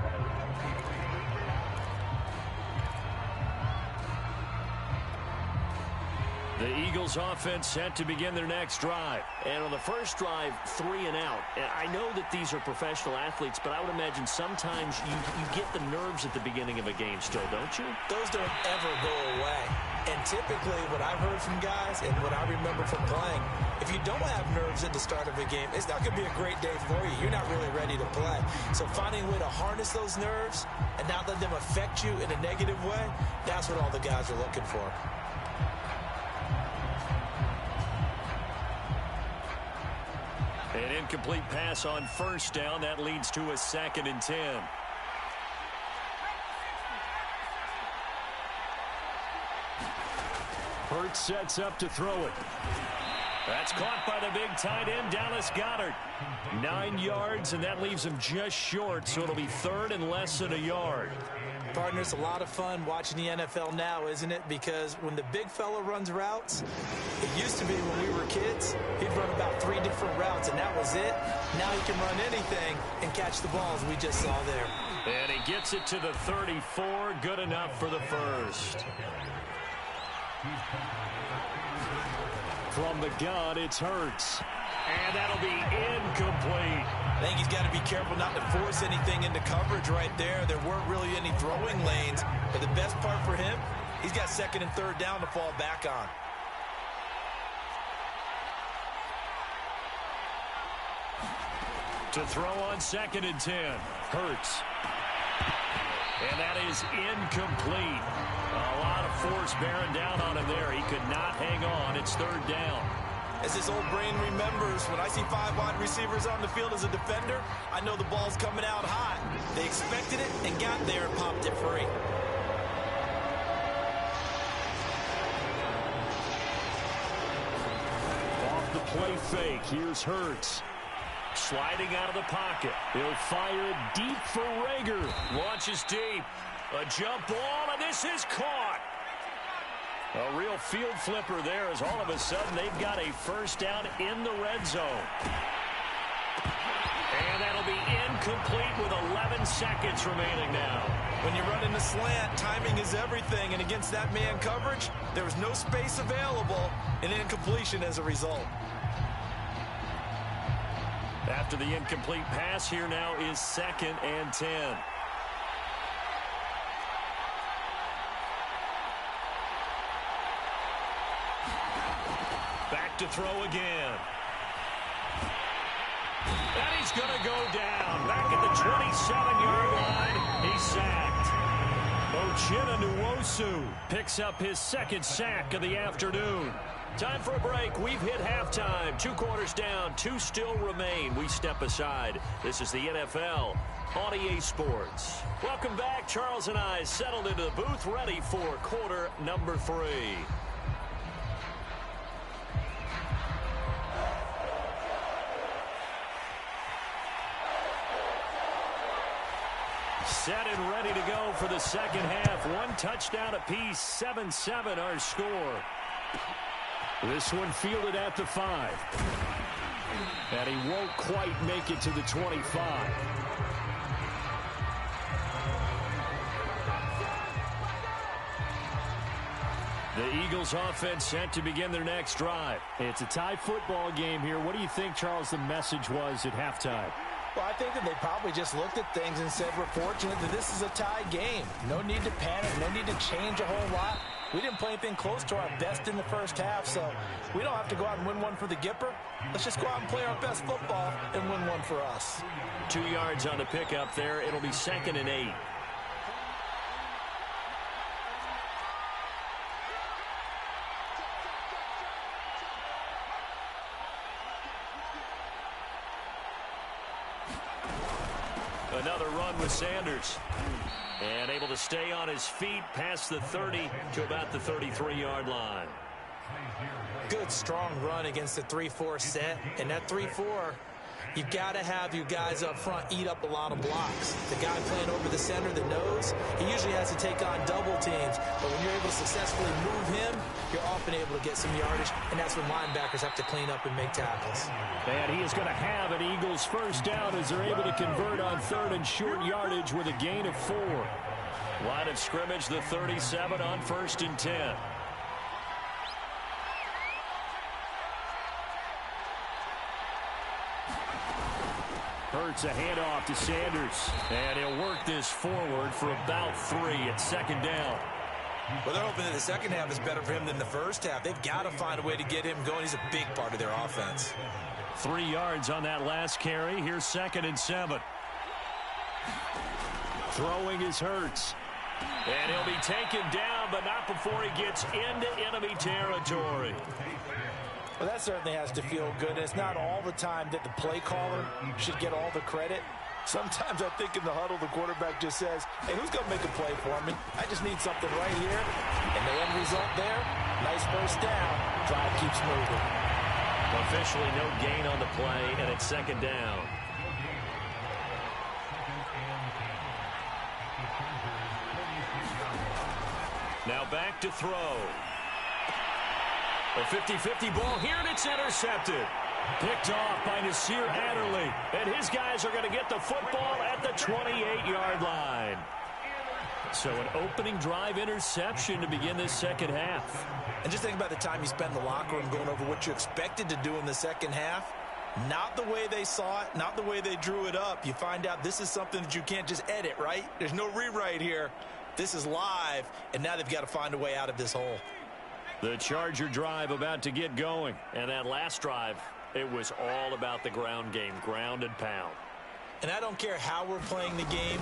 The Eagles offense set to begin their next drive. And on the first drive, 3 and out. And I know that these are professional athletes, but I would imagine sometimes you get the nerves at the beginning of a game still, don't you? Those don't ever go away. And typically what I've heard from guys and what I remember from playing, if you don't have nerves at the start of a game, it's not going to be a great day for you. You're not really ready to play. So finding a way to harness those nerves and not let them affect you in a negative way, that's what all the guys are looking for. An incomplete pass on first down. That leads to a 2nd and 10. Hurts sets up to throw it. That's caught by the big tight end, Dallas Goedert. 9 yards, and that leaves him just short, so it'll be 3rd and less than a yard. Partner, it's a lot of fun watching the NFL now, isn't it? Because when the big fella runs routes, it used to be when we were kids, he'd run about 3 different routes, and that was it. Now he can run anything and catch the balls we just saw there. And he gets it to the 34. Good enough for the first. From the gun, it's Hurts. And that'll be incomplete. I think he's got to be careful not to force anything into coverage right there. There weren't really any throwing lanes. But the best part for him, he's got 2nd and 3rd down to fall back on. To throw on 2nd and 10. Hurts. And that is incomplete. A lot of force bearing down on him there. He could not hang on. It's 3rd down. As this old brain remembers, when I see 5 wide receivers on the field as a defender, I know the ball's coming out hot. They expected it and got there and popped it free. Off the play fake, here's Hurts. Sliding out of the pocket. He'll fire it deep for Rager. Launches deep. A jump ball, and this is caught. A real field flipper there as all of a sudden they've got a first down in the red zone. And that'll be incomplete with 11 seconds remaining now. When you're running the slant, timing is everything, and against that man coverage, there was no space available, and incompletion as a result. After the incomplete pass, here now is 2nd and 10. Back to throw again. And he's going to go down. Back at the 27-yard line. He's sacked. Uchenna Nwosu picks up his 2nd sack of the afternoon. Time for a break. We've hit halftime. 2 quarters down. 2 still remain. We step aside. This is the NFL on EA Sports. Welcome back. Charles and I settled into the booth, ready for quarter number 3. Set and ready to go for the second half. 1 touchdown apiece. 7-7 our score. This one fielded at the 5. And he won't quite make it to the 25. The Eagles offense set to begin their next drive. It's a tie football game here. What do you think, Charles, the message was at halftime? Well, I think that they probably just looked at things and said, we're fortunate that this is a tie game. No need to panic. No need to change a whole lot. We didn't play anything close to our best in the first half, so we don't have to go out and win one for the Gipper. Let's just go out and play our best football and win one for us. 2 yards on the pickup there. It'll be 2nd and 8. Another run with Sanders. And able to stay on his feet past the 30 to about the 33-yard line. Good, strong run against the 3-4 set. And that 3-4, you've got to have your guys up front eat up a lot of blocks. The guy playing over the center, the nose, he usually has to take on double teams. But when you're able to successfully move him, you're often able to get some yardage. And that's when linebackers have to clean up and make tackles. And he is going to have an Eagles first down as they're able to convert on 3rd and short yardage with a gain of 4. Line of scrimmage, the 37 on 1st and 10. Hurts a handoff to Sanders. And he'll work this forward for about 3 at 2nd down. Well, they're hoping that the second half is better for him than the first half. They've got to find a way to get him going. He's a big part of their offense. 3 yards on that last carry. Here's 2nd and 7. Throwing is Hurts. And he'll be taken down, but not before he gets into enemy territory. Well, that certainly has to feel good. It's not all the time that the play caller should get all the credit. Sometimes I think in the huddle, the quarterback just says, hey, who's going to make a play for me? I just need something right here. And the end result there, nice first down. Drive keeps moving. Officially no gain on the play, and it's 2nd down. Now back to throw. A 50-50 ball here, and it's intercepted. Picked off by Nasir Adderley. And his guys are going to get the football at the 28-yard line. So an opening drive interception to begin this second half. And just think about the time you spend in the locker room going over what you expected to do in the second half. Not the way they saw it, not the way they drew it up. You find out this is something that you can't just edit, right? There's no rewrite here. This is live, and now they've got to find a way out of this hole. The Charger drive about to get going. And that last drive, it was all about the ground game, ground and pound. And I don't care how we're playing the game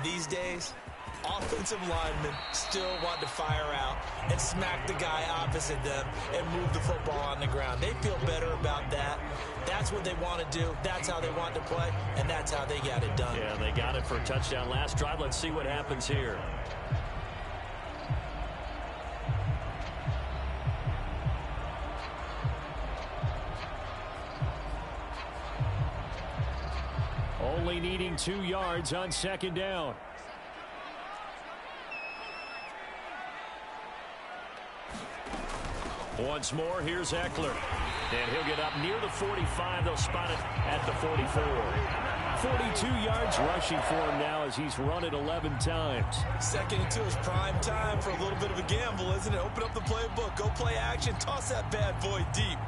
these days, offensive linemen still want to fire out and smack the guy opposite them and move the football on the ground. They feel better about that. That's what they want to do. That's how they want to play, and that's how they got it done. Yeah, they got it for a touchdown last drive. Let's see what happens here. Only needing 2 yards on 2nd down. Once more, here's Eckler. And he'll get up near the 45. They'll spot it at the 44. 42 yards rushing for him now as he's run it 11 times. 2nd and 2 is prime time for a little bit of a gamble, isn't it? Open up the playbook, go play action, toss that bad boy deep.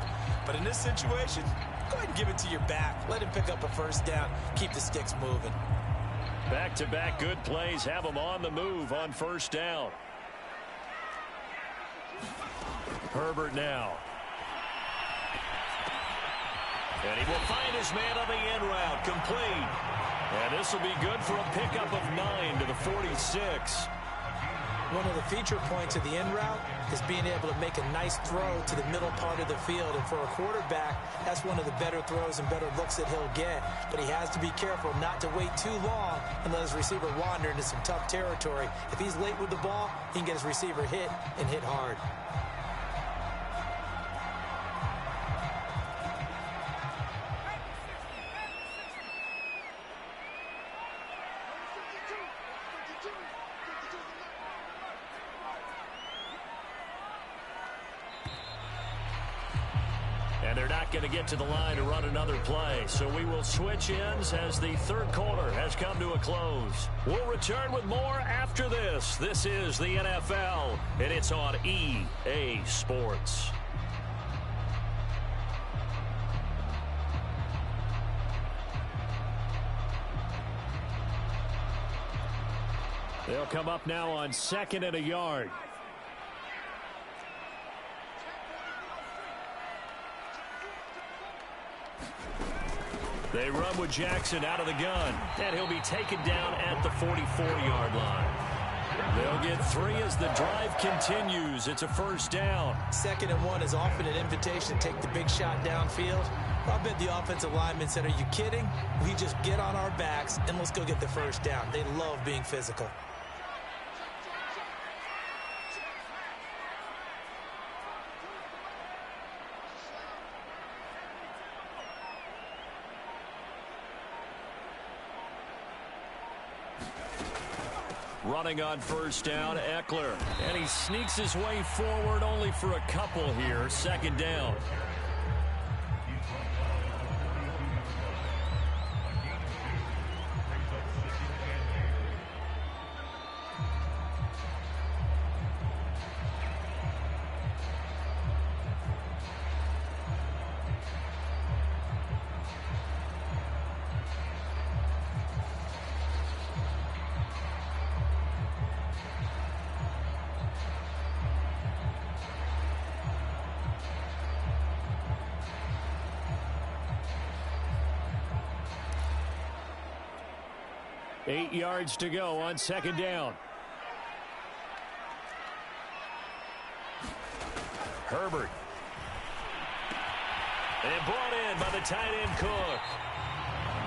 But in this situation, go ahead and give it to your back. Let him pick up a first down. Keep the sticks moving. Back-to-back good plays have him on the move on first down. Herbert now. And he will find his man on the end route, complete. And this will be good for a pickup of 9 to the 46. One of the feature points of the end route is being able to make a nice throw to the middle part of the field. And for a quarterback, that's one of the better throws and better looks that he'll get. But he has to be careful not to wait too long and let his receiver wander into some tough territory. If he's late with the ball, he can get his receiver hit and hit hard. And they're not going to get to the line to run another play. So we will switch ends as the third quarter has come to a close. We'll return with more after this. This is the NFL, and it's on EA Sports. They'll come up now on 2nd and a yard. They run with Jackson out of the gun, and he'll be taken down at the 44-yard line. They'll get 3 as the drive continues. It's a first down. 2nd and 1 is often an invitation to take the big shot downfield. I bet the offensive lineman said, are you kidding? We just get on our backs and let's go get the first down. They love being physical. Running on first down, Eckler. And he sneaks his way forward only for a couple here. 2nd down. 8 yards to go on second down. Herbert. And brought in by the tight end Cook.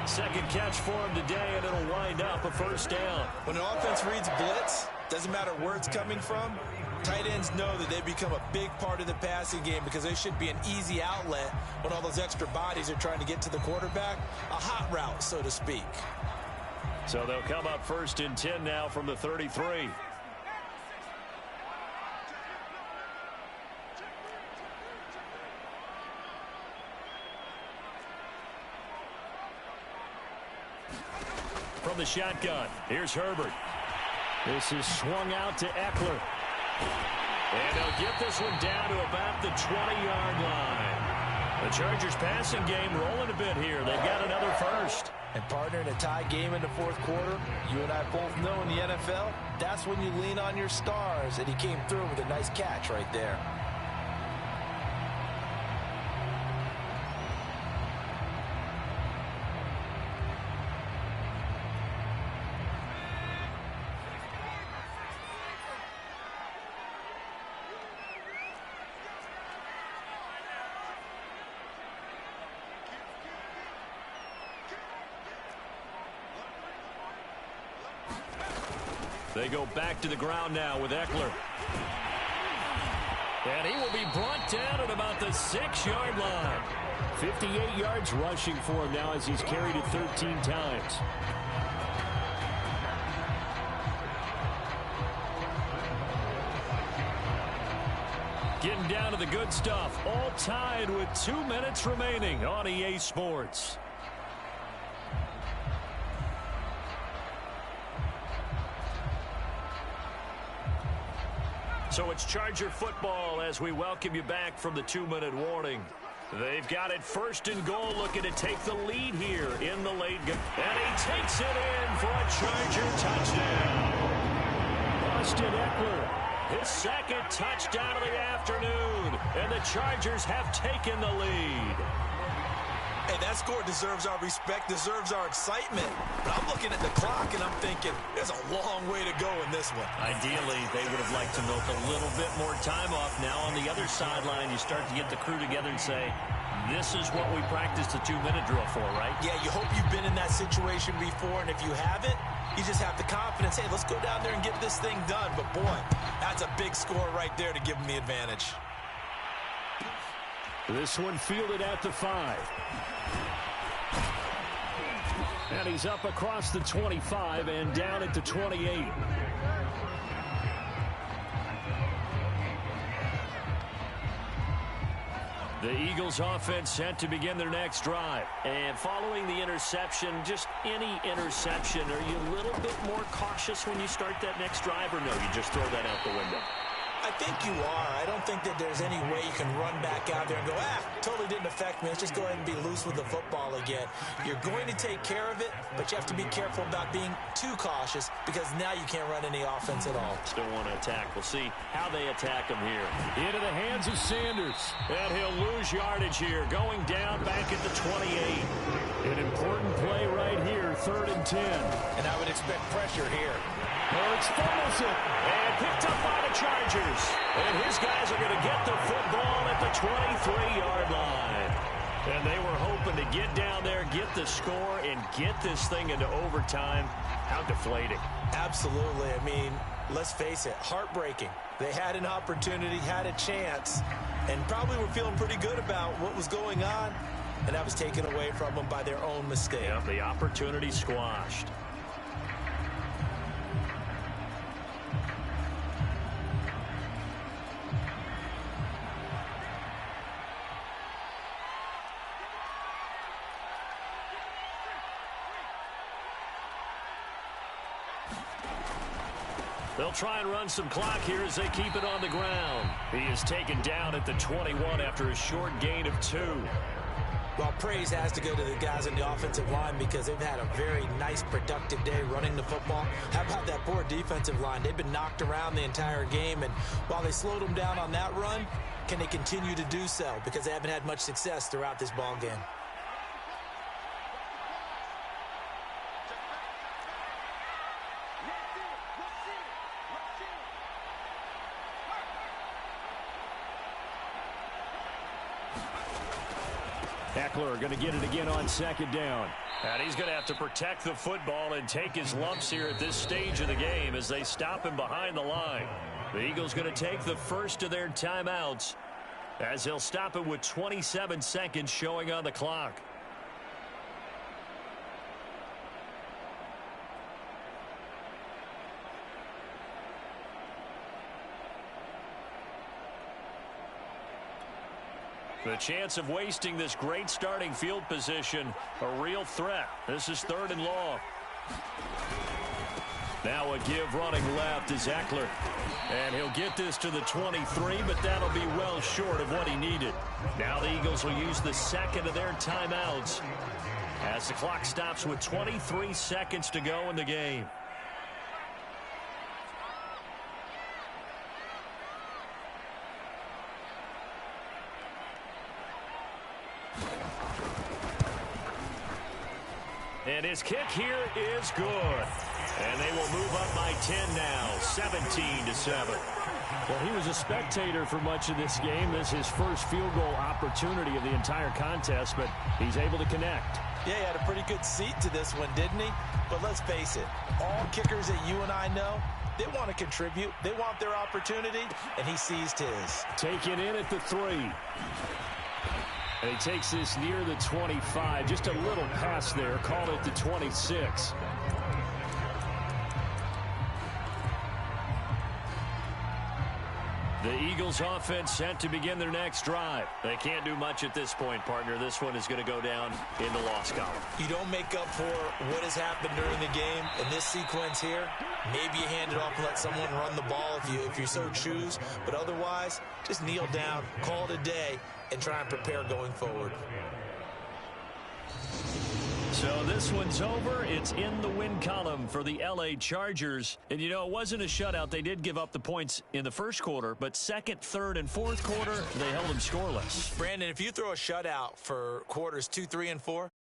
Second catch for him today, and it'll wind up a first down. When an offense reads blitz, doesn't matter where it's coming from, tight ends know that they become a big part of the passing game because they should be an easy outlet when all those extra bodies are trying to get to the quarterback. A hot route, so to speak. So they'll come up first and 10 now from the 33. From the shotgun, here's Herbert. This is swung out to Eckler. And they'll get this one down to about the 20-yard line. The Chargers passing game rolling a bit here. They've got another first. And partner, in a tie game in the fourth quarter, you and I both know in the NFL, that's when you lean on your stars. And he came through with a nice catch right there. They go back to the ground now with Eckler. And he will be brought down at about the 6-yard line. 58 yards rushing for him now as he's carried it 13 times. Getting down to the good stuff. All tied with 2 minutes remaining on EA Sports. So it's Charger football as we welcome you back from the 2-minute warning. They've got it first and goal, looking to take the lead here in the late game. And he takes it in for a Charger touchdown. Austin Eckler, his second touchdown of the afternoon. And the Chargers have taken the lead. Hey, that score deserves our respect, deserves our excitement. But I'm looking at the clock, and I'm thinking, there's a long way to go in this one. Ideally, they would have liked to milk a little bit more time off. Now on the other sideline, you start to get the crew together and say, this is what we practiced the 2-minute drill for, right? Yeah, you hope you've been in that situation before, and if you haven't, you just have the confidence, hey, let's go down there and get this thing done. But, boy, that's a big score right there to give them the advantage. this one fielded at the 5. And he's up across the 25 and down at the 28. The Eagles offense set to begin their next drive. And following the interception, just any interception, are you a little bit more cautious when you start that next drive, or no, you just throw that out the window? I think you are. I don't think that there's any way you can run back out there and go, totally didn't affect me. Let's just go ahead and be loose with the football again. You're going to take care of it, but you have to be careful about being too cautious because now you can't run any offense at all. Still want to attack. We'll see how they attack him here. Into the hands of Sanders. And he'll lose yardage here, going down back at the 28. An important play right here, 3rd and 10. And I would expect pressure here. Hurts fumbles it. And picked up by the Chargers. And his guys are going to get the football at the 23-yard line. And they were hoping to get down there, get the score, and get this thing into overtime. How deflating. Absolutely. I mean, let's face it, heartbreaking. They had an opportunity, had a chance, and probably were feeling pretty good about what was going on, and that was taken away from them by their own mistake. Yeah, the opportunity squashed. They'll try and run some clock here as they keep it on the ground. He is taken down at the 21 after a short gain of 2. Well, praise has to go to the guys on the offensive line because they've had a very nice, productive day running the football. How about that poor defensive line? They've been knocked around the entire game, and while they slowed them down on that run, can they continue to do so? Because they haven't had much success throughout this ball game. Eckler going to get it again on second down. And he's going to have to protect the football and take his lumps here at this stage of the game as they stop him behind the line. The Eagles going to take the first of their timeouts as they'll stop it with 27 seconds showing on the clock. The chance of wasting this great starting field position, a real threat. This is 3rd and long. Now a give running left is Eckler. And he'll get this to the 23, but that'll be well short of what he needed. Now the Eagles will use the second of their timeouts as the clock stops with 23 seconds to go in the game. And his kick here is good. And they will move up by 10 now, 17-7. Well, he was a spectator for much of this game. This is his first field goal opportunity of the entire contest, but he's able to connect. Yeah, he had a pretty good seat to this one, didn't he? But let's face it, all kickers that you and I know, they want to contribute. They want their opportunity, and he seized his. Taken in at the 3. And he takes this near the 25. Just a little pass there. Called it the 26. The Eagles offense set to begin their next drive. They can't do much at this point, partner. This one is going to go down in the loss column. You don't make up for what has happened during the game in this sequence here. Maybe you hand it off and let someone run the ball if you so choose. But otherwise, just kneel down, call it a day, and try and prepare going forward. So this one's over. It's in the win column for the L.A. Chargers. And, you know, it wasn't a shutout. They did give up the points in the first quarter, but second, third, and fourth quarter, they held them scoreless. Brandon, if you throw a shutout for quarters 2, 3, and 4,